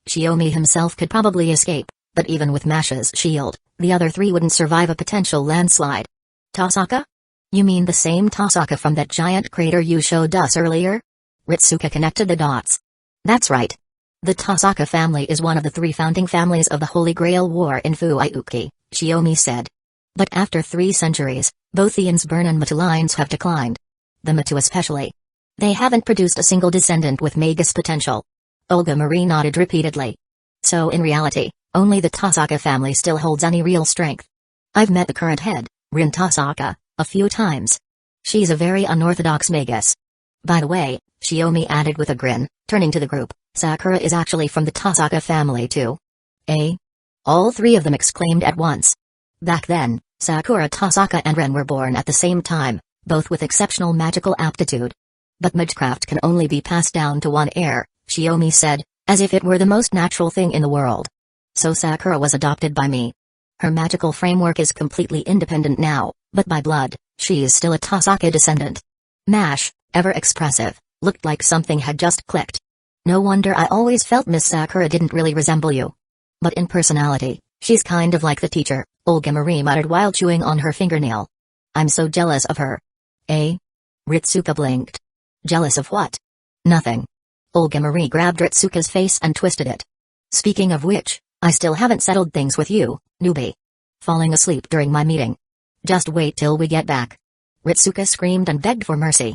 Shiomi himself could probably escape, but even with Mash's shield, the other three wouldn't survive a potential landslide. Tosaka? You mean the same Tosaka from that giant crater you showed us earlier? Ritsuka connected the dots. That's right. The Tosaka family is one of the 3 founding families of the Holy Grail War in Fuiuki, Shiomi said. But after 3 centuries, both the Insburn and Matu lines have declined. The Matu especially. They haven't produced a single descendant with Magus potential. Olga Marie nodded repeatedly. So in reality, only the Tosaka family still holds any real strength. I've met the current head, Rin Tosaka, a few times. She's a very unorthodox Magus. By the way, Shiomi added with a grin, turning to the group, Sakura is actually from the Tosaka family too. Eh? All 3 of them exclaimed at once. Back then, Sakura Tosaka and Ren were born at the same time, both with exceptional magical aptitude. But magecraft can only be passed down to one heir, Shiomi said, as if it were the most natural thing in the world. So Sakura was adopted by me. Her magical framework is completely independent now, but by blood, she is still a Tosaka descendant. Mash, ever expressive, looked like something had just clicked. No wonder I always felt Miss Sakura didn't really resemble you. But in personality, she's kind of like the teacher, Olga Marie muttered while chewing on her fingernail. I'm so jealous of her. Eh? Ritsuka blinked. Jealous of what? Nothing. Olga Marie grabbed Ritsuka's face and twisted it. Speaking of which, I still haven't settled things with you, newbie. Falling asleep during my meeting. Just wait till we get back. Ritsuka screamed and begged for mercy.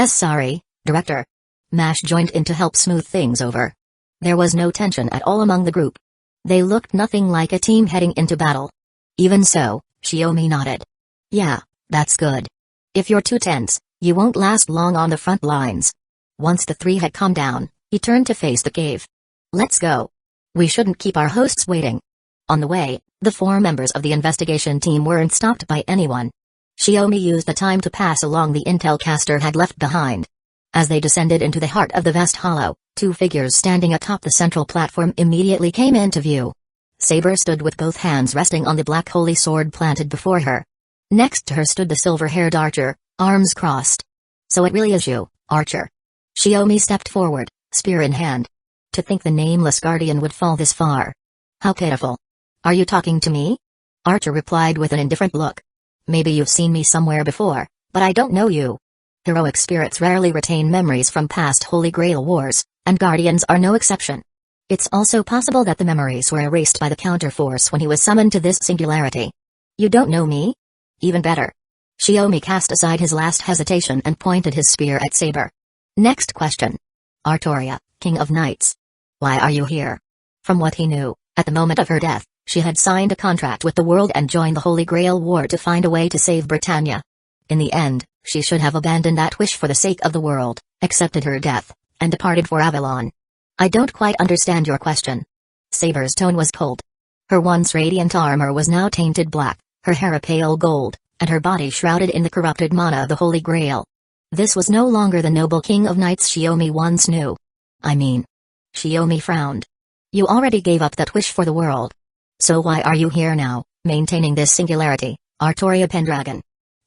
Sorry, Director. Mash joined in to help smooth things over. There was no tension at all among the group. They looked nothing like a team heading into battle. Even so, Shiomi nodded. Yeah, that's good. If you're too tense, you won't last long on the front lines. Once the 3 had calmed down, he turned to face the cave. Let's go. We shouldn't keep our hosts waiting. On the way, the 4 members of the investigation team weren't stopped by anyone. Shiomi used the time to pass along the intel Caster had left behind. As they descended into the heart of the vast hollow, 2 figures standing atop the central platform immediately came into view. Saber stood with both hands resting on the black holy sword planted before her. Next to her stood the silver-haired Archer, arms crossed. So it really is you, Archer. Shiomi stepped forward, spear in hand. To think the nameless guardian would fall this far. How pitiful. Are you talking to me? Archer replied with an indifferent look. Maybe you've seen me somewhere before, but I don't know you. Heroic spirits rarely retain memories from past Holy Grail wars, and Guardians are no exception. It's also possible that the memories were erased by the counterforce when he was summoned to this singularity. You don't know me? Even better. Shiomi cast aside his last hesitation and pointed his spear at Saber. Next question. Artoria, King of Knights. Why are you here? From what he knew, at the moment of her death, she had signed a contract with the world and joined the Holy Grail War to find a way to save Britannia. In the end, she should have abandoned that wish for the sake of the world, accepted her death, and departed for Avalon. I don't quite understand your question. Saber's tone was cold. Her once radiant armor was now tainted black, her hair a pale gold, and her body shrouded in the corrupted mana of the Holy Grail. This was no longer the noble King of Knights Shiomi once knew. I mean. Shiomi frowned. You already gave up that wish for the world. So why are you here now, maintaining this singularity, Artoria Pendragon?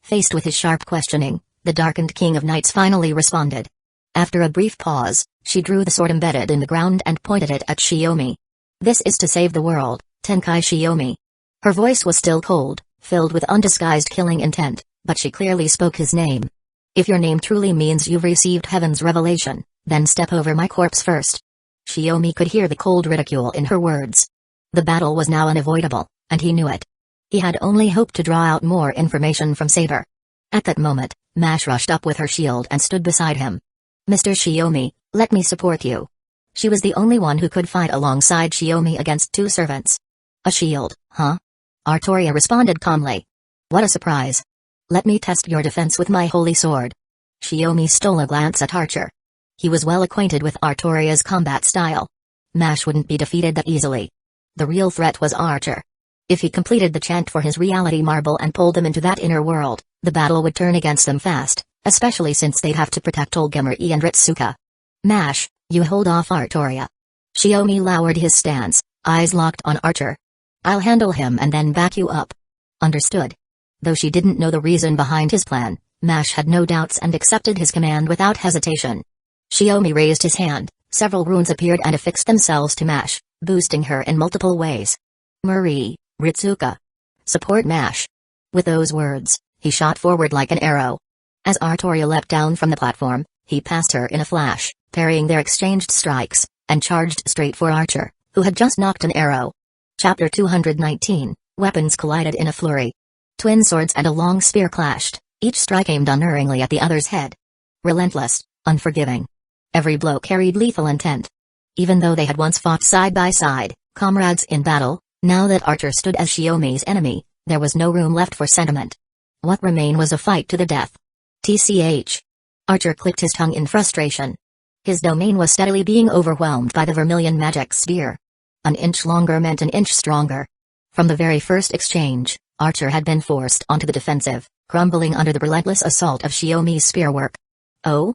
Faced with his sharp questioning, the darkened King of Knights finally responded. After a brief pause, she drew the sword embedded in the ground and pointed it at Shiomi. This is to save the world, Tenkai Shiomi. Her voice was still cold, filled with undisguised killing intent, but she clearly spoke his name. If your name truly means you've received heaven's revelation, then step over my corpse first. Shiomi could hear the cold ridicule in her words. The battle was now unavoidable, and he knew it. He had only hoped to draw out more information from Saber. At that moment, Mash rushed up with her shield and stood beside him. Mr. Shiomi, let me support you. She was the only one who could fight alongside Shiomi against two servants. A shield, huh? Artoria responded calmly. What a surprise. Let me test your defense with my holy sword. Shiomi stole a glance at Archer. He was well acquainted with Artoria's combat style. Mash wouldn't be defeated that easily. The real threat was Archer. If he completed the chant for his reality marble and pulled them into that inner world, the battle would turn against them fast, especially since they'd have to protect Olgemri and Ritsuka. Mash, you hold off Artoria. Shiomi lowered his stance, eyes locked on Archer. I'll handle him and then back you up. Understood. Though she didn't know the reason behind his plan, Mash had no doubts and accepted his command without hesitation. Shiomi raised his hand, several runes appeared and affixed themselves to Mash, boosting her in multiple ways. Marie, Ritsuka. Support Mash. With those words, he shot forward like an arrow. As Artoria leapt down from the platform, he passed her in a flash, parrying their exchanged strikes, and charged straight for Archer, who had just knocked an arrow. Chapter 219, Weapons collided in a flurry. Twin swords and a long spear clashed, each strike aimed unerringly at the other's head. Relentless, unforgiving. Every blow carried lethal intent. Even though they had once fought side by side, comrades in battle, now that Archer stood as Shiomi's enemy, there was no room left for sentiment. What remained was a fight to the death. TCH. Archer clicked his tongue in frustration. His domain was steadily being overwhelmed by the vermilion magic sphere. An inch longer meant an inch stronger. From the very first exchange, Archer had been forced onto the defensive, crumbling under the relentless assault of Shiomi's spearwork. Oh?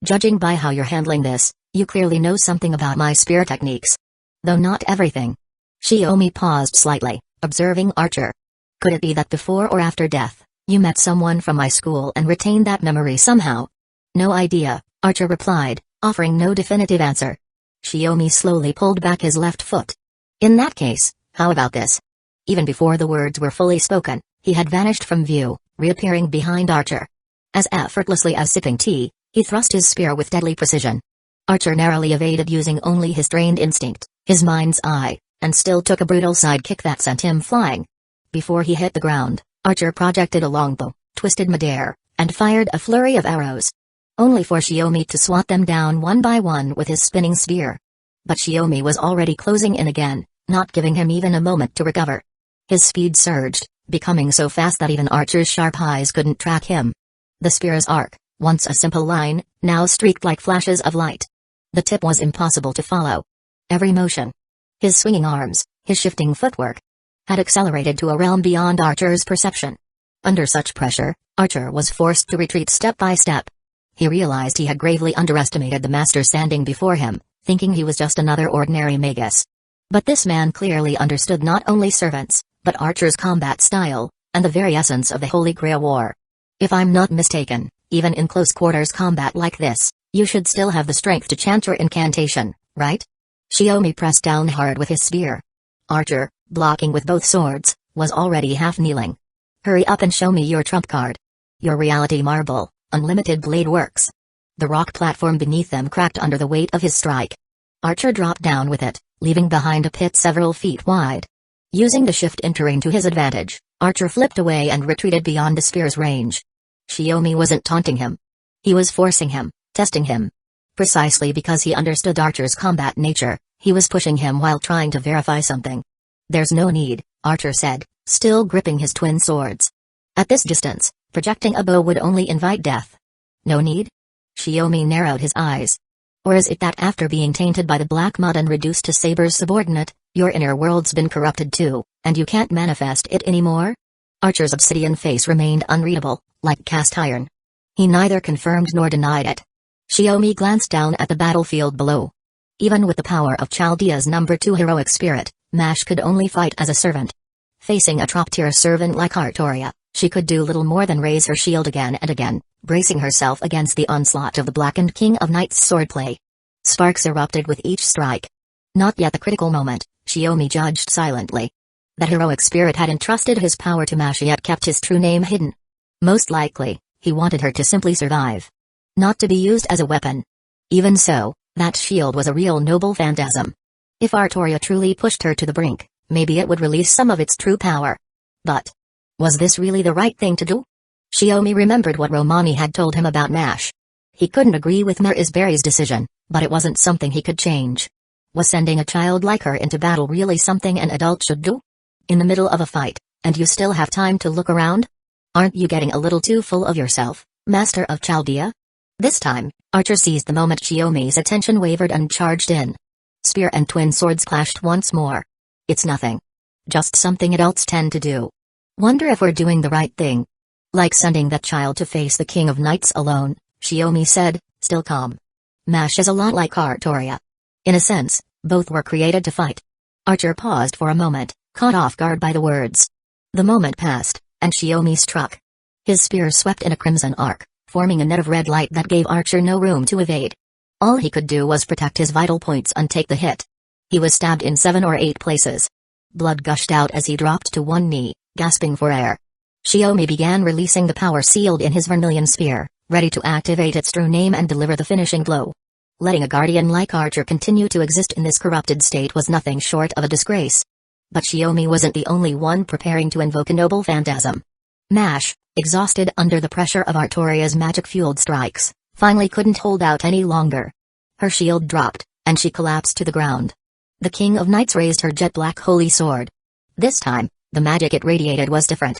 Judging by how you're handling this, you clearly know something about my spear techniques. Though not everything. Shiomi paused slightly, observing Archer. Could it be that before or after death, you met someone from my school and retained that memory somehow? No idea, Archer replied, offering no definitive answer. Shiomi slowly pulled back his left foot. In that case, how about this? Even before the words were fully spoken, he had vanished from view, reappearing behind Archer. As effortlessly as sipping tea, he thrust his spear with deadly precision. Archer narrowly evaded using only his trained instinct, his mind's eye, and still took a brutal side kick that sent him flying. Before he hit the ground, Archer projected a longbow, twisted midair, and fired a flurry of arrows. Only for Shiomi to swat them down one by one with his spinning spear. But Shiomi was already closing in again, not giving him even a moment to recover. His speed surged, becoming so fast that even Archer's sharp eyes couldn't track him. The spear's arc, once a simple line, now streaked like flashes of light. The tip was impossible to follow. Every motion, his swinging arms, his shifting footwork, had accelerated to a realm beyond Archer's perception. Under such pressure, Archer was forced to retreat step by step. He realized he had gravely underestimated the master standing before him, thinking he was just another ordinary magus. But this man clearly understood not only servants, but Archer's combat style, and the very essence of the Holy Grail War. If I'm not mistaken, even in close quarters combat like this, you should still have the strength to chant your incantation, right? Shiomi pressed down hard with his spear. Archer, blocking with both swords, was already half kneeling. Hurry up and show me your trump card. Your reality marble, Unlimited blade works. The rock platform beneath them cracked under the weight of his strike. Archer dropped down with it, leaving behind a pit several feet wide. Using the shift in terrain to his advantage, Archer flipped away and retreated beyond the spear's range. Shiomi wasn't taunting him. He was forcing him, testing him. Precisely because he understood Archer's combat nature, he was pushing him while trying to verify something. "There's no need," Archer said, still gripping his twin swords. At this distance, projecting a bow would only invite death. "No need?" Shiomi narrowed his eyes. "Or is it that after being tainted by the black mud and reduced to Saber's subordinate, your inner world's been corrupted too, and you can't manifest it anymore?" Archer's obsidian face remained unreadable, like cast iron. He neither confirmed nor denied it. Shiomi glanced down at the battlefield below. Even with the power of Chaldea's number 2 heroic spirit, Mash could only fight as a servant. Facing a top-tier servant like Artoria, she could do little more than raise her shield again and again, bracing herself against the onslaught of the blackened King of Knights' swordplay. Sparks erupted with each strike. Not yet the critical moment, Shiomi judged silently. That heroic spirit had entrusted his power to Mash yet kept his true name hidden. Most likely, he wanted her to simply survive. Not to be used as a weapon. Even so, that shield was a real noble phantasm. If Artoria truly pushed her to the brink, maybe it would release some of its true power. But was this really the right thing to do? Shiomi remembered what Romani had told him about Mash. He couldn't agree with Marisberry's decision, but it wasn't something he could change. Was sending a child like her into battle really something an adult should do? In the middle of a fight, and you still have time to look around? Aren't you getting a little too full of yourself, Master of Chaldea? This time, Archer seized the moment Shiomi's attention wavered and charged in. Spear and twin swords clashed once more. "It's nothing. Just something adults tend to do. Wonder if we're doing the right thing." "Like sending that child to face the King of Knights alone," Shiomi said, still calm. "Mash is a lot like Artoria. In a sense, both were created to fight." Archer paused for a moment, caught off guard by the words. The moment passed, and Shiomi struck. His spear swept in a crimson arc, forming a net of red light that gave Archer no room to evade. All he could do was protect his vital points and take the hit. He was stabbed in 7 or 8 places. Blood gushed out as he dropped to one knee, gasping for air. Shiomi began releasing the power sealed in his vermilion spear, ready to activate its true name and deliver the finishing blow. Letting a guardian like Archer continue to exist in this corrupted state was nothing short of a disgrace. But Shiomi wasn't the only one preparing to invoke a noble phantasm. Mash, exhausted under the pressure of Artoria's magic-fueled strikes, finally couldn't hold out any longer. Her shield dropped, and she collapsed to the ground. The King of Knights raised her jet-black holy sword. This time, the magic it radiated was different.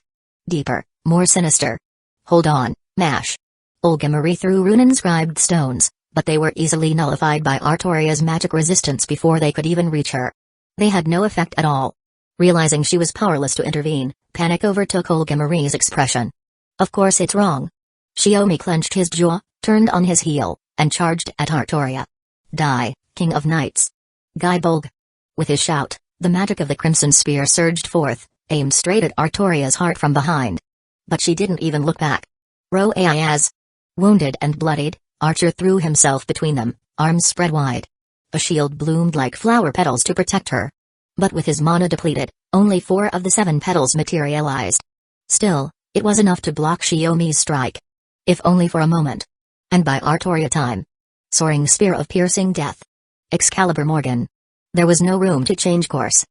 Deeper, more sinister. "Hold on, Mash." Olga Marie threw rune-inscribed stones, but they were easily nullified by Artoria's magic resistance before they could even reach her. They had no effect at all. Realizing she was powerless to intervene, panic overtook Olga Marie's expression. "Of course it's wrong." Shiomi clenched his jaw, turned on his heel, and charged at Artoria. "Die, King of Knights." Gaibolg. With his shout, the magic of the Crimson Spear surged forth, aimed straight at Artoria's heart from behind. But she didn't even look back. Roaiaz. Wounded and bloodied, Archer threw himself between them, arms spread wide. A shield bloomed like flower petals to protect her. But with his mana depleted, only 4 of the 7 petals materialized. Still, it was enough to block Shiomi's strike. If only for a moment. And by Artoria time. Soaring spear of piercing death. Excalibur Morgan. There was no room to change course.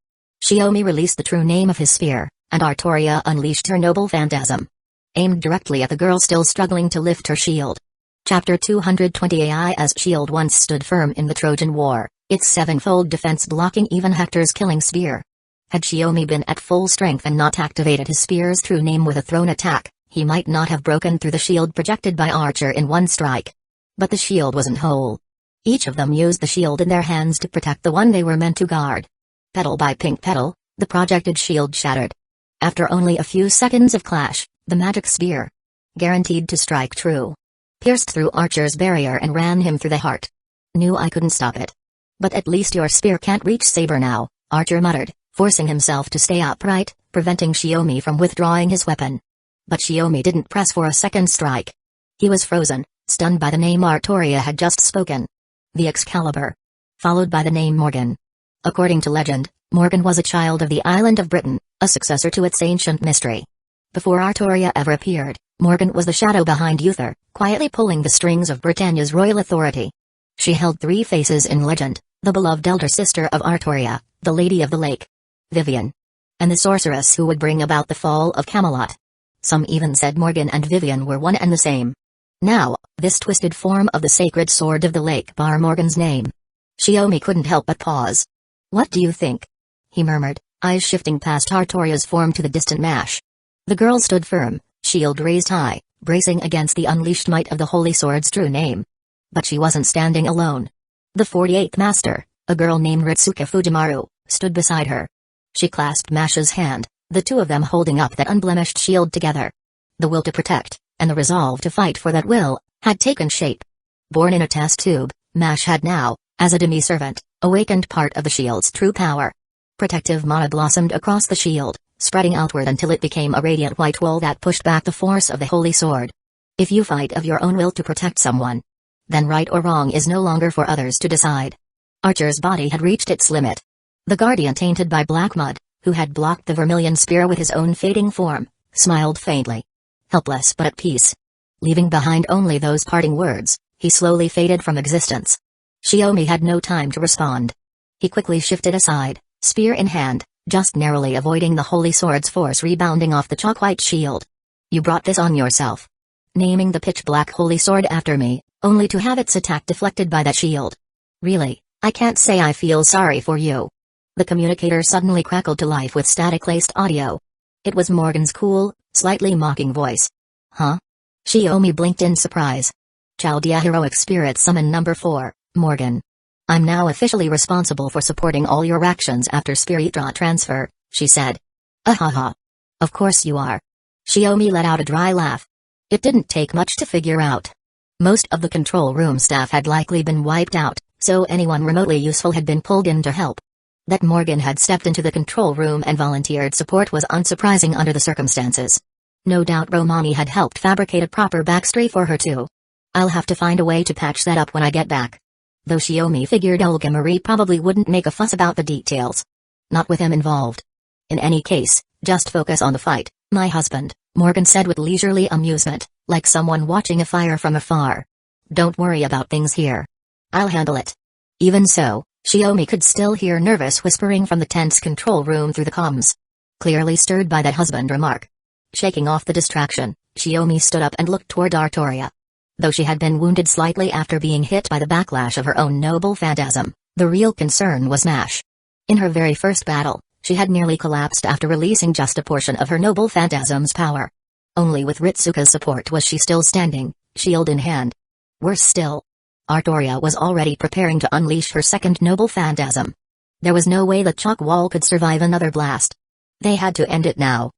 Shiomi released the true name of his spear, and Artoria unleashed her noble phantasm. Aimed directly at the girl still struggling to lift her shield. Chapter 220 AI's shield once stood firm in the Trojan War, its 7-fold defense blocking even Hector's killing spear. Had Shiomi been at full strength and not activated his spear's true name with a thrown attack, he might not have broken through the shield projected by Archer in one strike. But the shield wasn't whole. Each of them used the shield in their hands to protect the one they were meant to guard. Petal by pink petal, the projected shield shattered. After only a few seconds of clash, the magic spear, guaranteed to strike true, pierced through Archer's barrier and ran him through the heart. "Knew I couldn't stop it. But at least your spear can't reach Saber now," Archer muttered, forcing himself to stay upright, preventing Shiomi from withdrawing his weapon. But Shiomi didn't press for a second strike. He was frozen, stunned by the name Artoria had just spoken. The Excalibur. Followed by the name Morgan. According to legend, Morgan was a child of the island of Britain, a successor to its ancient mystery. Before Artoria ever appeared, Morgan was the shadow behind Uther, quietly pulling the strings of Britannia's royal authority. She held three faces in legend: the beloved elder sister of Artoria, the Lady of the Lake, Vivian, and the sorceress who would bring about the fall of Camelot. Some even said Morgan and Vivian were one and the same. Now, this twisted form of the sacred sword of the lake bore Morgan's name. Xiaomi couldn't help but pause. "What do you think?" he murmured, eyes shifting past Artoria's form to the distant Mash. The girl stood firm, shield raised high, bracing against the unleashed might of the holy sword's true name. But she wasn't standing alone. The 48th Master, a girl named Ritsuka Fujimaru, stood beside her. She clasped Mash's hand, the two of them holding up that unblemished shield together. The will to protect, and the resolve to fight for that will, had taken shape. Born in a test tube, Mash had now, as a demi-servant, awakened part of the shield's true power. Protective mana blossomed across the shield, spreading outward until it became a radiant white wall that pushed back the force of the holy sword. If you fight of your own will to protect someone, then right or wrong is no longer for others to decide. Archer's body had reached its limit. The guardian tainted by black mud, who had blocked the vermilion spear with his own fading form, smiled faintly. Helpless but at peace. Leaving behind only those parting words, he slowly faded from existence. Xiaomi had no time to respond. He quickly shifted aside, spear in hand, just narrowly avoiding the holy sword's force rebounding off the chalk-white shield. "You brought this on yourself. Naming the pitch-black holy sword after me, only to have its attack deflected by that shield. Really, I can't say I feel sorry for you." The communicator suddenly crackled to life with static-laced audio. It was Morgan's cool, slightly mocking voice. "Huh?" Xiaomi blinked in surprise. "Chaldea Heroic Spirit Summon Number 4, Morgan. I'm now officially responsible for supporting all your actions after spirit draw transfer," she said. "Ahaha. Of course you are." Xiaomi let out a dry laugh. It didn't take much to figure out. Most of the control room staff had likely been wiped out, so anyone remotely useful had been pulled in to help. That Morgan had stepped into the control room and volunteered support was unsurprising under the circumstances. No doubt Romani had helped fabricate a proper backstory for her too. "I'll have to find a way to patch that up when I get back." Though Xiaomi figured Olga Marie probably wouldn't make a fuss about the details. Not with him involved. "In any case, just focus on the fight, my husband," Morgan said with leisurely amusement, like someone watching a fire from afar. "Don't worry about things here. I'll handle it." Even so, Xiaomi could still hear nervous whispering from the tense control room through the comms. Clearly stirred by that husband remark. Shaking off the distraction, Xiaomi stood up and looked toward Artoria. Though she had been wounded slightly after being hit by the backlash of her own noble phantasm, the real concern was Mash. In her very first battle, she had nearly collapsed after releasing just a portion of her noble phantasm's power. Only with Ritsuka's support was she still standing, shield in hand. Worse still, Artoria was already preparing to unleash her second noble phantasm. There was no way the chalk wall could survive another blast. They had to end it now.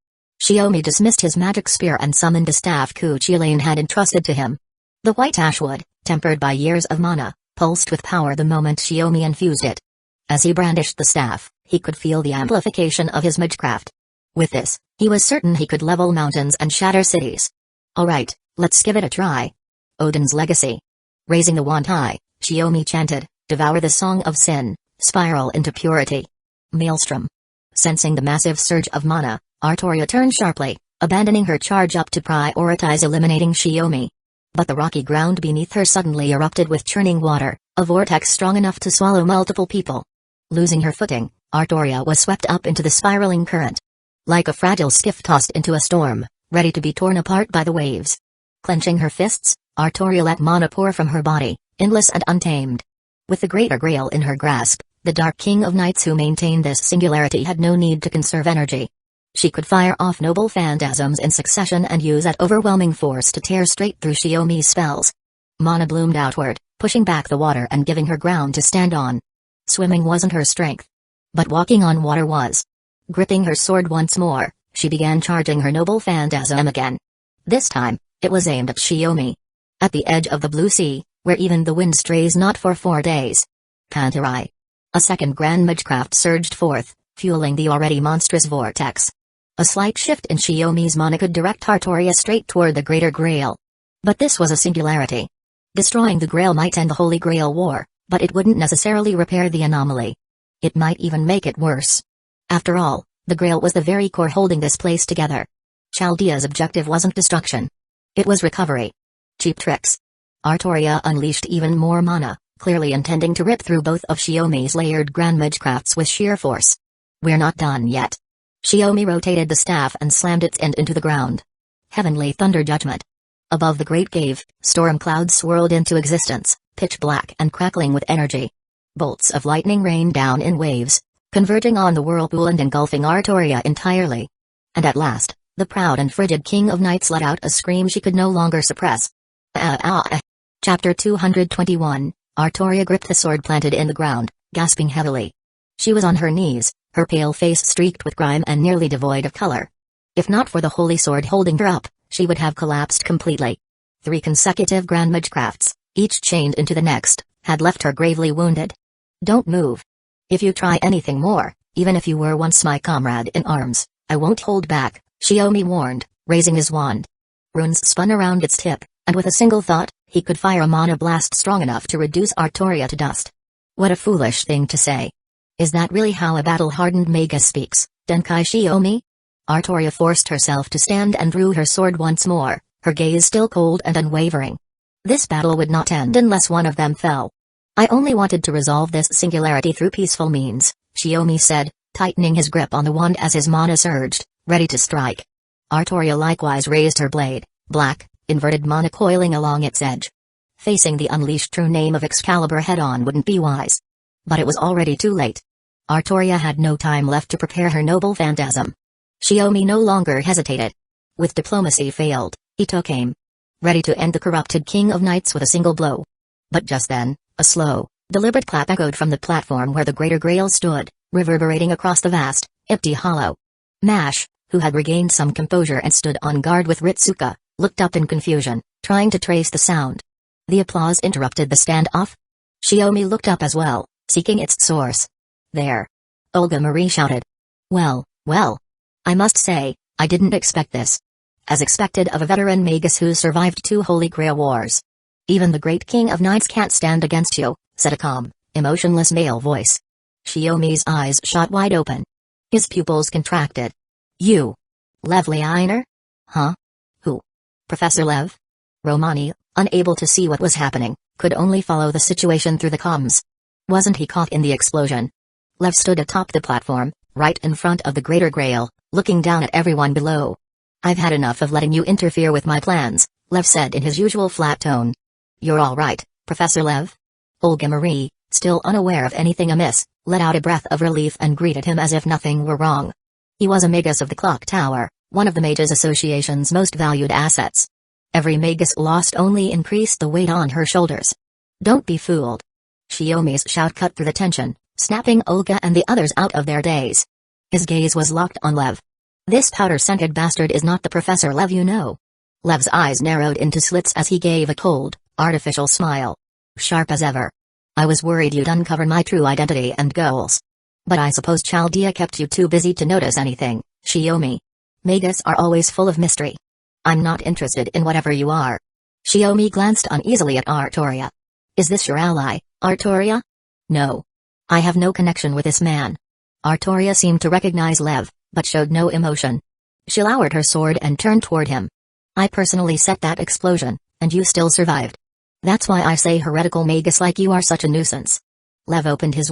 Xiaomi dismissed his magic spear and summoned a staff Kuchilane had entrusted to him. The white ashwood, tempered by years of mana, pulsed with power the moment Xiaomi infused it. As he brandished the staff, he could feel the amplification of his magecraft. With this, he was certain he could level mountains and shatter cities. "Alright, let's give it a try." Odin's legacy. Raising the wand high, Xiaomi chanted, "Devour the song of sin, spiral into purity." Maelstrom. Sensing the massive surge of mana, Artoria turned sharply, abandoning her charge up to prioritize eliminating Xiaomi. But the rocky ground beneath her suddenly erupted with churning water, a vortex strong enough to swallow multiple people. Losing her footing, Artoria was swept up into the spiraling current. Like a fragile skiff tossed into a storm, ready to be torn apart by the waves. Clenching her fists, Artoria let mana pour from her body, endless and untamed. With the Greater Grail in her grasp, the Dark King of Knights who maintained this singularity had no need to conserve energy. She could fire off noble phantasms in succession and use that overwhelming force to tear straight through Xiaomi's spells. Mana bloomed outward, pushing back the water and giving her ground to stand on. Swimming wasn't her strength. But walking on water was. Gripping her sword once more, she began charging her noble phantasm again. This time, it was aimed at Xiaomi. At the edge of the blue sea, where even the wind strays not for 4 days. Panterai. A second grand magecraft surged forth, fueling the already monstrous vortex. A slight shift in Xiaomi's mana could direct Artoria straight toward the Greater Grail. But this was a singularity. Destroying the Grail might end the Holy Grail War, but it wouldn't necessarily repair the anomaly. It might even make it worse. After all, the Grail was the very core holding this place together. Chaldea's objective wasn't destruction. It was recovery. Cheap tricks. Artoria unleashed even more mana, clearly intending to rip through both of Shiomi's layered grand magecrafts with sheer force. We're not done yet. Shiomi rotated the staff and slammed its end into the ground. Heavenly thunder judgment. Above the great cave, storm clouds swirled into existence, pitch black and crackling with energy. Bolts of lightning rained down in waves, converging on the whirlpool and engulfing Artoria entirely. And at last, the proud and frigid King of Knights let out a scream she could no longer suppress. Chapter 221, Artoria gripped the sword planted in the ground, gasping heavily. She was on her knees, her pale face streaked with grime and nearly devoid of color. If not for the holy sword holding her up, she would have collapsed completely. 3 consecutive grand magecrafts, each chained into the next, had left her gravely wounded. Don't move. If you try anything more, even if you were once my comrade in arms, I won't hold back, Shiomi warned, raising his wand. Runes spun around its tip, and with a single thought, he could fire a mana blast strong enough to reduce Artoria to dust. What a foolish thing to say. Is that really how a battle-hardened magus speaks, Denkai Shiomi? Artoria forced herself to stand and drew her sword once more, her gaze still cold and unwavering. This battle would not end unless one of them fell. I only wanted to resolve this singularity through peaceful means, Shiomi said, tightening his grip on the wand as his mana surged, ready to strike. Artoria likewise raised her blade, black, inverted mana coiling along its edge. Facing the unleashed true name of Excalibur head-on wouldn't be wise. But it was already too late. Artoria had no time left to prepare her noble phantasm. Shiomi no longer hesitated. With diplomacy failed, he took aim. Ready to end the corrupted King of Knights with a single blow. But just then, a slow, deliberate clap echoed from the platform where the Greater Grail stood, reverberating across the vast, empty hollow. Mash, who had regained some composure and stood on guard with Ritsuka, looked up in confusion, trying to trace the sound. The applause interrupted the standoff. Shiomi looked up as well, seeking its source. There. Olga Marie shouted. Well. I must say, I didn't expect this. As expected of a veteran magus who survived 2 Holy Grail wars. Even the great King of Knights can't stand against you, said a calm, emotionless male voice. Shiomi's eyes shot wide open. His pupils contracted. You. Lev Leiner? Huh? Who? Professor Lev? Romani, unable to see what was happening, could only follow the situation through the comms. Wasn't he caught in the explosion? Lev stood atop the platform, right in front of the Greater Grail, looking down at everyone below. I've had enough of letting you interfere with my plans, Lev said in his usual flat tone. You're all right, Professor Lev? Olga Marie, still unaware of anything amiss, let out a breath of relief and greeted him as if nothing were wrong. He was a magus of the Clock Tower, one of the Mages Association's most valued assets. Every magus lost only increased the weight on her shoulders. Don't be fooled. Shiomi's shout cut through the tension, snapping Olga and the others out of their daze. His gaze was locked on Lev. This powder-scented bastard is not the Professor Lev you know. Lev's eyes narrowed into slits as he gave a cold, artificial smile. Sharp as ever. I was worried you'd uncover my true identity and goals. But I suppose Chaldea kept you too busy to notice anything, Shiomi. Magus are always full of mystery. I'm not interested in whatever you are. Shiomi glanced uneasily at Artoria. Is this your ally, Artoria? No. I have no connection with this man. Artoria seemed to recognize Lev, but showed no emotion. She lowered her sword and turned toward him. I personally set that explosion, and you still survived. That's why I say heretical magus like you are such a nuisance. Lev opened his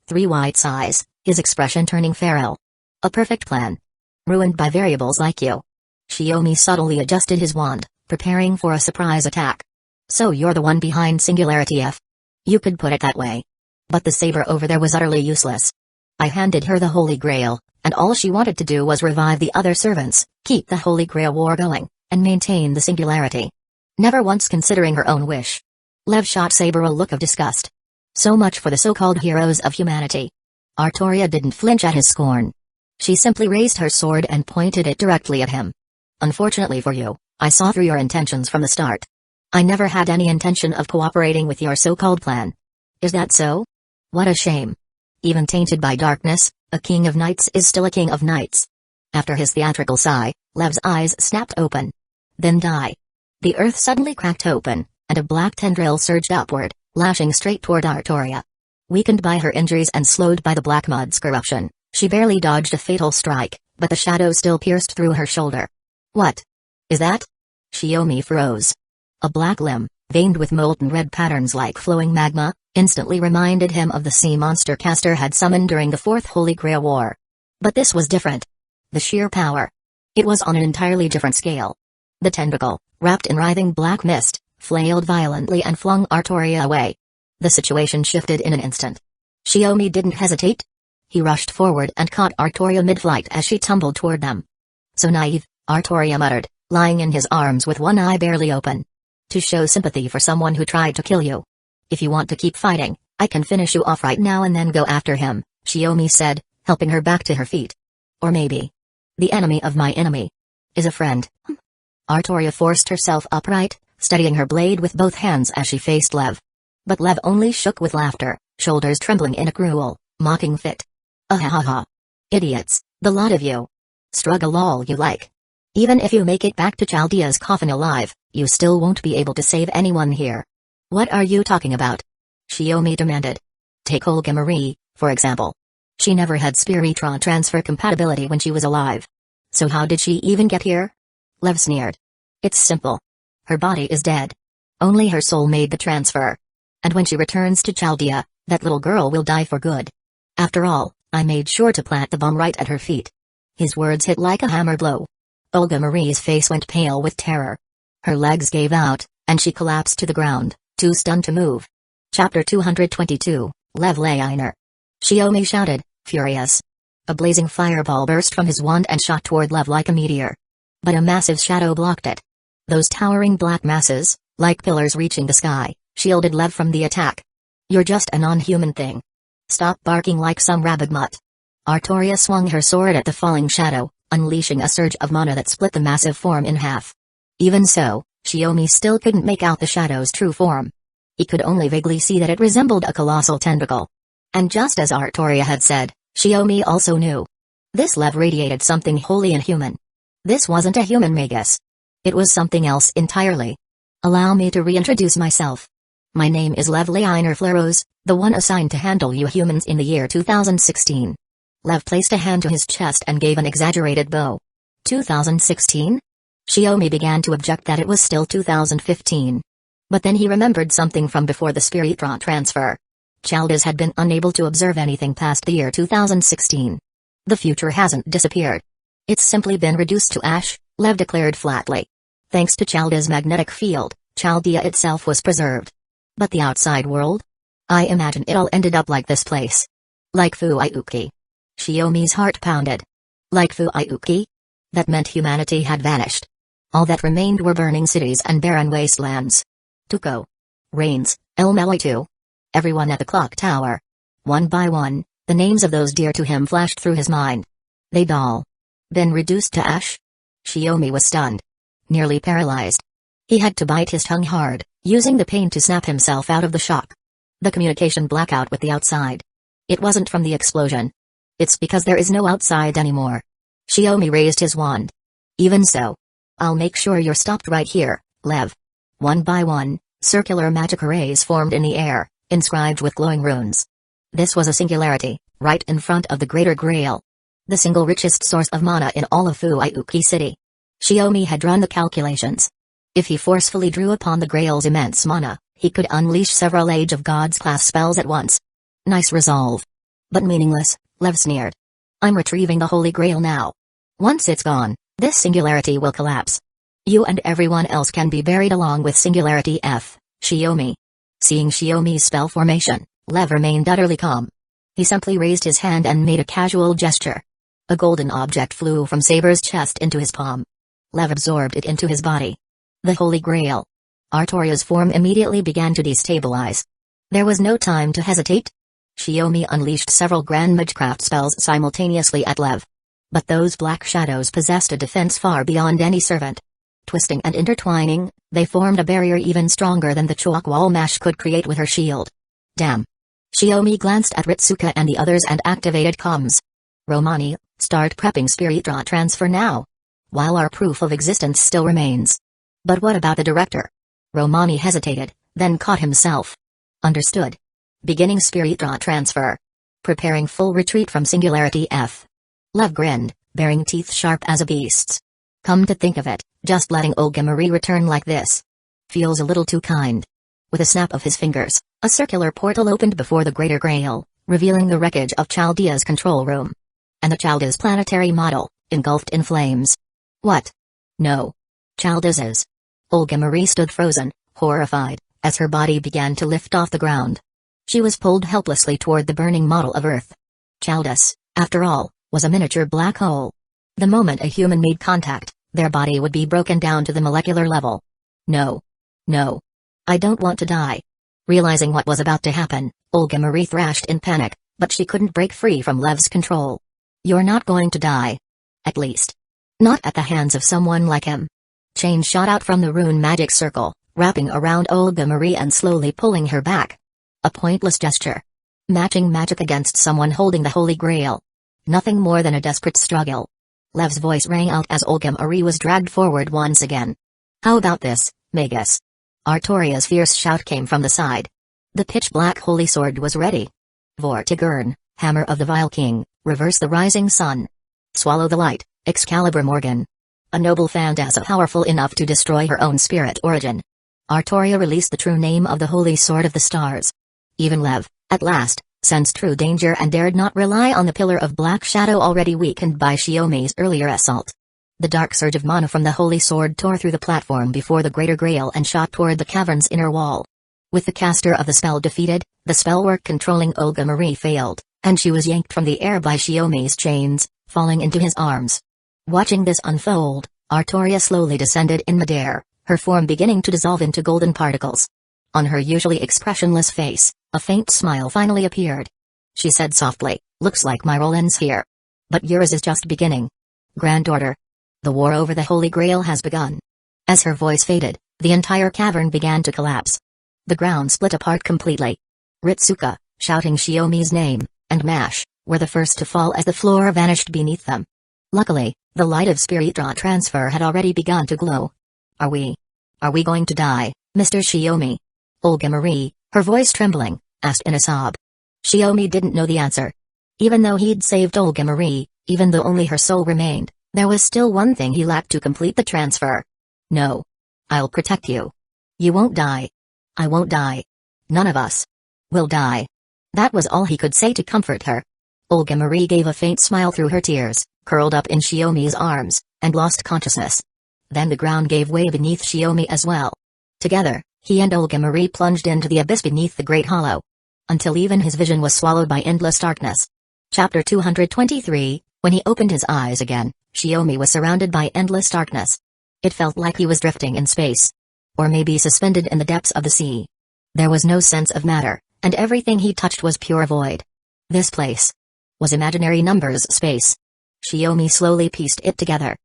3 wide eyes, his expression turning feral. A perfect plan. Ruined by variables like you. Shiomi subtly adjusted his wand, preparing for a surprise attack. So you're the one behind Singularity F. You could put it that way. But the saber over there was utterly useless. I handed her the Holy Grail, and all she wanted to do was revive the other servants, keep the Holy Grail war going, and maintain the Singularity. Never once considering her own wish. Lev shot Saber a look of disgust. So much for the so-called heroes of humanity. Artoria didn't flinch at his scorn. She simply raised her sword and pointed it directly at him. Unfortunately for you, I saw through your intentions from the start. I never had any intention of cooperating with your so-called plan. Is that so? What a shame. Even tainted by darkness, a King of Knights is still a King of Knights. After his theatrical sigh, Lev's eyes snapped open. Then die. The earth suddenly cracked open, and a black tendril surged upward, lashing straight toward Artoria. Weakened by her injuries and slowed by the black mud's corruption, she barely dodged a fatal strike, but the shadow still pierced through her shoulder. What is that? Xiaomi froze. A black limb, veined with molten red patterns like flowing magma, instantly reminded him of the sea monster Castor had summoned during the Fourth Holy Grail War. But this was different. The sheer power. It was on an entirely different scale. The tentacle, wrapped in writhing black mist, flailed violently and flung Artoria away. The situation shifted in an instant. Xiaomi didn't hesitate. He rushed forward and caught Artoria mid-flight as she tumbled toward them. "So naive," Artoria muttered, lying in his arms with one eye barely open. "To show sympathy for someone who tried to kill you. If you want to keep fighting, I can finish you off right now and then go after him," Xiaomi said, helping her back to her feet. "Or maybe the enemy of my enemy is a friend." Artoria forced herself upright, steadying her blade with both hands as she faced Lev. But Lev only shook with laughter, shoulders trembling in a cruel, mocking fit. "Ha. Idiots, the lot of you. Struggle all you like. Even if you make it back to Chaldea's coffin alive, you still won't be able to save anyone here." "What are you talking about?" Xiaomi demanded. "Take Olga Marie, for example. She never had spiritual transfer compatibility when she was alive. So how did she even get here?" Lev sneered. "It's simple. Her body is dead. Only her soul made the transfer. And when she returns to Chaldea, that little girl will die for good. After all, I made sure to plant the bomb right at her feet." His words hit like a hammer blow. Olga Marie's face went pale with terror. Her legs gave out, and she collapsed to the ground, too stunned to move. Chapter 222, Lev Leiner. Xiaomi shouted, furious. A blazing fireball burst from his wand and shot toward Lev like a meteor. But a massive shadow blocked it. Those towering black masses, like pillars reaching the sky, shielded Lev from the attack. "You're just a non-human thing. Stop barking like some rabid mutt." Artoria swung her sword at the falling shadow, unleashing a surge of mana that split the massive form in half. Even so, Xiaomi still couldn't make out the shadow's true form. He could only vaguely see that it resembled a colossal tentacle. And just as Artoria had said, Xiaomi also knew. This Lev radiated something wholly inhuman. This wasn't a human magus. It was something else entirely. "Allow me to reintroduce myself. My name is Lev Leiner Fleros, the one assigned to handle you humans in the year 2016. Lev placed a hand to his chest and gave an exaggerated bow. 2016? Xiaomi began to object that it was still 2015. But then he remembered something from before the spiritual transfer. Chaldeas had been unable to observe anything past the year 2016. The future hasn't disappeared. It's simply been reduced to ash, Lev declared flatly. Thanks to Chaldea's magnetic field, Chaldea itself was preserved. But the outside world? I imagine it all ended up like this place. Like Fuiuki. Xiaomi's heart pounded. Like Fuiuki? That meant humanity had vanished. All that remained were burning cities and barren wastelands. Tuco. Rains, El Melitu. Everyone at the clock tower. One by one, the names of those dear to him flashed through his mind. They'd all been reduced to ash? Xiaomi was stunned. Nearly paralyzed. He had to bite his tongue hard, using the pain to snap himself out of the shock. The communication blackout with the outside. It wasn't from the explosion. It's because there is no outside anymore. Xiaomi raised his wand. Even so. I'll make sure you're stopped right here, Lev. One by one, circular magic arrays formed in the air, inscribed with glowing runes. This was a singularity, right in front of the Greater Grail. The single richest source of mana in all of Fuiuki City. Xiaomi had run the calculations. If he forcefully drew upon the Grail's immense mana, he could unleash several Age of Gods class spells at once. Nice resolve. But meaningless, Lev sneered. I'm retrieving the Holy Grail now. Once it's gone, this singularity will collapse. You and everyone else can be buried along with Singularity F, Xiaomi. Seeing Xiaomi's spell formation, Lev remained utterly calm. He simply raised his hand and made a casual gesture. A golden object flew from Saber's chest into his palm. Lev absorbed it into his body. The Holy Grail. Artoria's form immediately began to destabilize. There was no time to hesitate. Xiaomi unleashed several grand magecraft spells simultaneously at Lev. But those black shadows possessed a defense far beyond any servant. Twisting and intertwining, they formed a barrier even stronger than the chalk wall Mash could create with her shield. Damn. Xiaomi glanced at Ritsuka and the others and activated comms. Romani, start prepping spiritual transfer now. While our proof of existence still remains. But what about the director? Romani hesitated, then caught himself. Understood. Beginning spiritual transfer. Preparing full retreat from Singularity F. Lev grinned, baring teeth sharp as a beast's. Come to think of it, just letting Olga Marie return like this feels a little too kind. With a snap of his fingers, a circular portal opened before the Greater Grail, revealing the wreckage of Chaldea's control room. And the Chaldea's planetary model, engulfed in flames. What? No. Chaldea's. Olga Marie stood frozen, horrified, as her body began to lift off the ground. She was pulled helplessly toward the burning model of Earth. Chaldea's, after all, was a miniature black hole. The moment a human made contact, their body would be broken down to the molecular level. No. No. I don't want to die. Realizing what was about to happen, Olga Marie thrashed in panic, but she couldn't break free from Lev's control. You're not going to die. At least. Not at the hands of someone like him. Chains shot out from the rune magic circle, wrapping around Olga Marie and slowly pulling her back. A pointless gesture. Matching magic against someone holding the Holy Grail. Nothing more than a desperate struggle. Lev's voice rang out as Olga Marie was dragged forward once again. How about this, Magus? Artoria's fierce shout came from the side. The pitch-black holy sword was ready. Vortigern, hammer of the Vile King, reverse the rising sun. Swallow the light, Excalibur Morgan. A noble phantasm powerful enough to destroy her own spirit origin. Artoria released the true name of the Holy Sword of the Stars. Even Lev, at last, sensed true danger and dared not rely on the pillar of black shadow already weakened by Shiomi's earlier assault. The dark surge of mana from the Holy Sword tore through the platform before the Greater Grail and shot toward the cavern's inner wall. With the caster of the spell defeated, the spellwork controlling Olga Marie failed, and she was yanked from the air by Shiomi's chains, falling into his arms. Watching this unfold, Artoria slowly descended in midair, her form beginning to dissolve into golden particles. On her usually expressionless face, a faint smile finally appeared. She said softly, "Looks like my role ends here. But yours is just beginning. Grand Order. The war over the Holy Grail has begun." As her voice faded, the entire cavern began to collapse. The ground split apart completely. Ritsuka, shouting Shiomi's name, and Mash, were the first to fall as the floor vanished beneath them. Luckily, the light of Spiritra transfer had already begun to glow. Are we going to die, Mr. Shiomi?" Olga Marie, her voice trembling, asked in a sob. Shiomi didn't know the answer. Even though he'd saved Olga Marie, even though only her soul remained, there was still one thing he lacked to complete the transfer. "No. I'll protect you. You won't die. I won't die. None of us will die." That was all he could say to comfort her. Olga Marie gave a faint smile through her tears, curled up in Shiomi's arms, and lost consciousness. Then the ground gave way beneath Shiomi as well. Together, he and Olga Marie plunged into the abyss beneath the Great Hollow. Until even his vision was swallowed by endless darkness. Chapter 223, when he opened his eyes again, Shiomi was surrounded by endless darkness. It felt like he was drifting in space. Or maybe suspended in the depths of the sea. There was no sense of matter, and everything he touched was pure void. This place was imaginary numbers space. Shiomi slowly pieced it together.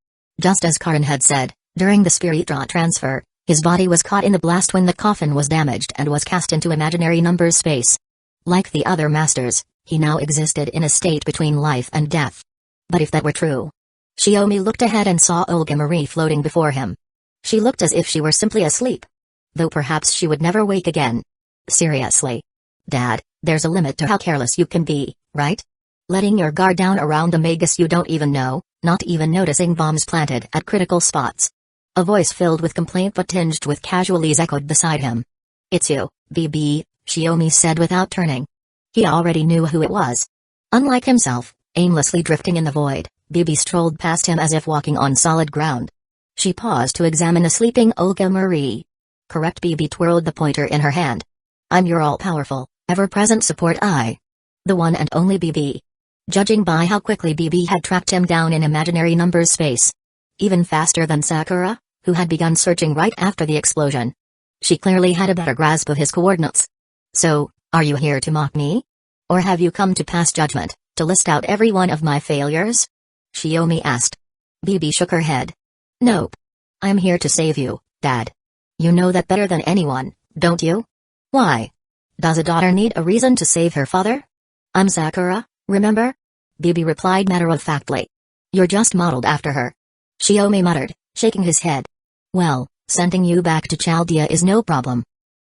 Just as Karin had said, during the Spiritra transfer, his body was caught in the blast when the coffin was damaged and was cast into imaginary numbers space. Like the other masters, he now existed in a state between life and death. But if that were true... Shiomi looked ahead and saw Olga Marie floating before him. She looked as if she were simply asleep. Though perhaps she would never wake again. Seriously. Dad, there's a limit to how careless you can be, right? Letting your guard down around a magus you don't even know, not even noticing bombs planted at critical spots. A voice filled with complaint but tinged with casualties echoed beside him. "It's you, BB," Shiomi said without turning. He already knew who it was. Unlike himself, aimlessly drifting in the void, BB strolled past him as if walking on solid ground. She paused to examine the sleeping Olga Marie. Correct. BB twirled the pointer in her hand. "I'm your all-powerful, ever-present support the one and only BB." Judging by how quickly BB had tracked him down in imaginary numbers space. Even faster than Sakura, who had begun searching right after the explosion. She clearly had a better grasp of his coordinates. "So, are you here to mock me? Or have you come to pass judgment, to list out every one of my failures?" Shiomi asked. BB shook her head. "Nope. I'm here to save you, Dad. You know that better than anyone, don't you? Why? Does a daughter need a reason to save her father? I'm Sakura, remember?" BB replied matter-of-factly. "You're just modeled after her." Shiomi muttered, shaking his head. "Well, sending you back to Chaldea is no problem.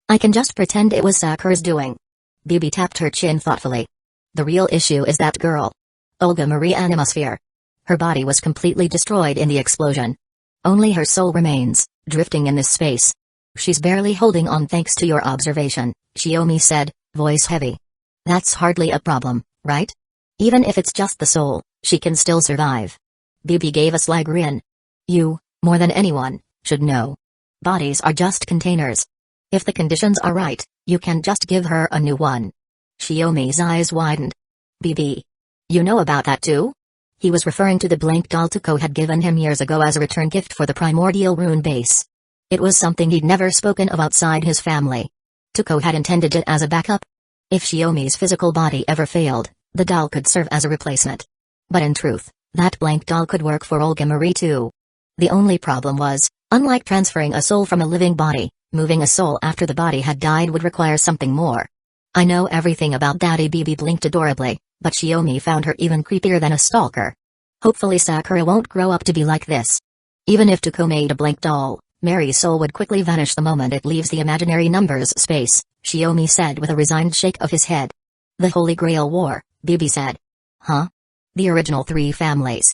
I can just pretend it was Sakura's doing." BB tapped her chin thoughtfully. "The real issue is that girl. Olga Marie Animosphere. Her body was completely destroyed in the explosion. Only her soul remains, drifting in this space. She's barely holding on thanks to your observation, Shiomi said, voice heavy. That's hardly a problem, right? Even if it's just the soul, she can still survive. Bibi gave a sly grin. You, more than anyone, should know. Bodies are just containers. If the conditions are right, you can just give her a new one. Shiomi's eyes widened. Bibi. You know about that too? He was referring to the blank doll Tuko had given him years ago as a return gift for the primordial rune base. It was something he'd never spoken of outside his family. Tuko had intended it as a backup. If Shiomi's physical body ever failed, the doll could serve as a replacement. But in truth, that blank doll could work for Olga Marie too. The only problem was, unlike transferring a soul from a living body, moving a soul after the body had died would require something more. I know everything about Daddy. Bibi blinked adorably, but Shiomi found her even creepier than a stalker. Hopefully Sakura won't grow up to be like this. Even if Tuko made a blank doll, Mary's soul would quickly vanish the moment it leaves the imaginary numbers space, Shiomi said with a resigned shake of his head. The Holy Grail War, Bibi said. Huh? The original 3 families.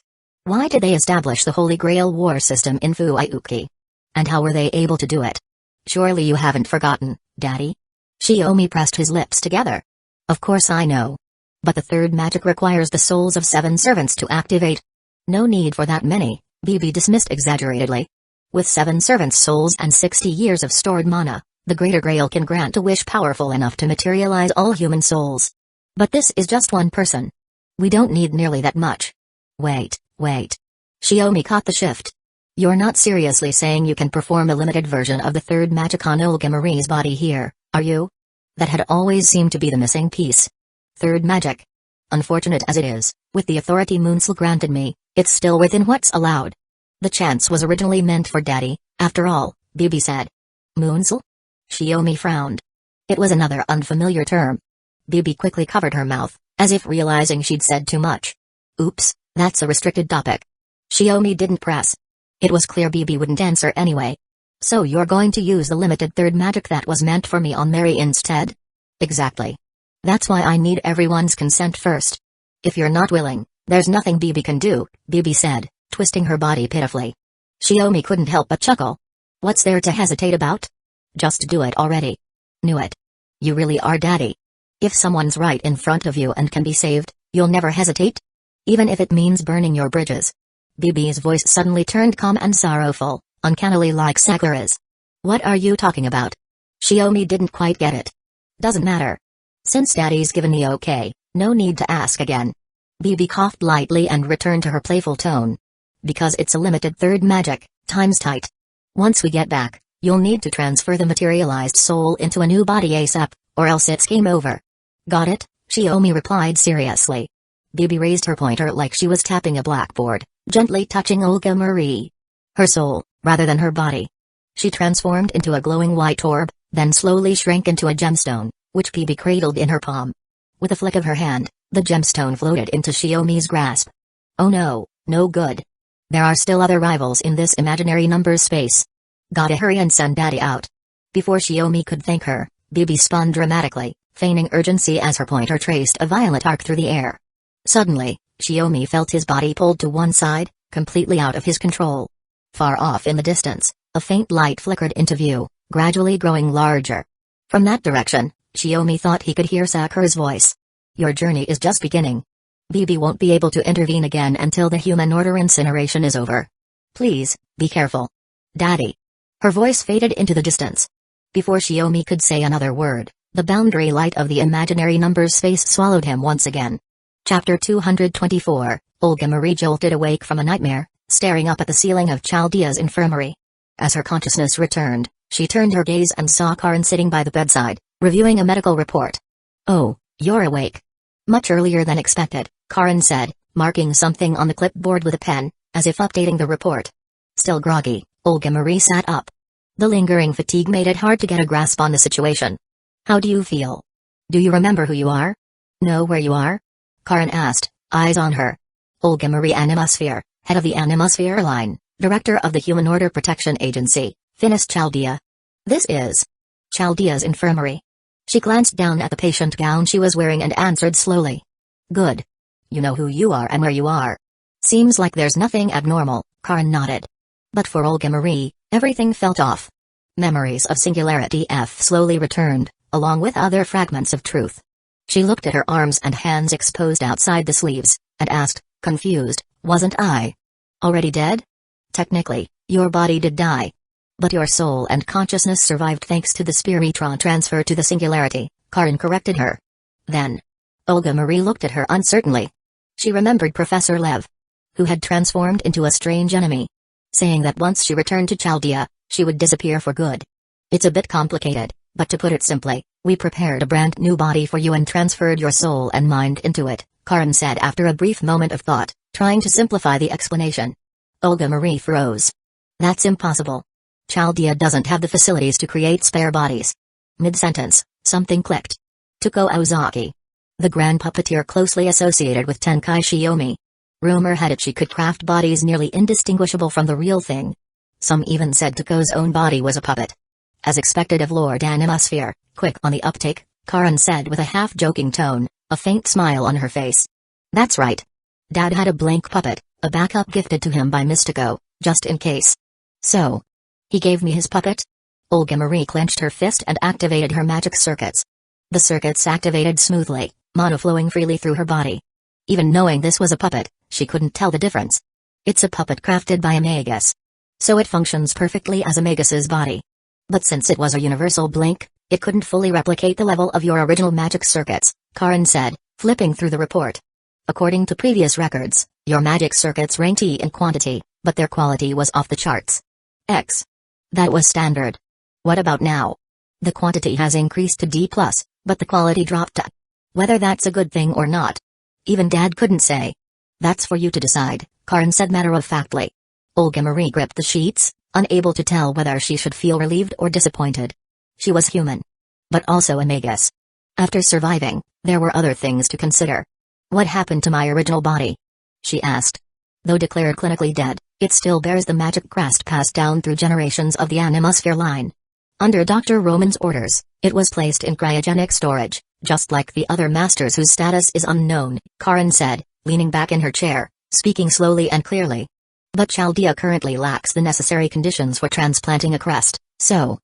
Why did they establish the Holy Grail War system in Fuyuki? And how were they able to do it? Surely you haven't forgotten, Daddy? Shiomi pressed his lips together. Of course I know. But the third magic requires the souls of 7 servants to activate. No need for that many, Bibi dismissed exaggeratedly. With 7 servants' souls and 60 years of stored mana, the Greater Grail can grant a wish powerful enough to materialize all human souls. But this is just one person. We don't need nearly that much. Wait. Shiomi caught the shift. You're not seriously saying you can perform a limited version of the third magic on Olga Marie's body here, are you? That had always seemed to be the missing piece. Third magic. Unfortunate as it is, with the authority Moonsel granted me, it's still within what's allowed. The chance was originally meant for Daddy, after all, Bibi said. Moonsel? Shiomi frowned. It was another unfamiliar term. Bibi quickly covered her mouth, as if realizing she'd said too much. Oops, that's a restricted topic. Shiomi didn't press. It was clear Bibi wouldn't answer anyway. So you're going to use the limited third magic that was meant for me on Mary instead? Exactly. That's why I need everyone's consent first. If you're not willing, there's nothing Bibi can do, Bibi said, twisting her body pitifully. Shiomi couldn't help but chuckle. What's there to hesitate about? Just do it already. Knew it. You really are Daddy. If someone's right in front of you and can be saved, you'll never hesitate? Even if it means burning your bridges. Bibi's voice suddenly turned calm and sorrowful, uncannily like Sakura's. What are you talking about? Shiomi didn't quite get it. Doesn't matter. Since Daddy's given the okay, no need to ask again. Bibi coughed lightly and returned to her playful tone. Because it's a limited third magic, time's tight. Once we get back, you'll need to transfer the materialized soul into a new body ASAP, or else it's game over. Got it? Shiomi replied seriously. Bibi raised her pointer like she was tapping a blackboard, gently touching Olga Marie. Her soul, rather than her body. She transformed into a glowing white orb, then slowly shrank into a gemstone, which Bibi cradled in her palm. With a flick of her hand, the gemstone floated into Shiomi's grasp. Oh no, no good. There are still other rivals in this imaginary numbers space. Gotta hurry and send Daddy out. Before Shiomi could thank her, Bibi spun dramatically, feigning urgency as her pointer traced a violet arc through the air. Suddenly, Shiomi felt his body pulled to one side, completely out of his control. Far off in the distance, a faint light flickered into view, gradually growing larger. From that direction, Shiomi thought he could hear Sakura's voice. Your journey is just beginning. Bibi won't be able to intervene again until the human order incineration is over. Please, be careful. Daddy. Her voice faded into the distance. Before Shiomi could say another word, the boundary light of the imaginary numbers space swallowed him once again. Chapter 224, Olga Marie jolted awake from a nightmare, staring up at the ceiling of Chaldea's infirmary. As her consciousness returned, she turned her gaze and saw Karin sitting by the bedside, reviewing a medical report. Oh, you're awake. Much earlier than expected, Karin said, marking something on the clipboard with a pen, as if updating the report. Still groggy, Olga Marie sat up. The lingering fatigue made it hard to get a grasp on the situation. How do you feel? Do you remember who you are? Know where you are? Karin asked, eyes on her. Olga Marie Animosphere, head of the Animosphere line, director of the Human Order Protection Agency, Finis Chaldea. This is Chaldea's infirmary. She glanced down at the patient gown she was wearing and answered slowly. Good. You know who you are and where you are. Seems like there's nothing abnormal, Karin nodded. But for Olga Marie, everything felt off. Memories of Singularity F slowly returned, along with other fragments of truth. She looked at her arms and hands exposed outside the sleeves, and asked, confused, wasn't I already dead? Technically, your body did die. But your soul and consciousness survived thanks to the spiritron transfer to the Singularity, Karin corrected her. Then, Olga Marie looked at her uncertainly. She remembered Professor Lev, who had transformed into a strange enemy, saying that once she returned to Chaldea, she would disappear for good. It's a bit complicated, but to put it simply, we prepared a brand new body for you and transferred your soul and mind into it, Karin said after a brief moment of thought, trying to simplify the explanation. Olga Marie froze. That's impossible. Chaldea doesn't have the facilities to create spare bodies. Mid-sentence, something clicked. Tuko Ozaki, the grand puppeteer closely associated with Tenkai Shiomi. Rumor had it she could craft bodies nearly indistinguishable from the real thing. Some even said Tuko's own body was a puppet. As expected of Lord Animosphere, quick on the uptake, Karin said with a half-joking tone, a faint smile on her face. That's right. Dad had a blank puppet, a backup gifted to him by Mystico, just in case. So, he gave me his puppet? Olga Marie clenched her fist and activated her magic circuits. The circuits activated smoothly, mana flowing freely through her body. Even knowing this was a puppet, she couldn't tell the difference. It's a puppet crafted by a magus, so it functions perfectly as a magus's body. But since it was a universal blink, it couldn't fully replicate the level of your original magic circuits, Karin said, flipping through the report. According to previous records, your magic circuits ranked E in quantity, but their quality was off the charts. X. That was standard. What about now? The quantity has increased to D+, but the quality dropped to. Whether that's a good thing or not, even Dad couldn't say. That's for you to decide, Karin said matter-of-factly. Olga Marie gripped the sheets, unable to tell whether she should feel relieved or disappointed. She was human, but also a magus. After surviving, there were other things to consider. What happened to my original body? She asked. Though declared clinically dead, it still bears the magic crest passed down through generations of the Animosphere line. Under Dr. Roman's orders, it was placed in cryogenic storage, just like the other masters whose status is unknown, Karin said, leaning back in her chair, speaking slowly and clearly. But Chaldea currently lacks the necessary conditions for transplanting a crest, so,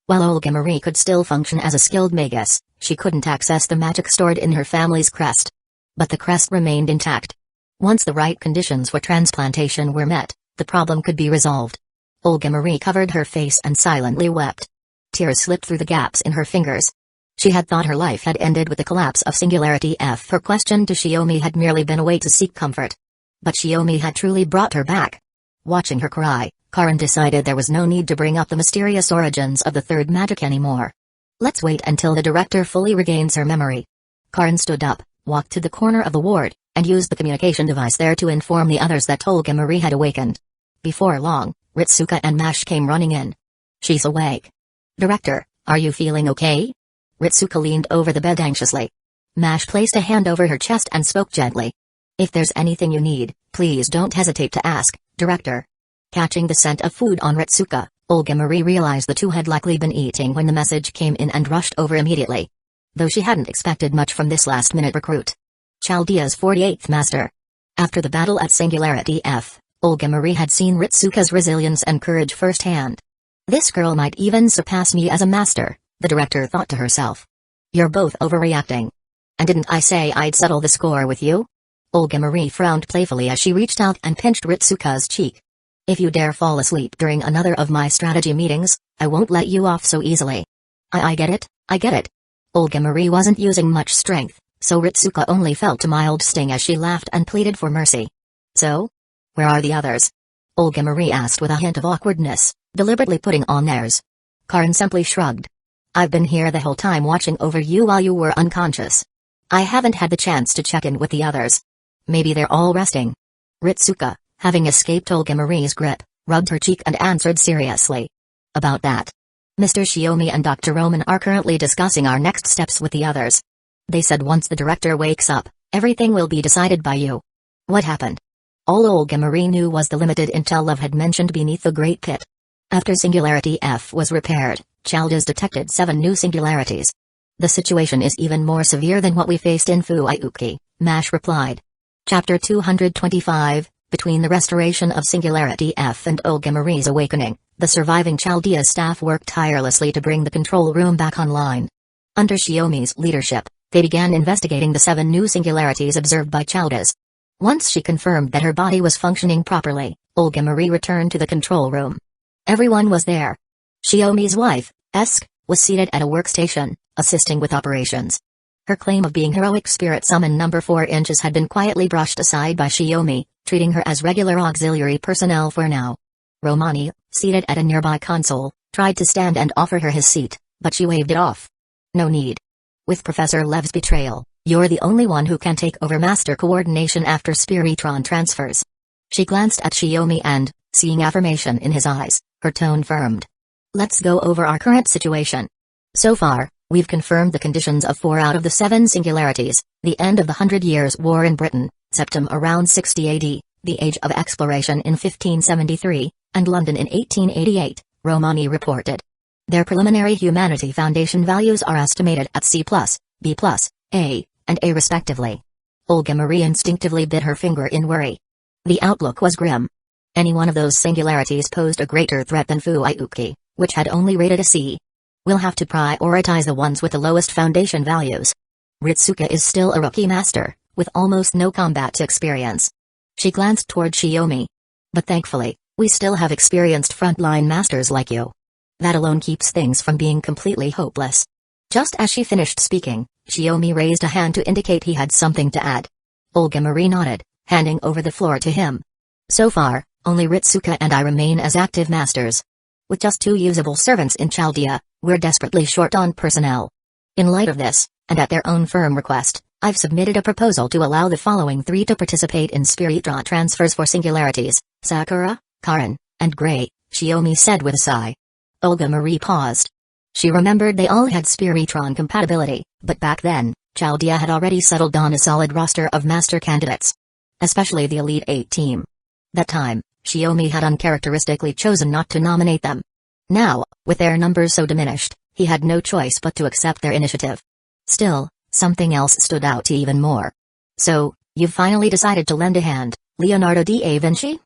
while Olga Marie could still function as a skilled magus, she couldn't access the magic stored in her family's crest. But the crest remained intact. Once the right conditions for transplantation were met, the problem could be resolved. Olga Marie covered her face and silently wept. Tears slipped through the gaps in her fingers. She had thought her life had ended with the collapse of Singularity F. Her question to Shiomi had merely been a way to seek comfort. But Shiomi had truly brought her back. Watching her cry, Karin decided there was no need to bring up the mysterious origins of the third magic anymore. Let's wait until the director fully regains her memory. Karin stood up, walked to the corner of the ward, and used the communication device there to inform the others that Olga Marie had awakened. Before long, Ritsuka and Mash came running in. She's awake. Director, are you feeling okay? Ritsuka leaned over the bed anxiously. Mash placed a hand over her chest and spoke gently. If there's anything you need, please don't hesitate to ask, Director. Catching the scent of food on Ritsuka, Olga Marie realized the two had likely been eating when the message came in and rushed over immediately. Though she hadn't expected much from this last-minute recruit. Chaldea's 48th master. After the battle at Singularity F, Olga Marie had seen Ritsuka's resilience and courage firsthand. This girl might even surpass me as a master, the director thought to herself. You're both overreacting. And didn't I say I'd settle the score with you? Olga Marie frowned playfully as she reached out and pinched Ritsuka's cheek. If you dare fall asleep during another of my strategy meetings, I won't let you off so easily. I get it. Olga Marie wasn't using much strength, so Ritsuka only felt a mild sting as she laughed and pleaded for mercy. So? Where are the others? Olga Marie asked with a hint of awkwardness, deliberately putting on airs. Karin simply shrugged. I've been here the whole time watching over you while you were unconscious. I haven't had the chance to check in with the others. Maybe they're all resting. Ritsuka, having escaped Olga Marie's grip, rubbed her cheek and answered seriously. About that. Mr. Shiomi and Dr. Roman are currently discussing our next steps with the others. They said once the director wakes up, everything will be decided by you. What happened? All Olga Marie knew was the limited intel Love had mentioned beneath the Great Pit. After Singularity F was repaired, Chaldea's detected 7 new singularities. The situation is even more severe than what we faced in Fuiuki, Mash replied. Chapter 225, Between the restoration of Singularity F and Olga Marie's awakening, the surviving Chaldea staff worked tirelessly to bring the control room back online. Under Xiaomi's leadership, they began investigating the 7 new singularities observed by Chaldeas. Once she confirmed that her body was functioning properly, Olga Marie returned to the control room. Everyone was there. Xiaomi's wife, Esk, was seated at a workstation, assisting with operations. Her claim of being heroic spirit summon number 4 inches had been quietly brushed aside by Xiaomi, treating her as regular auxiliary personnel for now. Romani, seated at a nearby console, tried to stand and offer her his seat, but she waved it off. No need. With Professor Lev's betrayal, you're the only one who can take over master coordination after Spiritron transfers. She glanced at Xiaomi and, seeing affirmation in his eyes, her tone firmed. Let's go over our current situation. So far, we've confirmed the conditions of 4 out of the 7 singularities: the end of the 100 Years' War in Britain, Septem around 60 AD, the Age of Exploration in 1573, and London in 1888, Romani reported. Their preliminary Humanity Foundation values are estimated at C+, B+, A, and A respectively. Olga Marie instinctively bit her finger in worry. The outlook was grim. Any one of those singularities posed a greater threat than Fuiuki, which had only rated a C. We'll have to prioritize the ones with the lowest foundation values. Ritsuka is still a rookie master, with almost no combat experience. She glanced toward Xiaomi. But thankfully, we still have experienced frontline masters like you. That alone keeps things from being completely hopeless. Just as she finished speaking, Xiaomi raised a hand to indicate he had something to add. Olga Marie nodded, handing over the floor to him. So far, only Ritsuka and I remain as active masters. With just 2 usable servants in Chaldea, we're desperately short on personnel. In light of this, and at their own firm request, I've submitted a proposal to allow the following 3 to participate in Spiritron transfers for singularities: Sakura, Karin, and Gray, Xiaomi said with a sigh. Olga Marie paused. She remembered they all had Spiritron compatibility, but back then, Chaldea had already settled on a solid roster of master candidates. Especially the Elite 8 team. That time, Xiaomi had uncharacteristically chosen not to nominate them. Now, with their numbers so diminished, he had no choice but to accept their initiative. Still, something else stood out even more. So, you've finally decided to lend a hand, Leonardo da Vinci?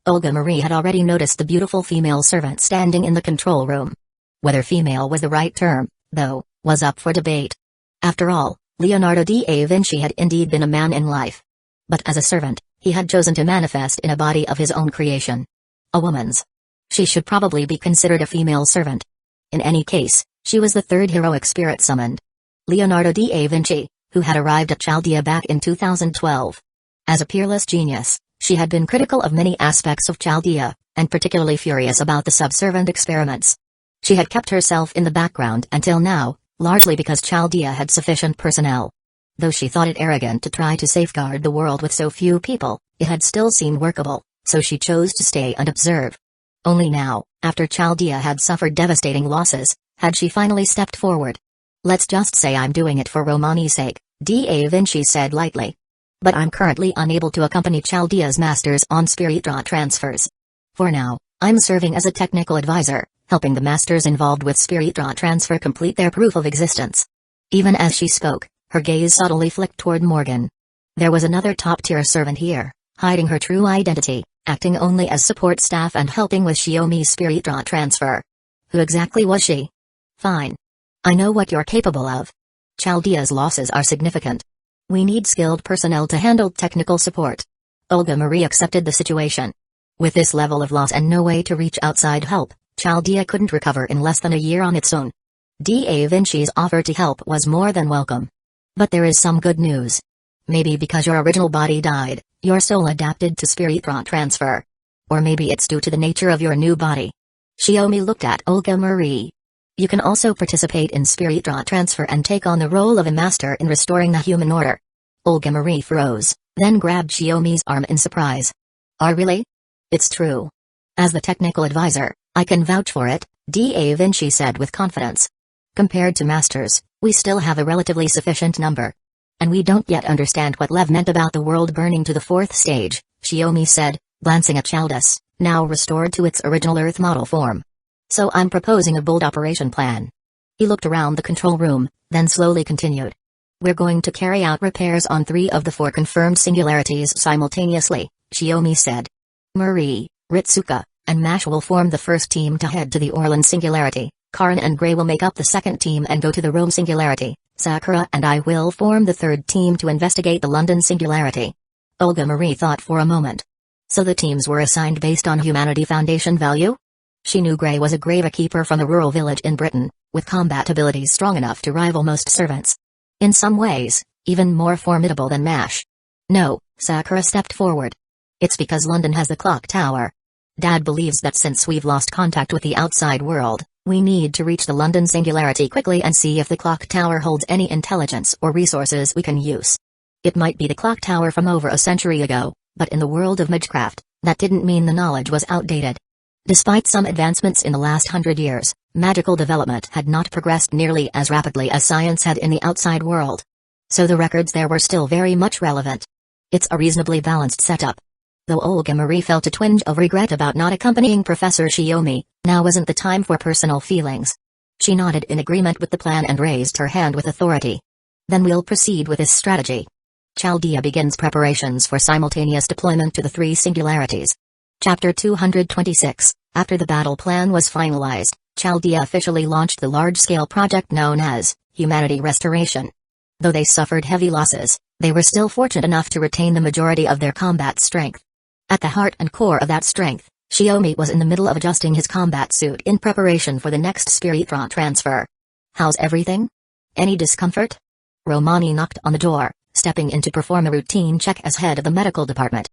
Olga Marie had already noticed the beautiful female servant standing in the control room. Whether female was the right term, though, was up for debate. After all, Leonardo da Vinci had indeed been a man in life. But as a servant, he had chosen to manifest in a body of his own creation. A woman's. She should probably be considered a female servant. In any case, she was the 3rd heroic spirit summoned. Leonardo da Vinci, who had arrived at Chaldea back in 2012. As a peerless genius, she had been critical of many aspects of Chaldea, and particularly furious about the subservient experiments. She had kept herself in the background until now, largely because Chaldea had sufficient personnel. Though she thought it arrogant to try to safeguard the world with so few people, it had still seemed workable, so she chose to stay and observe. Only now, after Chaldea had suffered devastating losses, had she finally stepped forward. Let's just say I'm doing it for Romani's sake, da Vinci said lightly. But I'm currently unable to accompany Chaldea's masters on Spiritron transfers. For now, I'm serving as a technical advisor, helping the masters involved with Spiritron transfer complete their proof of existence. Even as she spoke, her gaze subtly flicked toward Morgan. There was another top-tier servant here, hiding her true identity, acting only as support staff and helping with Xiaomi's Spiritron transfer. Who exactly was she? Fine. I know what you're capable of. Chaldea's losses are significant. We need skilled personnel to handle technical support. Olga Marie accepted the situation. With this level of loss and no way to reach outside help, Chaldea couldn't recover in less than a year on its own. Da Vinci's offer to help was more than welcome. But there is some good news. Maybe because your original body died, your soul adapted to Spiritron transfer. Or maybe it's due to the nature of your new body. Xiaomi looked at Olga Marie. You can also participate in Spiritron transfer and take on the role of a master in restoring the human order. Olga Marie froze, then grabbed Xiaomi's arm in surprise. Really? It's true. As the technical advisor, I can vouch for it, Da Vinci said with confidence. Compared to masters, we still have a relatively sufficient number. And we don't yet understand what Lev meant about the world burning to the 4th stage, Xiaomi said, glancing at Chaldeas, now restored to its original Earth model form. So I'm proposing a bold operation plan. He looked around the control room, then slowly continued. We're going to carry out repairs on 3 of the 4 confirmed singularities simultaneously, Shiomi said. Marie, Ritsuka, and Mash will form the first team to head to the Orlan Singularity. Karin and Gray will make up the second team and go to the Rome Singularity. Sakura and I will form the third team to investigate the London Singularity. Olga Marie thought for a moment. So the teams were assigned based on Humanity Foundation value? She knew Gray was a gravekeeper from a rural village in Britain, with combat abilities strong enough to rival most servants. In some ways, even more formidable than Mash. No, Sakura stepped forward. It's because London has the clock tower. Dad believes that since we've lost contact with the outside world, we need to reach the London Singularity quickly and see if the clock tower holds any intelligence or resources we can use. It might be the clock tower from over a century ago, but in the world of magecraft, that didn't mean the knowledge was outdated. Despite some advancements in the last 100 years, magical development had not progressed nearly as rapidly as science had in the outside world. So the records there were still very much relevant. It's a reasonably balanced setup. Though Olga Marie felt a twinge of regret about not accompanying Professor Shiomi, now wasn't the time for personal feelings. She nodded in agreement with the plan and raised her hand with authority. Then we'll proceed with this strategy. Chaldea begins preparations for simultaneous deployment to the three singularities. Chapter 226. After the battle plan was finalized, Chaldea officially launched the large-scale project known as Humanity Restoration. Though they suffered heavy losses, they were still fortunate enough to retain the majority of their combat strength. At the heart and core of that strength, Shiomi was in the middle of adjusting his combat suit in preparation for the next Spiritron transfer. How's everything? Any discomfort? Romani knocked on the door, stepping in to perform a routine check as head of the medical department.